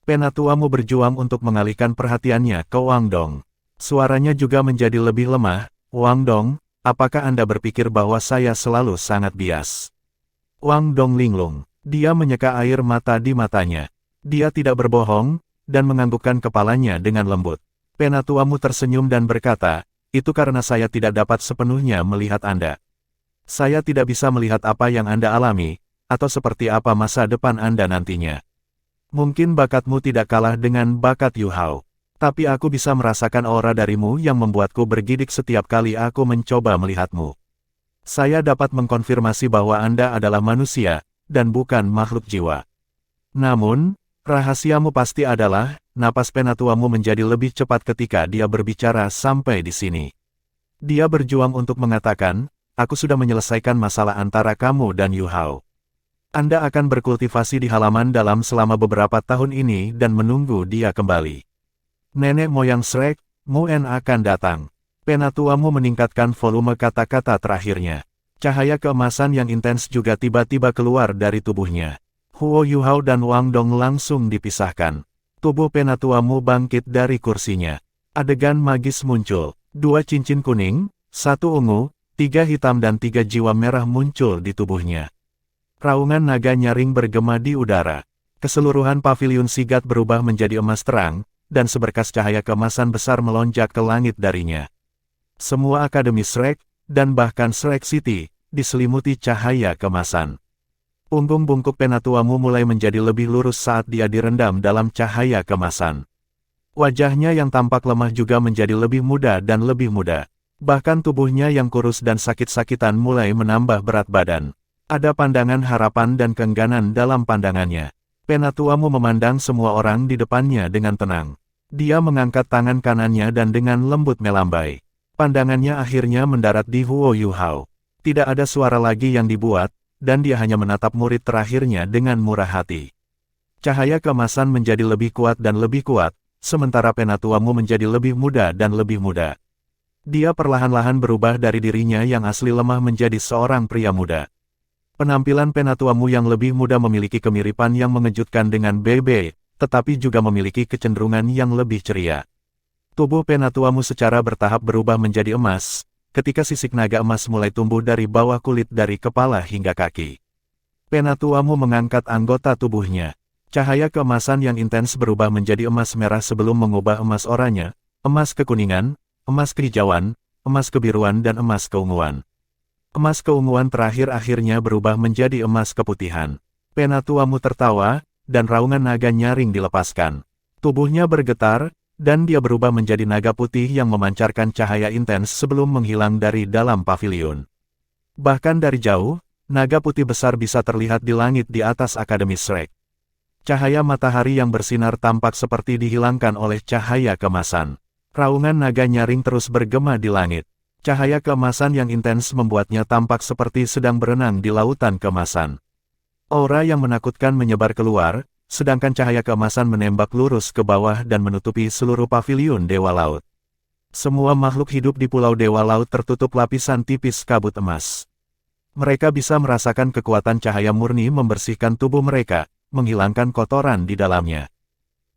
Penatuamu berjuang untuk mengalihkan perhatiannya ke Wang Dong. Suaranya juga menjadi lebih lemah. Wang Dong, apakah Anda berpikir bahwa saya selalu sangat bias? Wang Dong linglung. Dia menyeka air mata di matanya. Dia tidak berbohong, dan menganggukkan kepalanya dengan lembut. Penatuamu tersenyum dan berkata, itu karena saya tidak dapat sepenuhnya melihat Anda. Saya tidak bisa melihat apa yang Anda alami, atau seperti apa masa depan Anda nantinya. Mungkin bakatmu tidak kalah dengan bakat Yuhao. Tapi aku bisa merasakan aura darimu yang membuatku bergidik setiap kali aku mencoba melihatmu. Saya dapat mengkonfirmasi bahwa Anda adalah manusia, dan bukan makhluk jiwa. Namun, rahasiamu pasti adalah, napas penatuamu menjadi lebih cepat ketika dia berbicara sampai di sini. Dia berjuang untuk mengatakan, aku sudah menyelesaikan masalah antara kamu dan Yuhao. Anda akan berkultivasi di halaman dalam selama beberapa tahun ini dan menunggu dia kembali. Nenek moyang Shrek, Muen akan datang. Penatuamu meningkatkan volume kata-kata terakhirnya. Cahaya keemasan yang intens juga tiba-tiba keluar dari tubuhnya. Huo Yuhao dan Wang Dong langsung dipisahkan. Tubuh penatuamu bangkit dari kursinya. Adegan magis muncul. 2 cincin kuning, 1 ungu, 3 hitam dan 3 jiwa merah muncul di tubuhnya. Raungan naga nyaring bergema di udara. Keseluruhan paviliun Sigat berubah menjadi emas terang, dan seberkas cahaya keemasan besar melonjak ke langit darinya. Semua Akademi Shrek, dan bahkan Shrek City, diselimuti cahaya keemasan. Punggung bungkuk penatuamu mulai menjadi lebih lurus saat dia direndam dalam cahaya keemasan. Wajahnya yang tampak lemah juga menjadi lebih muda dan lebih muda. Bahkan tubuhnya yang kurus dan sakit-sakitan mulai menambah berat badan. Ada pandangan harapan dan keengganan dalam pandangannya. Penatuamu memandang semua orang di depannya dengan tenang. Dia mengangkat tangan kanannya dan dengan lembut melambai. Pandangannya akhirnya mendarat di Huo Yuhao. Tidak ada suara lagi yang dibuat, dan dia hanya menatap murid terakhirnya dengan murah hati. Cahaya keemasan menjadi lebih kuat dan lebih kuat, sementara penatuamu menjadi lebih muda dan lebih muda. Dia perlahan-lahan berubah dari dirinya yang asli lemah menjadi seorang pria muda. Penampilan penatuamu yang lebih muda memiliki kemiripan yang mengejutkan dengan Bebe, tetapi juga memiliki kecenderungan yang lebih ceria. Tubuh penatuamu secara bertahap berubah menjadi emas, ketika sisik naga emas mulai tumbuh dari bawah kulit dari kepala hingga kaki. Penatuamu mengangkat anggota tubuhnya. Cahaya keemasan yang intens berubah menjadi emas merah sebelum mengubah emas oranye, emas kekuningan, emas kehijauan, emas kebiruan dan emas keunguan. Emas keunguan terakhir akhirnya berubah menjadi emas keputihan. Penatuamu tertawa, dan raungan naga nyaring dilepaskan. Tubuhnya bergetar, dan dia berubah menjadi naga putih yang memancarkan cahaya intens sebelum menghilang dari dalam paviliun. Bahkan dari jauh, naga putih besar bisa terlihat di langit di atas Akademi Shrek. Cahaya matahari yang bersinar tampak seperti dihilangkan oleh cahaya keemasan. Raungan naga nyaring terus bergema di langit. Cahaya keemasan yang intens membuatnya tampak seperti sedang berenang di lautan keemasan. Aura yang menakutkan menyebar keluar, sedangkan cahaya keemasan menembak lurus ke bawah dan menutupi seluruh paviliun Dewa Laut. Semua makhluk hidup di Pulau Dewa Laut tertutup lapisan tipis kabut emas. Mereka bisa merasakan kekuatan cahaya murni membersihkan tubuh mereka, menghilangkan kotoran di dalamnya.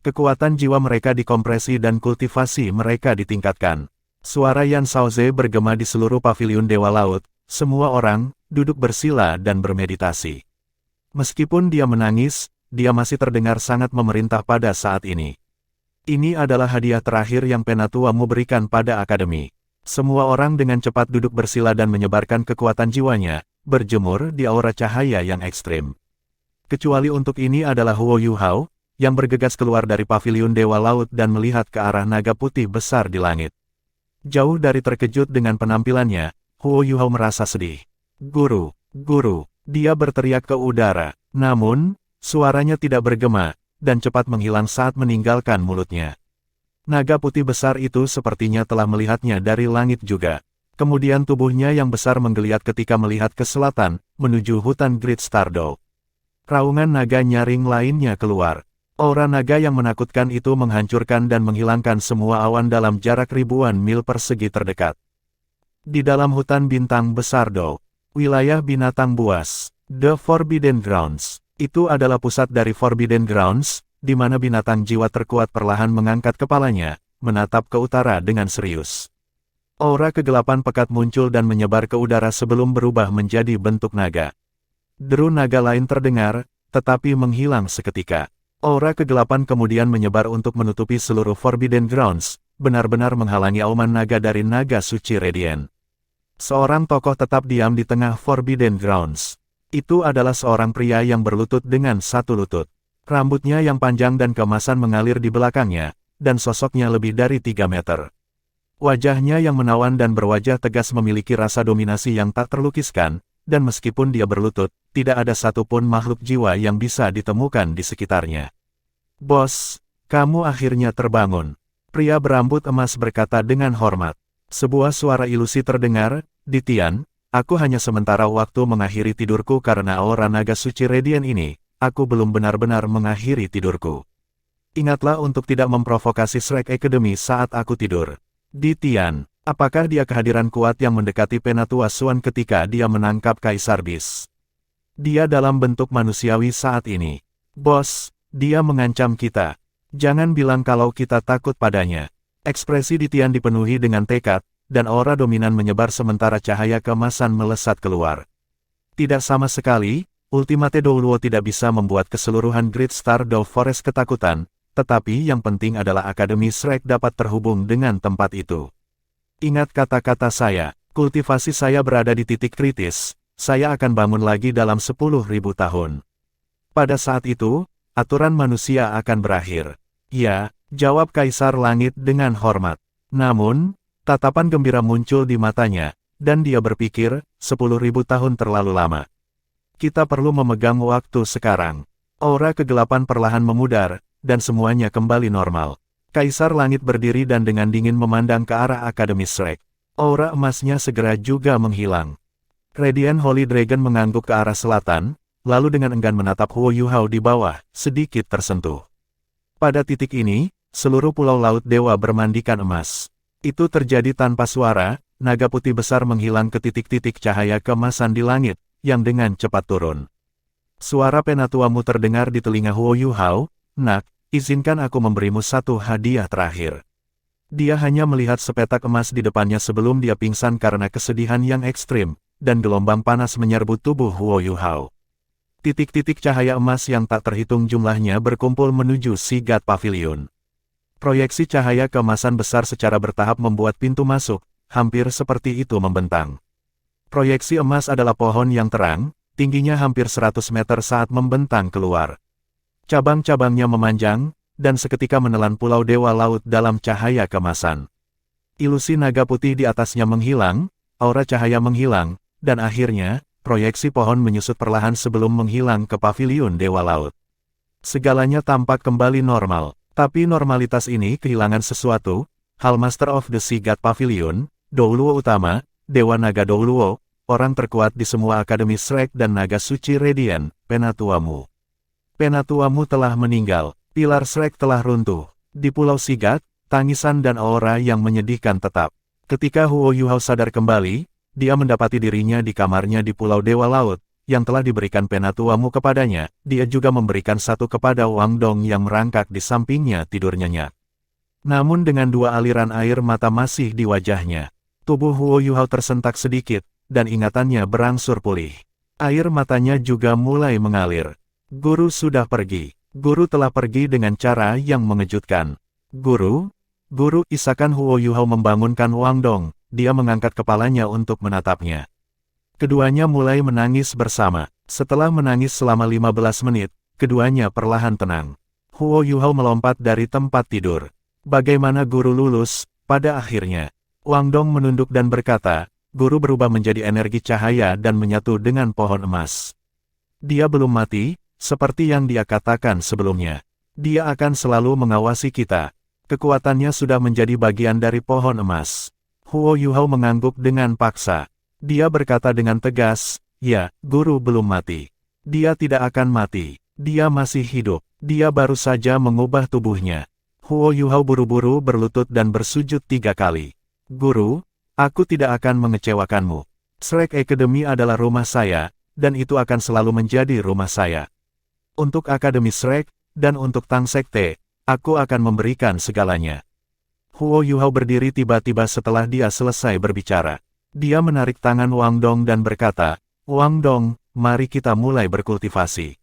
Kekuatan jiwa mereka dikompresi dan kultivasi mereka ditingkatkan. Suara Yan Shaoze bergema di seluruh paviliun Dewa Laut, semua orang duduk bersila dan bermeditasi. Meskipun dia menangis, dia masih terdengar sangat memerintah pada saat ini. Ini adalah hadiah terakhir yang Penatuamu berikan pada Akademi. Semua orang dengan cepat duduk bersila dan menyebarkan kekuatan jiwanya, berjemur di aura cahaya yang ekstrim. Kecuali untuk ini adalah Huo Yuhao, yang bergegas keluar dari paviliun Dewa Laut dan melihat ke arah naga putih besar di langit. Jauh dari terkejut dengan penampilannya, Huo Yuhao merasa sedih. Guru, guru, dia berteriak ke udara. Namun, suaranya tidak bergema, dan cepat menghilang saat meninggalkan mulutnya. Naga putih besar itu sepertinya telah melihatnya dari langit juga. Kemudian tubuhnya yang besar menggeliat ketika melihat ke selatan, menuju hutan Great Stardow. Raungan naga nyaring lainnya keluar. Aura naga yang menakutkan itu menghancurkan dan menghilangkan semua awan dalam jarak ribuan mil persegi terdekat. Di dalam hutan bintang besar Dow, wilayah binatang buas, The Forbidden Grounds. Itu adalah pusat dari Forbidden Grounds, di mana binatang jiwa terkuat perlahan mengangkat kepalanya, menatap ke utara dengan serius. Aura kegelapan pekat muncul dan menyebar ke udara sebelum berubah menjadi bentuk naga. Deru naga lain terdengar, tetapi menghilang seketika. Aura kegelapan kemudian menyebar untuk menutupi seluruh Forbidden Grounds, benar-benar menghalangi auman naga dari naga suci Radiant. Seorang tokoh tetap diam di tengah Forbidden Grounds. Itu adalah seorang pria yang berlutut dengan satu lutut. Rambutnya yang panjang dan keemasan mengalir di belakangnya, dan sosoknya lebih dari 3 meter. Wajahnya yang menawan dan berwajah tegas memiliki rasa dominasi yang tak terlukiskan, dan meskipun dia berlutut, tidak ada satupun makhluk jiwa yang bisa ditemukan di sekitarnya. Bos, kamu akhirnya terbangun. Pria berambut emas berkata dengan hormat. Sebuah suara ilusi terdengar, Ditian. Aku hanya sementara waktu mengakhiri tidurku karena aura naga suci Radiant ini, aku belum benar-benar mengakhiri tidurku. Ingatlah untuk tidak memprovokasi Shrek Academy saat aku tidur. Ditian, apakah dia kehadiran kuat yang mendekati Penatua Xuan ketika dia menangkap Kaisar Beast? Dia dalam bentuk manusiawi saat ini. Bos, dia mengancam kita. Jangan bilang kalau kita takut padanya. Ekspresi Ditian dipenuhi dengan tekad, dan aura dominan menyebar sementara cahaya keemasan melesat keluar. Tidak sama sekali, Ultimate Douluo tidak bisa membuat keseluruhan Great Stardow Forest ketakutan, tetapi yang penting adalah Akademi Shrek dapat terhubung dengan tempat itu. Ingat kata-kata saya, kultivasi saya berada di titik kritis, saya akan bangun lagi dalam 10.000 tahun. Pada saat itu, aturan manusia akan berakhir. Ya, jawab Kaisar Langit dengan hormat. Namun, tatapan gembira muncul di matanya, dan dia berpikir, 10.000 tahun terlalu lama. Kita perlu memegang waktu sekarang. Aura kegelapan perlahan memudar, dan semuanya kembali normal. Kaisar Langit berdiri dan dengan dingin memandang ke arah Akademi Shrek. Aura emasnya segera juga menghilang. Radiant Holy Dragon mengangguk ke arah selatan, lalu dengan enggan menatap Huo Yuhao di bawah, sedikit tersentuh. Pada titik ini, seluruh pulau laut dewa bermandikan emas. Itu terjadi tanpa suara, naga putih besar menghilang ke titik-titik cahaya keemasan di langit, yang dengan cepat turun. Suara Penatuamu terdengar di telinga Huo Yuhao, Nak, izinkan aku memberimu satu hadiah terakhir. Dia hanya melihat sepetak emas di depannya sebelum dia pingsan karena kesedihan yang ekstrim, dan gelombang panas menyerbu tubuh Huo Yuhao. Titik-titik cahaya emas yang tak terhitung jumlahnya berkumpul menuju Sigat Pavilion. Proyeksi cahaya keemasan besar secara bertahap membuat pintu masuk, hampir seperti itu membentang. Proyeksi emas adalah pohon yang terang, tingginya hampir 100 meter saat membentang keluar. Cabang-cabangnya memanjang, dan seketika menelan pulau Dewa Laut dalam cahaya keemasan. Ilusi naga putih di atasnya menghilang, aura cahaya menghilang, dan akhirnya, proyeksi pohon menyusut perlahan sebelum menghilang ke paviliun Dewa Laut. Segalanya tampak kembali normal. Tapi normalitas ini kehilangan sesuatu, Hal Master of the Sea God Pavilion, Douluo Utama, Dewa Naga Douluo, orang terkuat di semua Akademi Shrek dan Naga Suci Radiant, Penatuamu. Penatuamu telah meninggal, pilar Shrek telah runtuh. Di Pulau Sigat, tangisan dan aura yang menyedihkan tetap. Ketika Huo Yuhao sadar kembali, dia mendapati dirinya di kamarnya di Pulau Dewa Laut, yang telah diberikan Penatuamu kepadanya. Dia juga memberikan satu kepada Wang Dong yang merangkak di sampingnya tidur nyenyak. Namun dengan dua aliran air mata masih di wajahnya. Tubuh Huo Yuhao tersentak sedikit, dan ingatannya berangsur pulih. Air matanya juga mulai mengalir. Guru sudah pergi. Guru telah pergi dengan cara yang mengejutkan. Guru? Guru, isakan Huo Yuhao membangunkan Wang Dong. Dia mengangkat kepalanya untuk menatapnya. Keduanya mulai menangis bersama. Setelah menangis selama 15 menit, keduanya perlahan tenang. Huo Yuhao melompat dari tempat tidur. Bagaimana guru lulus? Pada akhirnya, Wang Dong menunduk dan berkata, guru berubah menjadi energi cahaya dan menyatu dengan pohon emas. Dia belum mati, seperti yang dia katakan sebelumnya. Dia akan selalu mengawasi kita. Kekuatannya sudah menjadi bagian dari pohon emas. Huo Yuhao mengangguk dengan paksa. Dia berkata dengan tegas, ya, guru belum mati. Dia tidak akan mati. Dia masih hidup. Dia baru saja mengubah tubuhnya. Huo Yuhao buru-buru berlutut dan bersujud 3 kali. Guru, aku tidak akan mengecewakanmu. Shrek Academy adalah rumah saya, dan itu akan selalu menjadi rumah saya. Untuk Akademi Shrek, dan untuk Tang Sekte, aku akan memberikan segalanya. Huo Yuhao berdiri tiba-tiba setelah dia selesai berbicara. Dia menarik tangan Wang Dong dan berkata, Wang Dong, mari kita mulai berkultivasi.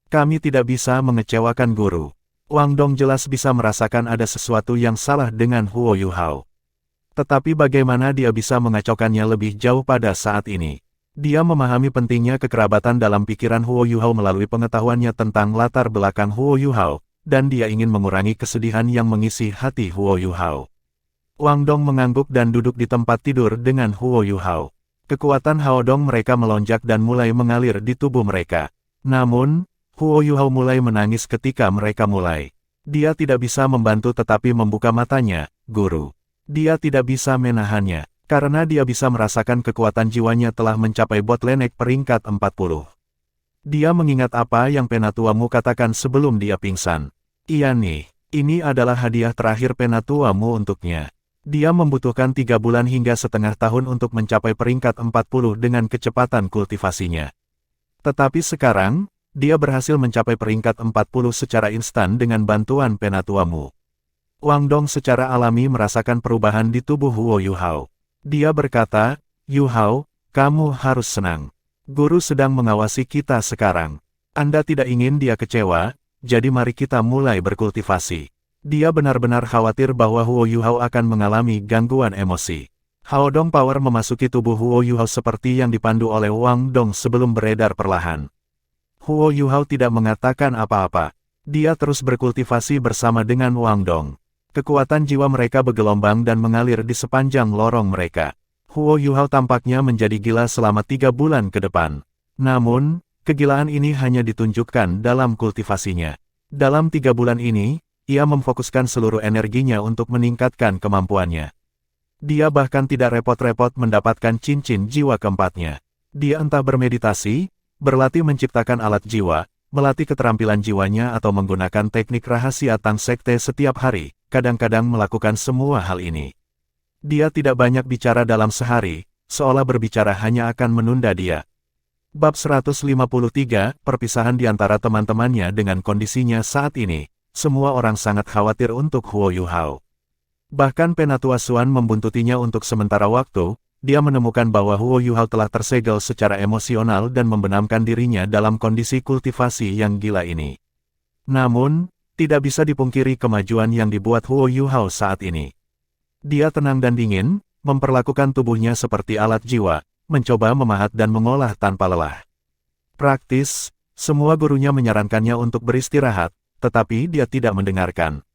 Kami tidak bisa mengecewakan guru. Wang Dong jelas bisa merasakan ada sesuatu yang salah dengan Huo Yuhao. Tetapi bagaimana dia bisa mengacaukannya lebih jauh pada saat ini? Dia memahami pentingnya kekerabatan dalam pikiran Huo Yuhao melalui pengetahuannya tentang latar belakang Huo Yuhao, dan dia ingin mengurangi kesedihan yang mengisi hati Huo Yuhao. Wang Dong mengangguk dan duduk di tempat tidur dengan Huo Yuhao. Kekuatan Hao Dong mereka melonjak dan mulai mengalir di tubuh mereka. Namun, Huo Yuhao mulai menangis ketika mereka mulai. Dia tidak bisa membantu tetapi membuka matanya, guru. Dia tidak bisa menahannya, karena dia bisa merasakan kekuatan jiwanya telah mencapai bottleneck peringkat 40. Dia mengingat apa yang Penatuamu katakan sebelum dia pingsan. Iya nih, ini adalah hadiah terakhir Penatuamu untuknya. Dia membutuhkan 3 bulan hingga setengah tahun untuk mencapai peringkat 40 dengan kecepatan kultivasinya. Tetapi sekarang, dia berhasil mencapai peringkat 40 secara instan dengan bantuan Penatuamu. Wang Dong secara alami merasakan perubahan di tubuh Huo Yuhao. Dia berkata, Yuhao, kamu harus senang. Guru sedang mengawasi kita sekarang. Anda tidak ingin dia kecewa, jadi mari kita mulai berkultivasi. Dia benar-benar khawatir bahwa Huo Yuhao akan mengalami gangguan emosi. Hao Dong Power memasuki tubuh Huo Yuhao seperti yang dipandu oleh Wang Dong sebelum beredar perlahan. Huo Yuhao tidak mengatakan apa-apa. Dia terus berkultivasi bersama dengan Wang Dong. Kekuatan jiwa mereka bergelombang dan mengalir di sepanjang lorong mereka. Huo Yuhao tampaknya menjadi gila selama 3 bulan ke depan. Namun, kegilaan ini hanya ditunjukkan dalam kultivasinya. Dalam 3 bulan ini, ia memfokuskan seluruh energinya untuk meningkatkan kemampuannya. Dia bahkan tidak repot-repot mendapatkan cincin jiwa keempatnya. Dia entah bermeditasi, berlatih menciptakan alat jiwa, melatih keterampilan jiwanya atau menggunakan teknik rahasia Tang Sekte setiap hari, kadang-kadang melakukan semua hal ini. Dia tidak banyak bicara dalam sehari, seolah berbicara hanya akan menunda dia. Bab 153, perpisahan di antara teman-temannya dengan kondisinya saat ini. Semua orang sangat khawatir untuk Huo Yuhao. Bahkan Penatua Xuan membuntutinya untuk sementara waktu, dia menemukan bahwa Huo Yuhao telah tersegel secara emosional dan membenamkan dirinya dalam kondisi kultivasi yang gila ini. Namun, tidak bisa dipungkiri kemajuan yang dibuat Huo Yuhao saat ini. Dia tenang dan dingin, memperlakukan tubuhnya seperti alat jiwa, mencoba memahat dan mengolah tanpa lelah. Praktis, semua gurunya menyarankannya untuk beristirahat, tetapi dia tidak mendengarkan.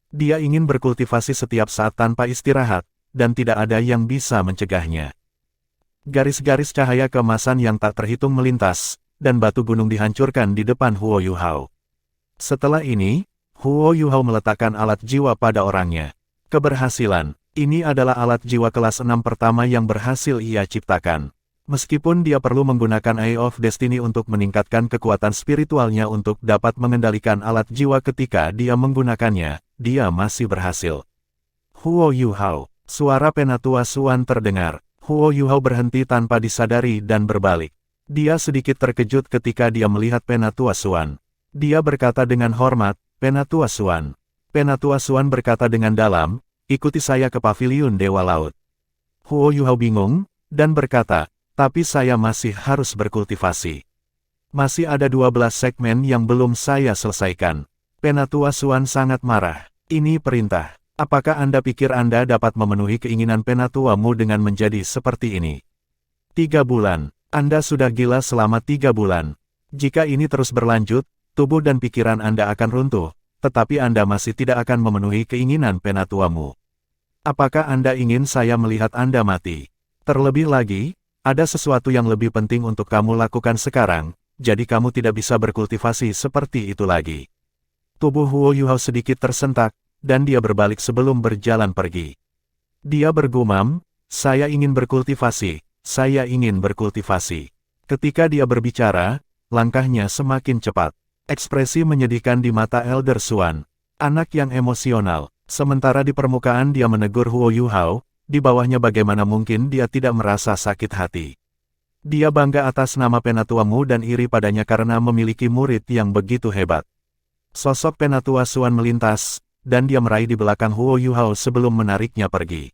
Dia ingin berkultivasi setiap saat tanpa istirahat, dan tidak ada yang bisa mencegahnya. Garis-garis cahaya keemasan yang tak terhitung melintas, dan batu gunung dihancurkan di depan Huo Yuhao. Setelah ini, Huo Yuhao meletakkan alat jiwa pada orangnya. Keberhasilan. Ini adalah alat jiwa kelas 6 pertama yang berhasil ia ciptakan. Meskipun dia perlu menggunakan Eye of Destiny untuk meningkatkan kekuatan spiritualnya untuk dapat mengendalikan alat jiwa ketika dia menggunakannya, dia masih berhasil. Huo Yuhao. Suara Penatua Xuan terdengar. Huo Yuhao berhenti tanpa disadari dan berbalik. Dia sedikit terkejut ketika dia melihat Penatua Xuan. Dia berkata dengan hormat, Penatua Xuan. Penatua Xuan berkata dengan dalam, ikuti saya ke paviliun Dewa Laut. Huo Yuhao bingung, dan berkata, tapi saya masih harus berkultivasi. Masih ada 12 segmen yang belum saya selesaikan. Penatua Xuan sangat marah. Ini perintah. Apakah Anda pikir Anda dapat memenuhi keinginan penatuamu dengan menjadi seperti ini? 3 bulan. Anda sudah gila selama 3 bulan. Jika ini terus berlanjut, tubuh dan pikiran Anda akan runtuh, tetapi Anda masih tidak akan memenuhi keinginan penatuamu. Apakah Anda ingin saya melihat Anda mati? Terlebih lagi, ada sesuatu yang lebih penting untuk kamu lakukan sekarang, jadi kamu tidak bisa berkultivasi seperti itu lagi. Tubuh Huo Yuhao sedikit tersentak, dan dia berbalik sebelum berjalan pergi. Dia bergumam, saya ingin berkultivasi, saya ingin berkultivasi. Ketika dia berbicara, langkahnya semakin cepat. Ekspresi menyedihkan di mata Elder Xuan. Anak yang emosional. Sementara di permukaan dia menegur Huo Yuhao, di bawahnya bagaimana mungkin dia tidak merasa sakit hati. Dia bangga atas nama penatuamu dan iri padanya karena memiliki murid yang begitu hebat. Sosok Penatua Xuan melintas, dan dia meraih di belakang Huo Yuhao sebelum menariknya pergi.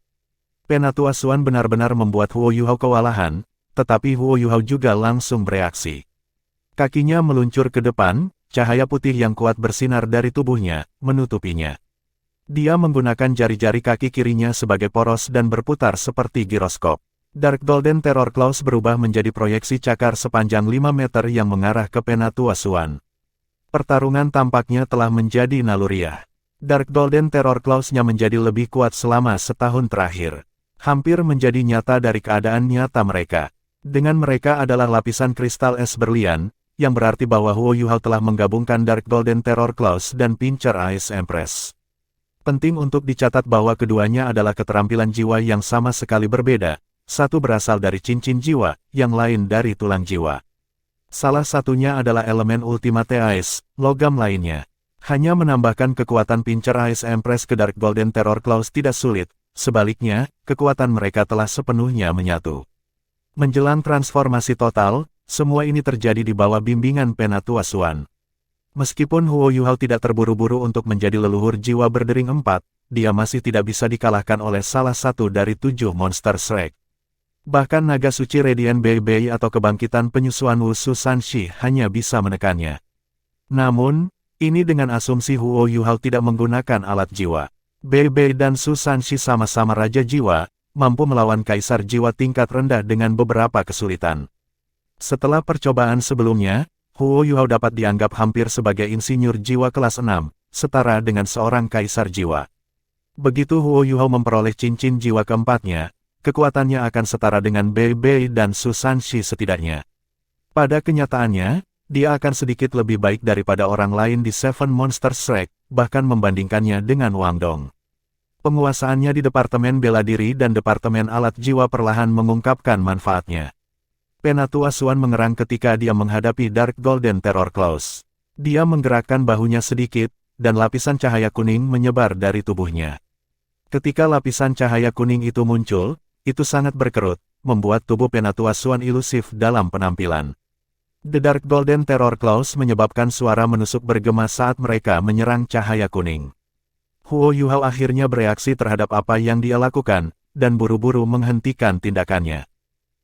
Penatua Xuan benar-benar membuat Huo Yuhao kewalahan, tetapi Huo Yuhao juga langsung bereaksi. Kakinya meluncur ke depan, cahaya putih yang kuat bersinar dari tubuhnya, menutupinya. Dia menggunakan jari-jari kaki kirinya sebagai poros dan berputar seperti giroskop. Dark Golden Terror Claws berubah menjadi proyeksi cakar sepanjang 5 meter yang mengarah ke Penatua Xuan. Pertarungan tampaknya telah menjadi naluriah. Dark Golden Terror Claws-nya menjadi lebih kuat selama setahun terakhir. Hampir menjadi nyata dari keadaan nyata mereka. Dengan mereka adalah lapisan kristal es berlian, yang berarti bahwa Huo Yuhao telah menggabungkan Dark Golden Terror Claws dan Pincer Ice Empress. Penting untuk dicatat bahwa keduanya adalah keterampilan jiwa yang sama sekali berbeda, satu berasal dari cincin jiwa, yang lain dari tulang jiwa. Salah satunya adalah elemen Ultimate Ice, logam lainnya. Hanya menambahkan kekuatan Pincer Ice Empress ke Dark Golden Terror Claws tidak sulit, sebaliknya, kekuatan mereka telah sepenuhnya menyatu. Menjelang transformasi total, semua ini terjadi di bawah bimbingan Penatua Xuan. Meskipun Huo Yuhao tidak terburu-buru untuk menjadi leluhur jiwa berdering 4, dia masih tidak bisa dikalahkan oleh salah satu dari 7 monster Shrek. Bahkan naga suci Radiant Bei atau kebangkitan penyusuan Wu Su Sanshi hanya bisa menekannya. Namun, ini dengan asumsi Huo Yuhao tidak menggunakan alat jiwa. Bei dan Su Sanshi sama-sama raja jiwa, mampu melawan kaisar jiwa tingkat rendah dengan beberapa kesulitan. Setelah percobaan sebelumnya, Huo Yuhao dapat dianggap hampir sebagai insinyur jiwa kelas 6, setara dengan seorang kaisar jiwa. Begitu Huo Yuhao memperoleh cincin jiwa keempatnya, kekuatannya akan setara dengan Bei dan Su Sanshi setidaknya. Pada kenyataannya, dia akan sedikit lebih baik daripada orang lain di Seven Monsters Shrek, bahkan membandingkannya dengan Wang Dong. Penguasaannya di Departemen Bela Diri dan Departemen Alat Jiwa perlahan mengungkapkan manfaatnya. Penatua Xuan mengerang ketika dia menghadapi Dark Golden Terror Claws. Dia menggerakkan bahunya sedikit, dan lapisan cahaya kuning menyebar dari tubuhnya. Ketika lapisan cahaya kuning itu muncul, itu sangat berkerut, membuat tubuh Penatua Xuan ilusif dalam penampilan. The Dark Golden Terror Claws menyebabkan suara menusuk bergema saat mereka menyerang cahaya kuning. Huo Yuhao akhirnya bereaksi terhadap apa yang dia lakukan, dan buru-buru menghentikan tindakannya.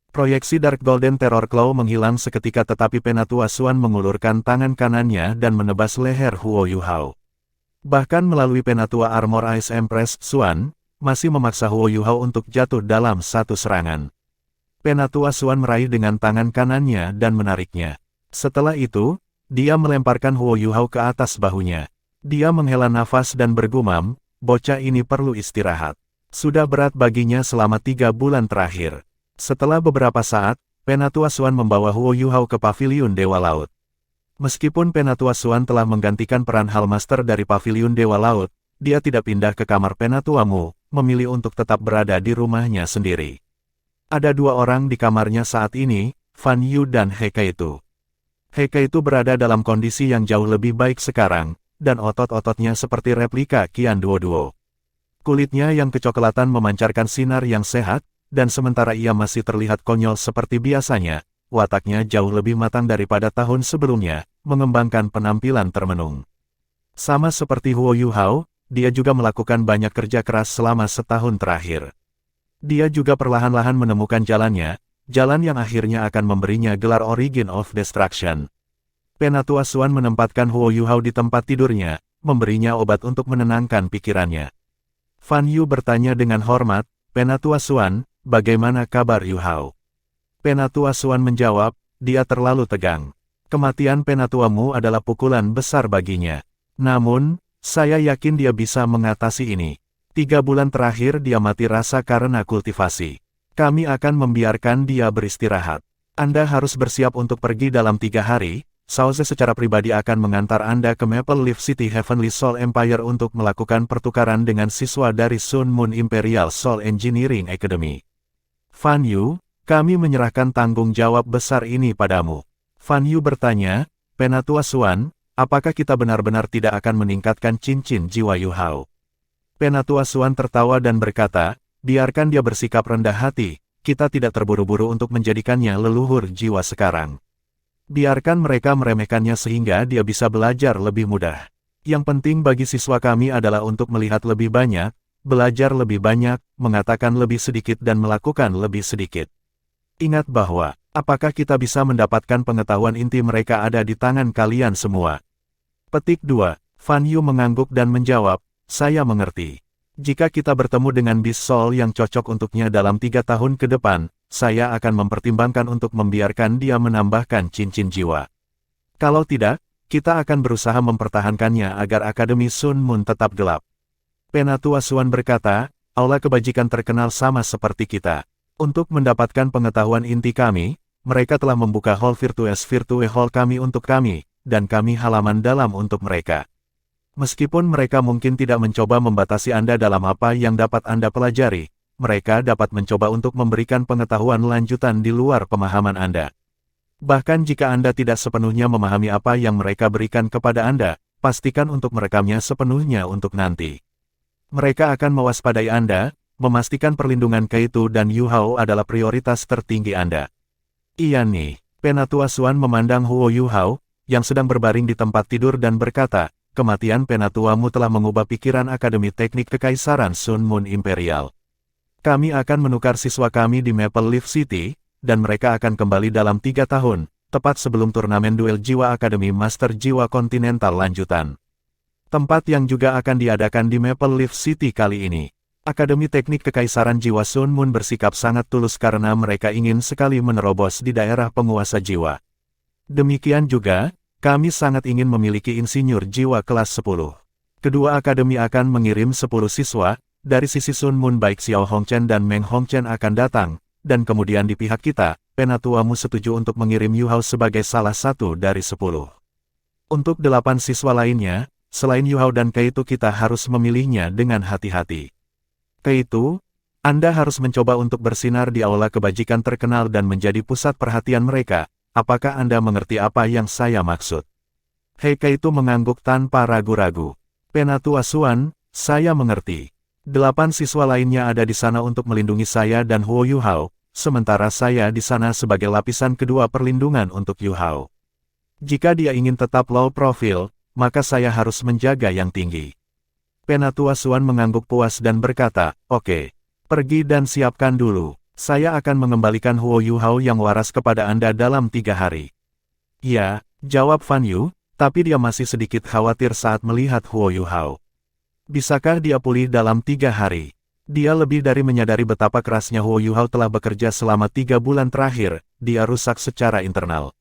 Proyeksi Dark Golden Terror Claw menghilang seketika tetapi Penatua Xuan mengulurkan tangan kanannya dan menebas leher Huo Yuhao. Bahkan melalui Penatua Armor Ice Empress, Xuan masih memaksa Huo Yuhao untuk jatuh dalam satu serangan. Penatua Xuan meraih dengan tangan kanannya dan menariknya. Setelah itu, dia melemparkan Huo Yuhao ke atas bahunya. Dia menghela nafas dan bergumam, bocah ini perlu istirahat. Sudah berat baginya selama 3 bulan terakhir. Setelah beberapa saat, Penatua Xuan membawa Huo Yuhao ke paviliun Dewa Laut. Meskipun Penatua Xuan telah menggantikan peran Hallmaster dari paviliun Dewa Laut, dia tidak pindah ke kamar Penatua Mu, memilih untuk tetap berada di rumahnya sendiri. Ada dua orang di kamarnya saat ini, Fan Yu dan He Keitu. He Keitu berada dalam kondisi yang jauh lebih baik sekarang, dan otot-ototnya seperti replika Qian Duo. Kulitnya yang kecoklatan memancarkan sinar yang sehat, dan sementara ia masih terlihat konyol seperti biasanya, wataknya jauh lebih matang daripada tahun sebelumnya, mengembangkan penampilan termenung. Sama seperti Huo Yuhao, dia juga melakukan banyak kerja keras selama setahun terakhir. Dia juga perlahan-lahan menemukan jalannya, jalan yang akhirnya akan memberinya gelar Origin of Destruction. Penatua Xuan menempatkan Huo Yuhao di tempat tidurnya, memberinya obat untuk menenangkan pikirannya. Fan Yu bertanya dengan hormat, "Penatua Xuan, bagaimana kabar Yuhao?" Penatua Xuan menjawab, "Dia terlalu tegang. Kematian Penatuamu adalah pukulan besar baginya. Namun, saya yakin dia bisa mengatasi ini. 3 bulan terakhir dia mati rasa karena kultivasi. Kami akan membiarkan dia beristirahat. Anda harus bersiap untuk pergi dalam 3 hari, Sauze secara pribadi akan mengantar Anda ke Maple Leaf City Heavenly Soul Empire untuk melakukan pertukaran dengan siswa dari Sun Moon Imperial Soul Engineering Academy. Fan Yu, kami menyerahkan tanggung jawab besar ini padamu." Fan Yu bertanya, "Penatua Xuan, apakah kita benar-benar tidak akan meningkatkan cincin jiwa Yuhao?" Penatua Xuan tertawa dan berkata, "Biarkan dia bersikap rendah hati, kita tidak terburu-buru untuk menjadikannya leluhur jiwa sekarang. Biarkan mereka meremehkannya sehingga dia bisa belajar lebih mudah. Yang penting bagi siswa kami adalah untuk melihat lebih banyak, belajar lebih banyak, mengatakan lebih sedikit dan melakukan lebih sedikit. Ingat bahwa, apakah kita bisa mendapatkan pengetahuan inti mereka ada di tangan kalian semua." Petik 2. Fan Yu mengangguk dan menjawab, "Saya mengerti. Jika kita bertemu dengan Beast Soul yang cocok untuknya dalam 3 tahun ke depan, saya akan mempertimbangkan untuk membiarkan dia menambahkan cincin jiwa. Kalau tidak, kita akan berusaha mempertahankannya agar Akademi Sun Moon tetap gelap." Penatua Xuan berkata, "Aula kebajikan terkenal sama seperti kita. Untuk mendapatkan pengetahuan inti kami, mereka telah membuka hall Virtue Hall kami untuk kami, dan kami halaman dalam untuk mereka. Meskipun mereka mungkin tidak mencoba membatasi Anda dalam apa yang dapat Anda pelajari, mereka dapat mencoba untuk memberikan pengetahuan lanjutan di luar pemahaman Anda. Bahkan jika Anda tidak sepenuhnya memahami apa yang mereka berikan kepada Anda, pastikan untuk merekamnya sepenuhnya untuk nanti. Mereka akan mewaspadai Anda, memastikan perlindungan Keitu dan Yuhao adalah prioritas tertinggi Anda." "Iya nih." Penatua Xuan memandang Huo Yuhao, yang sedang berbaring di tempat tidur dan berkata, "Kematian Penatuamu telah mengubah pikiran Akademi Teknik Kekaisaran Sun Moon Imperial. Kami akan menukar siswa kami di Maple Leaf City, dan mereka akan kembali dalam 3 tahun, tepat sebelum turnamen duel jiwa Akademi Master Jiwa Kontinental lanjutan. Tempat yang juga akan diadakan di Maple Leaf City kali ini. Akademi Teknik Kekaisaran Jiwa Sun Moon bersikap sangat tulus karena mereka ingin sekali menerobos di daerah penguasa jiwa. Demikian juga, kami sangat ingin memiliki insinyur jiwa kelas 10. Kedua akademi akan mengirim 10 siswa, dari sisi Sun Moon baik Xiao Hongchen dan Meng Hongchen akan datang, dan kemudian di pihak kita, Penatuamu setuju untuk mengirim Yuhao sebagai salah satu dari 10. Untuk 8 siswa lainnya, selain Yuhao dan Keitu kita harus memilihnya dengan hati-hati. Keitu, Anda harus mencoba untuk bersinar di aula kebajikan terkenal dan menjadi pusat perhatian mereka. Apakah Anda mengerti apa yang saya maksud?" He Keitu mengangguk tanpa ragu-ragu. "Penatua Xuan, saya mengerti. 8 siswa lainnya ada di sana untuk melindungi saya dan Huo Yuhao, sementara saya di sana sebagai lapisan kedua perlindungan untuk Yuhao. Jika dia ingin tetap low profile, maka saya harus menjaga yang tinggi." Penatua Xuan mengangguk puas dan berkata, "Oke, pergi dan siapkan dulu. Saya akan mengembalikan Huo Yuhao yang waras kepada Anda dalam 3 hari. "Ya," jawab Fan Yu, tapi dia masih sedikit khawatir saat melihat Huo Yuhao. Bisakah dia pulih dalam 3 hari? Dia lebih dari menyadari betapa kerasnya Huo Yuhao telah bekerja selama 3 bulan terakhir, dia rusak secara internal.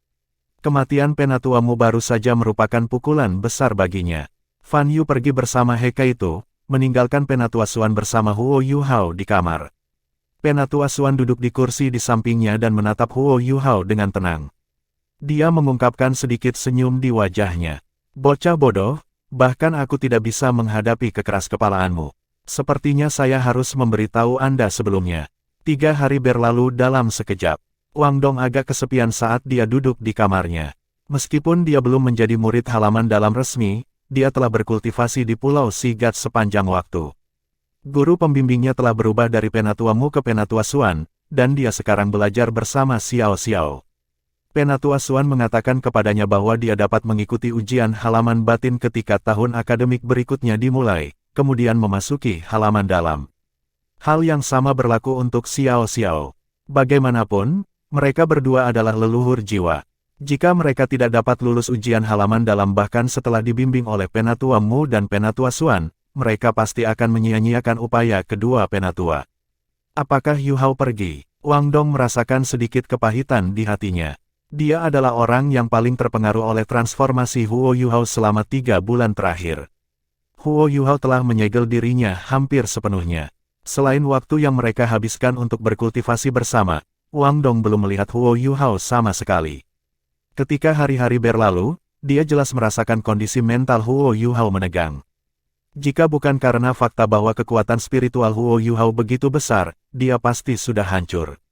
Kematian Penatuamu baru saja merupakan pukulan besar baginya. Fan Yu pergi bersama He Keitu, meninggalkan Penatua Xuan bersama Huo Yuhao di kamar. Penatua Xuan duduk di kursi di sampingnya dan menatap Huo Yuhao dengan tenang. Dia mengungkapkan sedikit senyum di wajahnya. "Bocah bodoh, Bahkan aku tidak bisa menghadapi kekeraskepalaanmu. Sepertinya saya harus memberitahu Anda sebelumnya. 3 hari berlalu dalam sekejap. Wang Dong agak kesepian saat dia duduk di kamarnya. Meskipun dia belum menjadi murid halaman dalam resmi, dia telah berkultivasi di Pulau Sigat sepanjang waktu. Guru pembimbingnya telah berubah dari Penatua Mu ke Penatua Xuan, dan dia sekarang belajar bersama Xiao Xiao. Penatua Xuan mengatakan kepadanya bahwa dia dapat mengikuti ujian halaman batin ketika tahun akademik berikutnya dimulai, kemudian memasuki halaman dalam. Hal yang sama berlaku untuk Xiao Xiao. Bagaimanapun, mereka berdua adalah leluhur jiwa. Jika mereka tidak dapat lulus ujian halaman dalam bahkan setelah dibimbing oleh Penatua Mu dan Penatua Xuan, mereka pasti akan menyia-nyiakan upaya kedua Penatua. Apakah Yu Hao pergi? Wang Dong merasakan sedikit kepahitan di hatinya. Dia adalah orang yang paling terpengaruh oleh transformasi Huo Yu Hao selama 3 bulan terakhir. Huo Yu Hao telah menyegel dirinya hampir sepenuhnya. Selain waktu yang mereka habiskan untuk berkultivasi bersama, Wang Dong belum melihat Huo Yu Hao sama sekali. Ketika hari-hari berlalu, dia jelas merasakan kondisi mental Huo Yu Hao menegang. Jika bukan karena fakta bahwa kekuatan spiritual Huo Yu Hao begitu besar, dia pasti sudah hancur.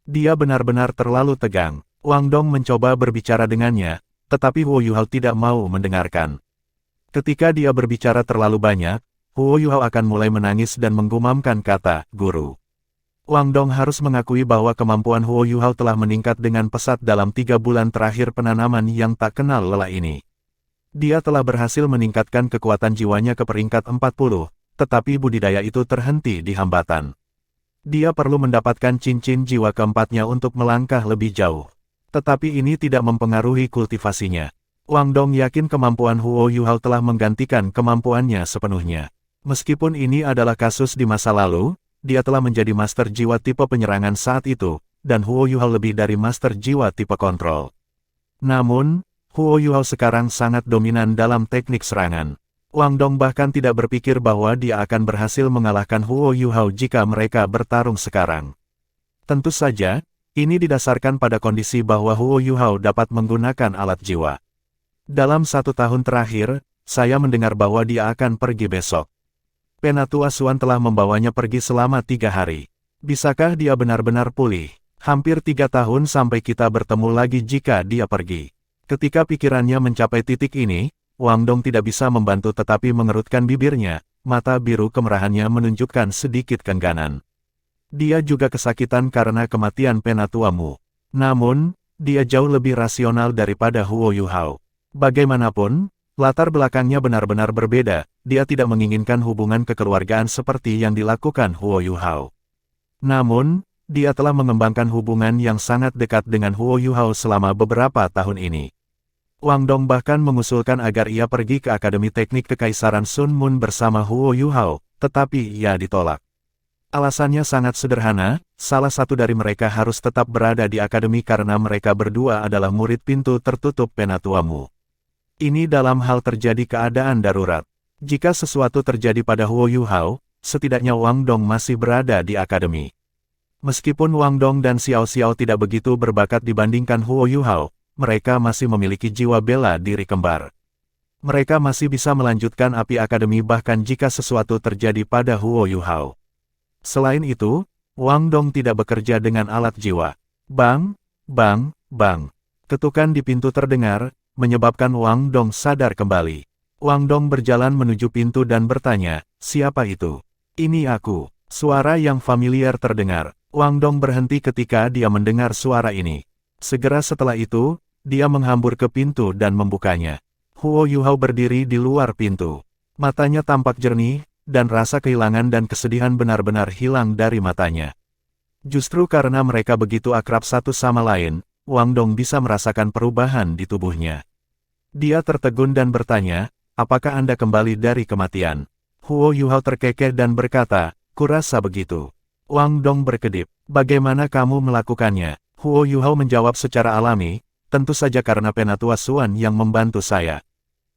Dia benar-benar terlalu tegang. Wang Dong mencoba berbicara dengannya, tetapi Huo Yu Hao tidak mau mendengarkan. Ketika dia berbicara terlalu banyak, Huo Yu Hao akan mulai menangis dan menggumamkan kata, "Guru." Wang Dong harus mengakui bahwa kemampuan Huo Yu Hao telah meningkat dengan pesat dalam 3 bulan terakhir penanaman yang tak kenal lelah ini. Dia telah berhasil meningkatkan kekuatan jiwanya ke peringkat 40, tetapi budidaya itu terhenti di hambatan. Dia perlu mendapatkan cincin jiwa keempatnya untuk melangkah lebih jauh. Tetapi ini tidak mempengaruhi kultivasinya. Wang Dong yakin kemampuan Huo Yu Hao telah menggantikan kemampuannya sepenuhnya. Meskipun ini adalah kasus di masa lalu, dia telah menjadi master jiwa tipe penyerangan saat itu, dan Huo Yu Hao lebih dari master jiwa tipe kontrol. Namun, Huo Yu Hao sekarang sangat dominan dalam teknik serangan. Wang Dong bahkan tidak berpikir bahwa dia akan berhasil mengalahkan Huo Yu Hao jika mereka bertarung sekarang. Tentu saja, ini didasarkan pada kondisi bahwa Huo Yu Hao dapat menggunakan alat jiwa. Dalam 1 tahun terakhir, saya mendengar bahwa dia akan pergi besok. Penatua Xuan telah membawanya pergi selama 3 hari. Bisakah dia benar-benar pulih? Hampir 3 tahun sampai kita bertemu lagi jika dia pergi. Ketika pikirannya mencapai titik ini, Wang Dong tidak bisa membantu tetapi mengerutkan bibirnya, mata biru kemerahannya menunjukkan sedikit keengganan. Dia juga kesakitan karena kematian Penatua Mu. Namun, dia jauh lebih rasional daripada Huo Yu Hao. Bagaimanapun, latar belakangnya benar-benar berbeda, dia tidak menginginkan hubungan kekeluargaan seperti yang dilakukan Huo Yu Hao. Namun, dia telah mengembangkan hubungan yang sangat dekat dengan Huo Yu Hao selama beberapa tahun ini. Wang Dong bahkan mengusulkan agar ia pergi ke Akademi Teknik Kekaisaran Sun Mun bersama Huo Yu Hao, tetapi ia ditolak. Alasannya sangat sederhana, salah satu dari mereka harus tetap berada di akademi karena mereka berdua adalah murid pintu tertutup Penatua Mu. Ini dalam hal terjadi keadaan darurat. Jika sesuatu terjadi pada Huo Yu Hao, setidaknya Wang Dong masih berada di akademi. Meskipun Wang Dong dan Xiao Xiao tidak begitu berbakat dibandingkan Huo Yu Hao, mereka masih memiliki jiwa bela diri kembar. Mereka masih bisa melanjutkan api akademi bahkan jika sesuatu terjadi pada Huo Yu Hao. Selain itu, Wang Dong tidak bekerja dengan alat jiwa. Bang, bang, bang. Ketukan di pintu terdengar, menyebabkan Wang Dong sadar kembali. Wang Dong berjalan menuju pintu dan bertanya, "Siapa itu?" "Ini aku." Suara yang familiar terdengar. Wang Dong berhenti ketika dia mendengar suara ini. Segera setelah itu, dia menghambur ke pintu dan membukanya. Huo Yu Hao berdiri di luar pintu. Matanya tampak jernih, dan rasa kehilangan dan kesedihan benar-benar hilang dari matanya. Justru karena mereka begitu akrab satu sama lain, Wang Dong bisa merasakan perubahan di tubuhnya. Dia tertegun dan bertanya, "Apakah Anda kembali dari kematian?" Huo Yu Hao terkekeh dan berkata, "Kurasa begitu." Wang Dong berkedip, "Bagaimana kamu melakukannya?" Huo Yu Hao menjawab secara alami, "Tentu saja karena Penatua Xuan yang membantu saya.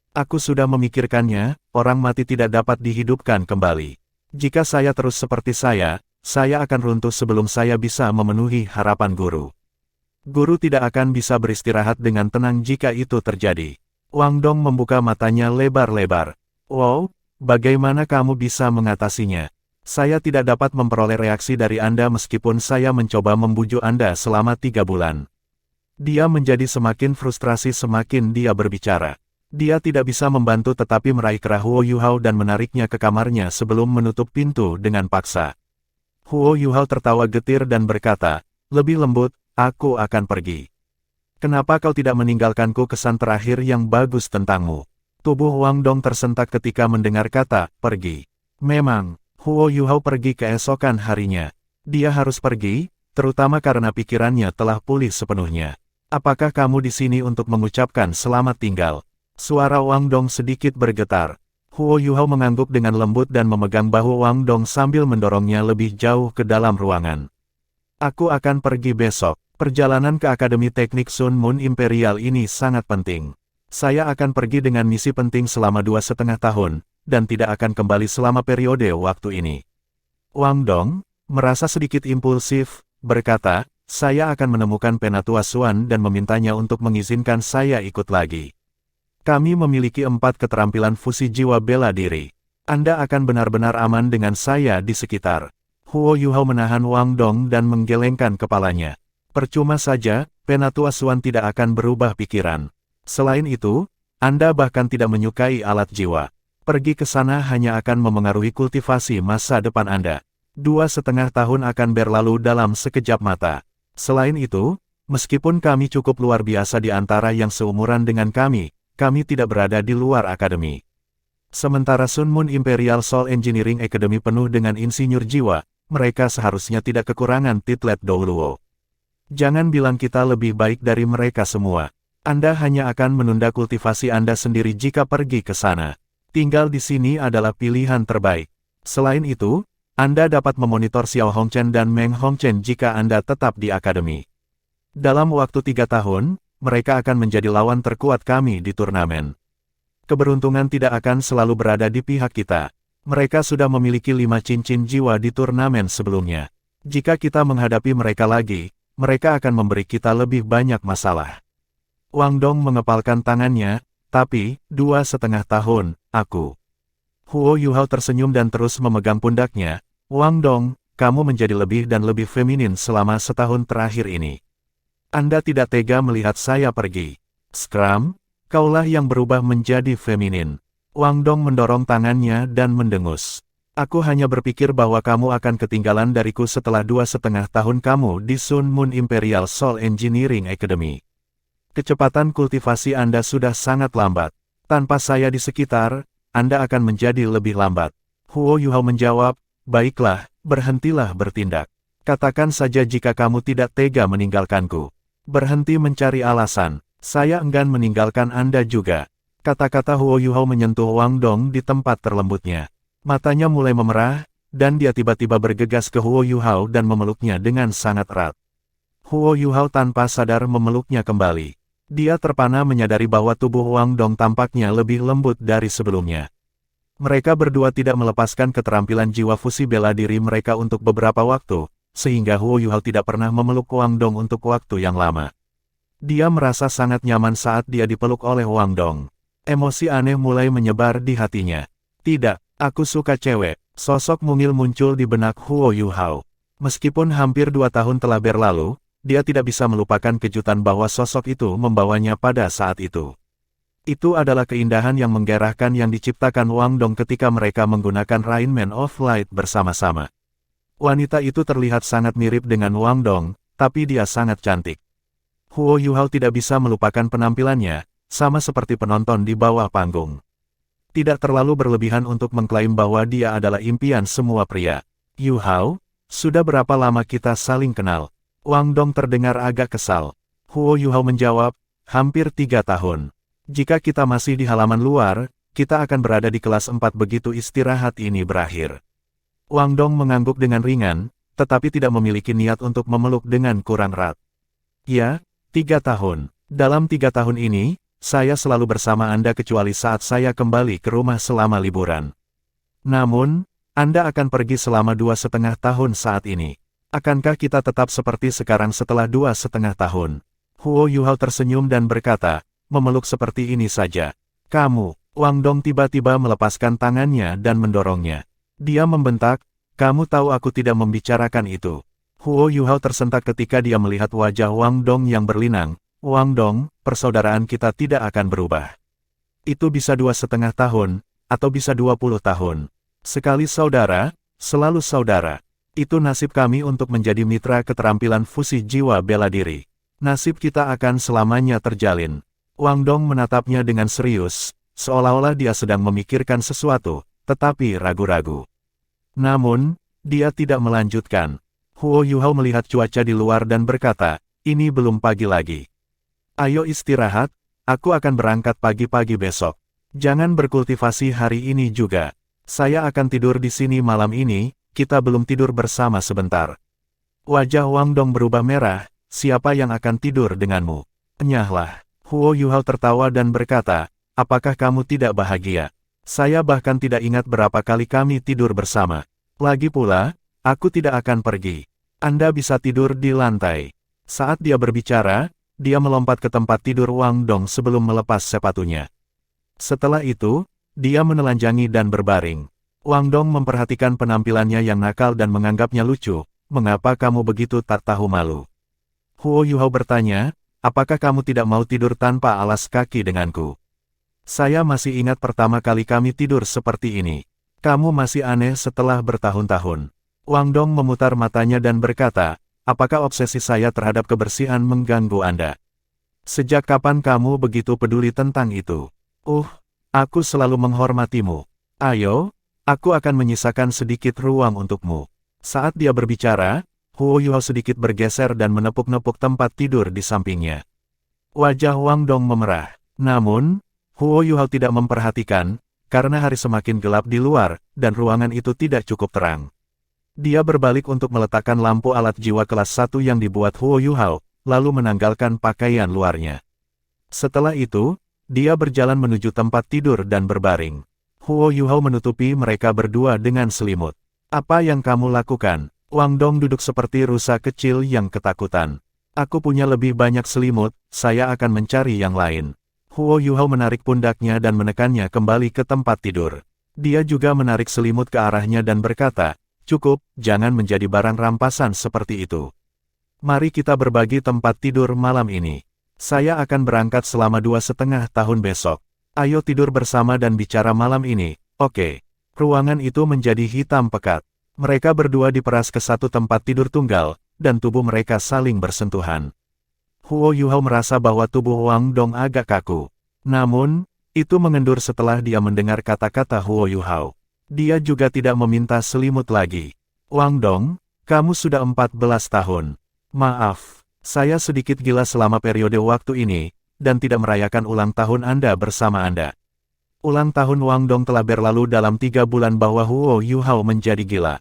Aku sudah memikirkannya, orang mati tidak dapat dihidupkan kembali. Jika saya terus seperti saya akan runtuh sebelum saya bisa memenuhi harapan guru. Guru tidak akan bisa beristirahat dengan tenang jika itu terjadi. Wang Dong membuka matanya lebar-lebar. Wow, bagaimana kamu bisa mengatasinya? Saya tidak dapat memperoleh reaksi dari Anda meskipun saya mencoba membujuk Anda selama 3 bulan. Dia menjadi semakin frustrasi semakin dia berbicara. Dia tidak bisa membantu tetapi meraih kerah Huo Yuhao dan menariknya ke kamarnya sebelum menutup pintu dengan paksa. Huo Yuhao tertawa getir dan berkata, lebih lembut, aku akan pergi. Kenapa kau tidak meninggalkanku kesan terakhir yang bagus tentangmu? Tubuh Wang Dong tersentak ketika mendengar kata, pergi. Memang, Huo Yuhao pergi keesokan harinya. Dia harus pergi, terutama karena pikirannya telah pulih sepenuhnya. Apakah kamu di sini untuk mengucapkan selamat tinggal? Suara Wang Dong sedikit bergetar. Huo Yuhao mengangguk dengan lembut dan memegang bahu Wang Dong sambil mendorongnya lebih jauh ke dalam ruangan. Aku akan pergi besok. Perjalanan ke Akademi Teknik Sun Moon Imperial ini sangat penting. Saya akan pergi dengan misi penting selama 2,5 tahun, dan tidak akan kembali selama periode waktu ini. Wang Dong, merasa sedikit impulsif, berkata, saya akan menemukan Penatua Xuan dan memintanya untuk mengizinkan saya ikut lagi. Kami memiliki 4 keterampilan fusi jiwa bela diri. Anda akan benar-benar aman dengan saya di sekitar. Huo Yuhao menahan Wang Dong dan menggelengkan kepalanya. Percuma saja, Penatua Xuan tidak akan berubah pikiran. Selain itu, Anda bahkan tidak menyukai alat jiwa. Pergi ke sana hanya akan memengaruhi kultivasi masa depan Anda. 2,5 tahun akan berlalu dalam sekejap mata. Selain itu, meskipun kami cukup luar biasa di antara yang seumuran dengan kami tidak berada di luar akademi. Sementara Sun Moon Imperial Soul Engineering Academy penuh dengan insinyur jiwa, mereka seharusnya tidak kekurangan titlet Douluo. Jangan bilang kita lebih baik dari mereka semua. Anda hanya akan menunda kultivasi Anda sendiri jika pergi ke sana. Tinggal di sini adalah pilihan terbaik. Selain itu, Anda dapat memonitor Xiao Hongchen dan Meng Hongchen jika Anda tetap di akademi. Dalam waktu 3 tahun, mereka akan menjadi lawan terkuat kami di turnamen. Keberuntungan tidak akan selalu berada di pihak kita. Mereka sudah memiliki 5 cincin jiwa di turnamen sebelumnya. Jika kita menghadapi mereka lagi, mereka akan memberi kita lebih banyak masalah. Wang Dong mengepalkan tangannya, tapi, 2,5 tahun, aku. Huo Yuhao tersenyum dan terus memegang pundaknya. Wang Dong, kamu menjadi lebih dan lebih feminin selama setahun terakhir ini. Anda tidak tega melihat saya pergi. Scrum, kaulah yang berubah menjadi feminin. Wang Dong mendorong tangannya dan mendengus. Aku hanya berpikir bahwa kamu akan ketinggalan dariku setelah 2,5 tahun kamu di Sun Moon Imperial Soul Engineering Academy. Kecepatan kultivasi Anda sudah sangat lambat. Tanpa saya di sekitar, Anda akan menjadi lebih lambat. Huo Yuhao menjawab, baiklah, berhentilah bertindak. Katakan saja jika kamu tidak tega meninggalkanku. Berhenti mencari alasan, saya enggan meninggalkan Anda juga. Kata-kata Huo Yuhao menyentuh Wang Dong di tempat terlembutnya. Matanya mulai memerah, dan dia tiba-tiba bergegas ke Huo Yuhao dan memeluknya dengan sangat erat. Huo Yuhao tanpa sadar memeluknya kembali. Dia terpana menyadari bahwa tubuh Wang Dong tampaknya lebih lembut dari sebelumnya. Mereka berdua tidak melepaskan keterampilan jiwa fusi bela diri mereka untuk beberapa waktu, sehingga Huo Yuhao tidak pernah memeluk Wang Dong untuk waktu yang lama. Dia merasa sangat nyaman saat dia dipeluk oleh Wang Dong. Emosi aneh mulai menyebar di hatinya. Tidak, aku suka cewek. Sosok mungil muncul di benak Huo Yuhao. Meskipun hampir 2 tahun telah berlalu, dia tidak bisa melupakan kejutan bahwa sosok itu membawanya pada saat itu. Itu adalah keindahan yang menggerahkan yang diciptakan Wang Dong ketika mereka menggunakan Rainman of Light bersama-sama. Wanita itu terlihat sangat mirip dengan Wang Dong, tapi dia sangat cantik. Huo Yuhao tidak bisa melupakan penampilannya, sama seperti penonton di bawah panggung. Tidak terlalu berlebihan untuk mengklaim bahwa dia adalah impian semua pria. Yuhao, sudah berapa lama kita saling kenal? Wang Dong terdengar agak kesal. Huo Yuhao menjawab, hampir 3 tahun. Jika kita masih di halaman luar, kita akan berada di kelas 4 begitu istirahat ini berakhir. Wang Dong mengangguk dengan ringan, tetapi tidak memiliki niat untuk memeluk dengan kurang erat. Ya, 3 tahun. Dalam 3 tahun ini, saya selalu bersama Anda kecuali saat saya kembali ke rumah selama liburan. Namun, Anda akan pergi selama 2,5 tahun saat ini. Akankah kita tetap seperti sekarang setelah 2,5 tahun? Huo Yuhao tersenyum dan berkata, memeluk seperti ini saja. Kamu, Wang Dong tiba-tiba melepaskan tangannya dan mendorongnya. Dia membentak, kamu tahu aku tidak membicarakan itu. Huo Yuhao tersentak ketika dia melihat wajah Wang Dong yang berlinang. Wang Dong, persaudaraan kita tidak akan berubah. Itu bisa 2,5 tahun, atau bisa 20 tahun. Sekali saudara, selalu saudara. Itu nasib kami untuk menjadi mitra keterampilan fusi jiwa bela diri. Nasib kita akan selamanya terjalin. Wang Dong menatapnya dengan serius, seolah-olah dia sedang memikirkan sesuatu, tetapi ragu-ragu. Namun, dia tidak melanjutkan. Huo Yuhao melihat cuaca di luar dan berkata, ini belum pagi lagi. Ayo istirahat, aku akan berangkat pagi-pagi besok. Jangan berkultivasi hari ini juga. Saya akan tidur di sini malam ini, kita belum tidur bersama sebentar. Wajah Wang Dong berubah merah, siapa yang akan tidur denganmu? Enyahlah. Huo Yuhao tertawa dan berkata, apakah kamu tidak bahagia? Saya bahkan tidak ingat berapa kali kami tidur bersama. Lagi pula, aku tidak akan pergi. Anda bisa tidur di lantai. Saat dia berbicara, dia melompat ke tempat tidur Wang Dong sebelum melepas sepatunya. Setelah itu, dia menelanjangi dan berbaring. Wang Dong memperhatikan penampilannya yang nakal dan menganggapnya lucu. Mengapa kamu begitu tak tahu malu? Huo Yuhao bertanya, apakah kamu tidak mau tidur tanpa alas kaki denganku? Saya masih ingat pertama kali kami tidur seperti ini. Kamu masih aneh setelah bertahun-tahun. Wang Dong memutar matanya dan berkata, apakah obsesi saya terhadap kebersihan mengganggu Anda? Sejak kapan kamu begitu peduli tentang itu? Aku selalu menghormatimu. Ayo, aku akan menyisakan sedikit ruang untukmu. Saat dia berbicara, Huo Yuhao sedikit bergeser dan menepuk-nepuk tempat tidur di sampingnya. Wajah Wang Dong memerah. Namun, Huo Yuhao tidak memperhatikan, karena hari semakin gelap di luar, dan ruangan itu tidak cukup terang. Dia berbalik untuk meletakkan lampu alat jiwa kelas 1 yang dibuat Huo Yuhao, lalu menanggalkan pakaian luarnya. Setelah itu, dia berjalan menuju tempat tidur dan berbaring. Huo Yuhao menutupi mereka berdua dengan selimut. Apa yang kamu lakukan? Wang Dong duduk seperti rusa kecil yang ketakutan. Aku punya lebih banyak selimut, saya akan mencari yang lain. Huo Yuhao menarik pundaknya dan menekannya kembali ke tempat tidur. Dia juga menarik selimut ke arahnya dan berkata, cukup, jangan menjadi barang rampasan seperti itu. Mari kita berbagi tempat tidur malam ini. Saya akan berangkat selama 2,5 tahun besok. Ayo tidur bersama dan bicara malam ini, oke. Ruangan itu menjadi hitam pekat. Mereka berdua diperas ke satu tempat tidur tunggal, dan tubuh mereka saling bersentuhan. Huo Yuhao merasa bahwa tubuh Wang Dong agak kaku. Namun, itu mengendur setelah dia mendengar kata-kata Huo Yuhao. Dia juga tidak meminta selimut lagi. Wang Dong, kamu sudah 14 tahun. Maaf. Saya sedikit gila selama periode waktu ini, dan tidak merayakan ulang tahun Anda bersama Anda. Ulang tahun Wang Dong telah berlalu dalam 3 bulan bahwa Huo Yuhao menjadi gila.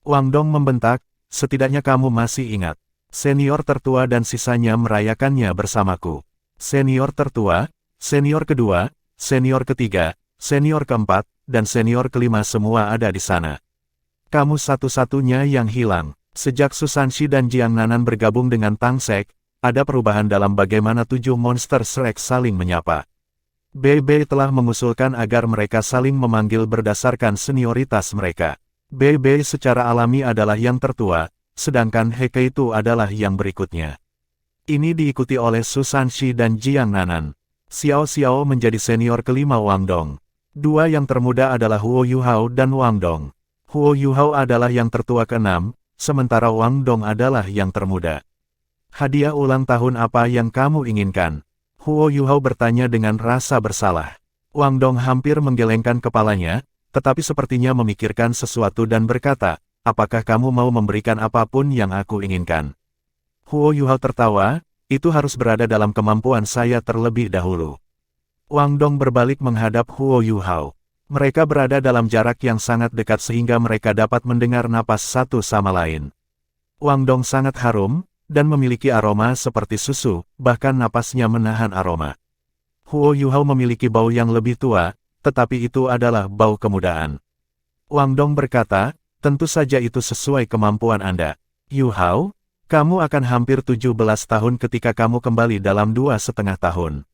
Wang Dong membentak, setidaknya kamu masih ingat. Senior tertua dan sisanya merayakannya bersamaku. Senior tertua, senior kedua, senior ketiga, senior keempat, dan senior kelima semua ada di sana. Kamu satu-satunya yang hilang. Sejak Susanshi dan Jiang Nanan bergabung dengan Tang Sek, ada perubahan dalam bagaimana 7 monster Shrek saling menyapa. BB telah mengusulkan agar mereka saling memanggil berdasarkan senioritas mereka. BB secara alami adalah yang tertua, sedangkan Heike itu adalah yang berikutnya. Ini diikuti oleh Susanshi dan Jiang Nanan. Xiao Xiao menjadi senior kelima Wang Dong. 2 yang termuda adalah Huo Yuhao dan Wang Dong. Huo Yuhao adalah yang tertua ke-6, sementara Wang Dong adalah yang termuda. Hadiah ulang tahun apa yang kamu inginkan? Huo Yuhao bertanya dengan rasa bersalah. Wang Dong hampir menggelengkan kepalanya, tetapi sepertinya memikirkan sesuatu dan berkata, apakah kamu mau memberikan apapun yang aku inginkan? Huo Yuhao tertawa, itu harus berada dalam kemampuan saya terlebih dahulu. Wang Dong berbalik menghadap Huo Yuhao. Mereka berada dalam jarak yang sangat dekat sehingga mereka dapat mendengar napas satu sama lain. Wang Dong sangat harum, dan memiliki aroma seperti susu, bahkan napasnya menahan aroma. Huo Yuhao memiliki bau yang lebih tua, tetapi itu adalah bau kemudaan. Wang Dong berkata, tentu saja itu sesuai kemampuan Anda. Yuhao, kamu akan hampir 17 tahun ketika kamu kembali dalam 2,5 tahun.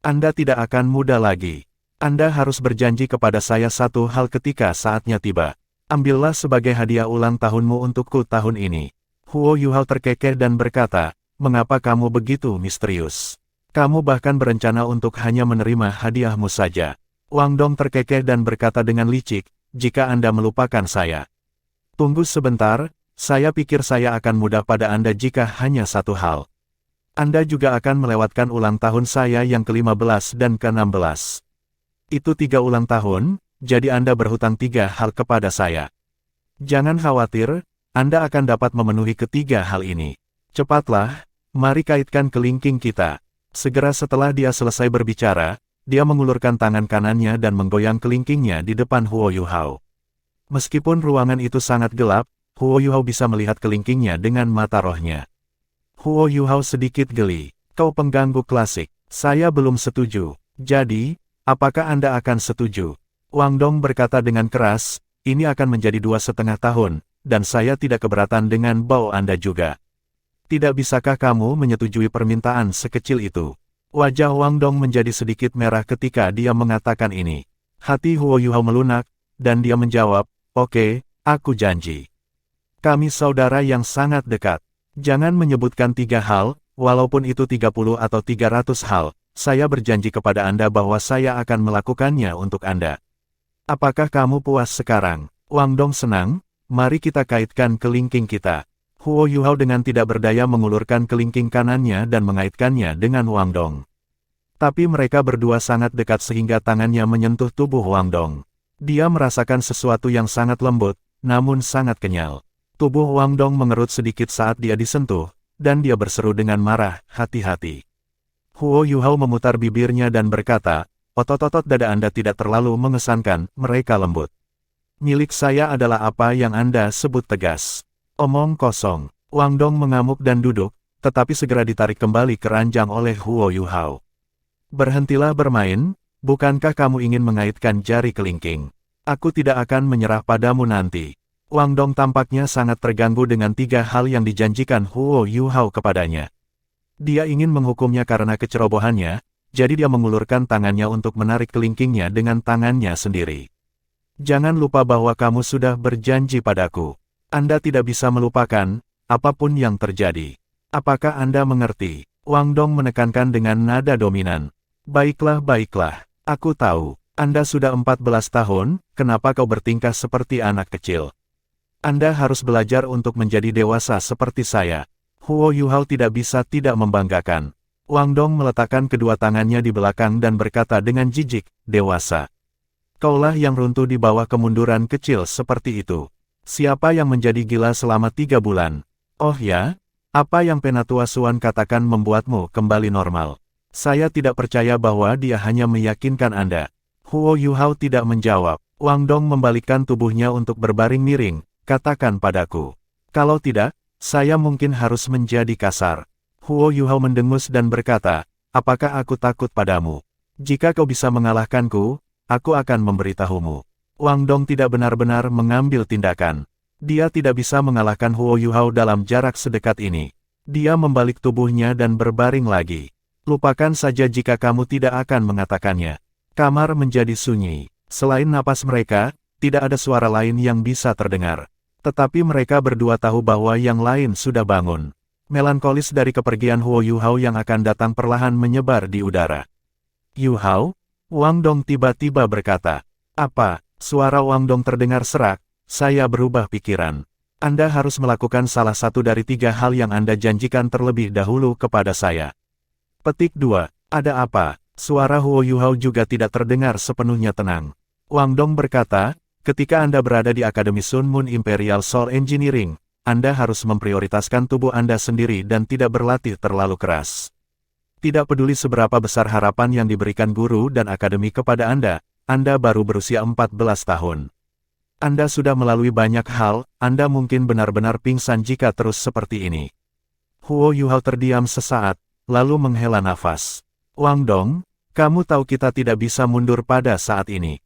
Anda tidak akan muda lagi. Anda harus berjanji kepada saya satu hal ketika saatnya tiba. Ambillah sebagai hadiah ulang tahunmu untukku tahun ini. Huo Yuhao terkekeh dan berkata, mengapa kamu begitu misterius? Kamu bahkan berencana untuk hanya menerima hadiahmu saja. Wang Dong terkekeh dan berkata dengan licik, jika Anda melupakan saya. Tunggu sebentar, saya pikir saya akan mudah pada Anda jika hanya satu hal. Anda juga akan melewatkan ulang tahun saya yang ke-15 dan ke-16. Itu 3 ulang tahun, jadi Anda berhutang 3 hal kepada saya. Jangan khawatir, Anda akan dapat memenuhi ketiga hal ini. Cepatlah, mari kaitkan kelingking kita. Segera setelah dia selesai berbicara, dia mengulurkan tangan kanannya dan menggoyang kelingkingnya di depan Huo Yuhao. Meskipun ruangan itu sangat gelap, Huo Yuhao bisa melihat kelingkingnya dengan mata rohnya. Huo Yuhao sedikit geli. Kau pengganggu klasik. Saya belum setuju. Jadi, apakah Anda akan setuju? Wang Dong berkata dengan keras, ini akan menjadi 2,5 tahun, dan saya tidak keberatan dengan bau Anda juga. Tidak bisakah kamu menyetujui permintaan sekecil itu? Wajah Wang Dong menjadi sedikit merah ketika dia mengatakan ini. Hati Huo Yuhao melunak, dan dia menjawab, oke, aku janji. Kami saudara yang sangat dekat. Jangan menyebutkan 3 hal, walaupun itu 30 atau 300 hal, saya berjanji kepada Anda bahwa saya akan melakukannya untuk Anda. Apakah kamu puas sekarang? Wang Dong senang, mari kita kaitkan kelingking kita. Huo Yuhao dengan tidak berdaya mengulurkan kelingking kanannya dan mengaitkannya dengan Wang Dong. Tapi mereka berdua sangat dekat sehingga tangannya menyentuh tubuh Wang Dong. Dia merasakan sesuatu yang sangat lembut, namun sangat kenyal. Tubuh Wang Dong mengerut sedikit saat dia disentuh, dan dia berseru dengan marah, hati-hati. Huo Yuhao memutar bibirnya dan berkata, otot-otot dada Anda tidak terlalu mengesankan, mereka lembut. Milik saya adalah apa yang Anda sebut tegas. Omong kosong. Wang Dong mengamuk dan duduk, tetapi segera ditarik kembali ke ranjang oleh Huo Yuhao. Berhentilah bermain, bukankah kamu ingin mengaitkan jari kelingking? Aku tidak akan menyerah padamu nanti. Wang Dong tampaknya sangat terganggu dengan 3 hal yang dijanjikan Huo Yuhao kepadanya. Dia ingin menghukumnya karena kecerobohannya, jadi dia mengulurkan tangannya untuk menarik kelingkingnya dengan tangannya sendiri. Jangan lupa bahwa kamu sudah berjanji padaku. Anda tidak bisa melupakan, apapun yang terjadi. Apakah Anda mengerti? Wang Dong menekankan dengan nada dominan. Baiklah, aku tahu. Anda sudah 14 tahun, kenapa kau bertingkah seperti anak kecil? Anda harus belajar untuk menjadi dewasa seperti saya. Huo Yuhao tidak bisa tidak membanggakan. Wang Dong meletakkan kedua tangannya di belakang dan berkata dengan jijik, dewasa. Kaulah yang runtuh di bawah kemunduran kecil seperti itu. Siapa yang menjadi gila selama 3 bulan? Oh ya? Apa yang Penatua Suan katakan membuatmu kembali normal? Saya tidak percaya bahwa dia hanya meyakinkan Anda. Huo Yuhao tidak menjawab. Wang Dong membalikkan tubuhnya untuk berbaring miring. Katakan padaku. Kalau tidak, saya mungkin harus menjadi kasar. Huo Yuhao mendengus dan berkata, apakah aku takut padamu? Jika kau bisa mengalahkanku, aku akan memberitahumu. Wang Dong tidak benar-benar mengambil tindakan. Dia tidak bisa mengalahkan Huo Yuhao dalam jarak sedekat ini. Dia membalik tubuhnya dan berbaring lagi. Lupakan saja jika kamu tidak akan mengatakannya. Kamar menjadi sunyi. Selain napas mereka, tidak ada suara lain yang bisa terdengar. Tetapi mereka berdua tahu bahwa yang lain sudah bangun. Melankolis dari kepergian Huo Yuhao yang akan datang perlahan menyebar di udara. Yuhao? Wang Dong tiba-tiba berkata. Apa? Suara Wang Dong terdengar serak, saya berubah pikiran. Anda harus melakukan salah satu dari 3 hal yang Anda janjikan terlebih dahulu kepada saya. Petik 2. Ada apa? Suara Huo Yuhao juga tidak terdengar sepenuhnya tenang. Wang Dong berkata, ketika Anda berada di Akademi Sun Moon Imperial Soul Engineering, Anda harus memprioritaskan tubuh Anda sendiri dan tidak berlatih terlalu keras. Tidak peduli seberapa besar harapan yang diberikan guru dan akademi kepada Anda baru berusia 14 tahun. Anda sudah melalui banyak hal, Anda mungkin benar-benar pingsan jika terus seperti ini. Huo Yuhao terdiam sesaat, lalu menghela nafas. Wang Dong, kamu tahu kita tidak bisa mundur pada saat ini.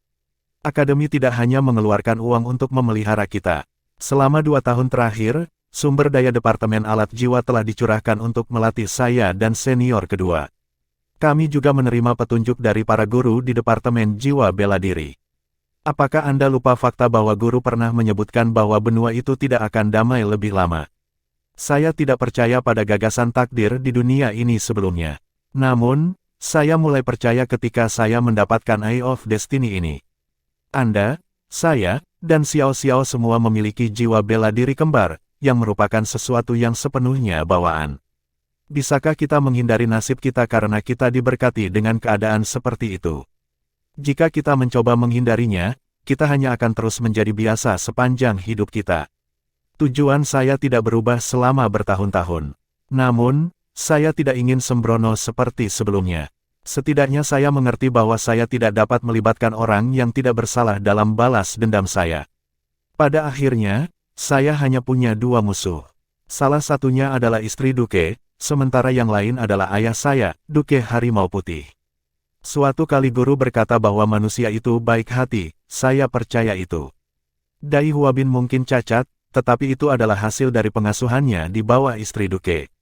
Akademi tidak hanya mengeluarkan uang untuk memelihara kita. Selama 2 tahun terakhir, sumber daya Departemen Alat Jiwa telah dicurahkan untuk melatih saya dan senior kedua. Kami juga menerima petunjuk dari para guru di Departemen Jiwa Bela Diri. Apakah Anda lupa fakta bahwa guru pernah menyebutkan bahwa benua itu tidak akan damai lebih lama? Saya tidak percaya pada gagasan takdir di dunia ini sebelumnya. Namun, saya mulai percaya ketika saya mendapatkan Eye of Destiny ini. Anda, saya, dan Xiao Xiao semua memiliki jiwa bela diri kembar, yang merupakan sesuatu yang sepenuhnya bawaan. Bisakah kita menghindari nasib kita karena kita diberkati dengan keadaan seperti itu? Jika kita mencoba menghindarinya, kita hanya akan terus menjadi biasa sepanjang hidup kita. Tujuan saya tidak berubah selama bertahun-tahun. Namun, saya tidak ingin sembrono seperti sebelumnya. Setidaknya saya mengerti bahwa saya tidak dapat melibatkan orang yang tidak bersalah dalam balas dendam saya. Pada akhirnya, saya hanya punya dua musuh. Salah satunya adalah istri Duke, sementara yang lain adalah ayah saya, Duke Harimau Putih. Suatu kali guru berkata bahwa manusia itu baik hati, saya percaya itu. Dai Huabin mungkin cacat, tetapi itu adalah hasil dari pengasuhannya di bawah istri Duke.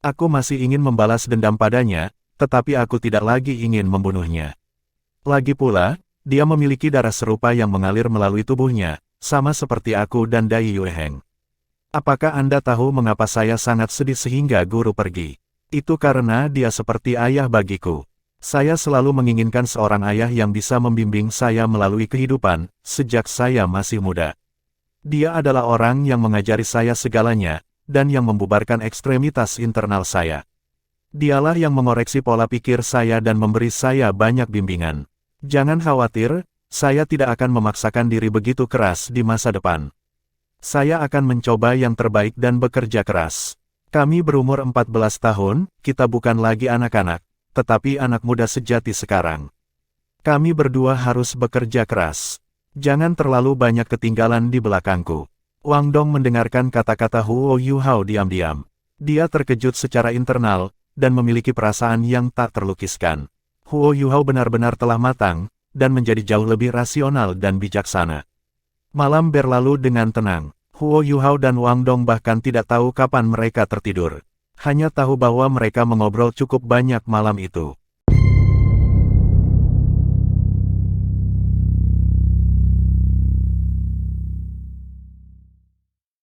Aku masih ingin membalas dendam padanya, tetapi aku tidak lagi ingin membunuhnya. Lagi pula, dia memiliki darah serupa yang mengalir melalui tubuhnya, sama seperti aku dan Dai Yueheng. Apakah Anda tahu mengapa saya sangat sedih sehingga guru pergi? Itu karena dia seperti ayah bagiku. Saya selalu menginginkan seorang ayah yang bisa membimbing saya melalui kehidupan, sejak saya masih muda. Dia adalah orang yang mengajari saya segalanya, dan yang membubarkan ekstremitas internal saya. Dialah yang mengoreksi pola pikir saya dan memberi saya banyak bimbingan. Jangan khawatir, saya tidak akan memaksakan diri begitu keras di masa depan. Saya akan mencoba yang terbaik dan bekerja keras. Kami berumur 14 tahun, kita bukan lagi anak-anak, tetapi anak muda sejati sekarang. Kami berdua harus bekerja keras. Jangan terlalu banyak ketinggalan di belakangku. Wang Dong mendengarkan kata-kata Huo Yuhao diam-diam. Dia terkejut secara internal, dan memiliki perasaan yang tak terlukiskan. Huo Yuhao benar-benar telah matang, dan menjadi jauh lebih rasional dan bijaksana. Malam berlalu dengan tenang. Huo Yuhao dan Wang Dong bahkan tidak tahu kapan mereka tertidur. Hanya tahu bahwa mereka mengobrol cukup banyak malam itu.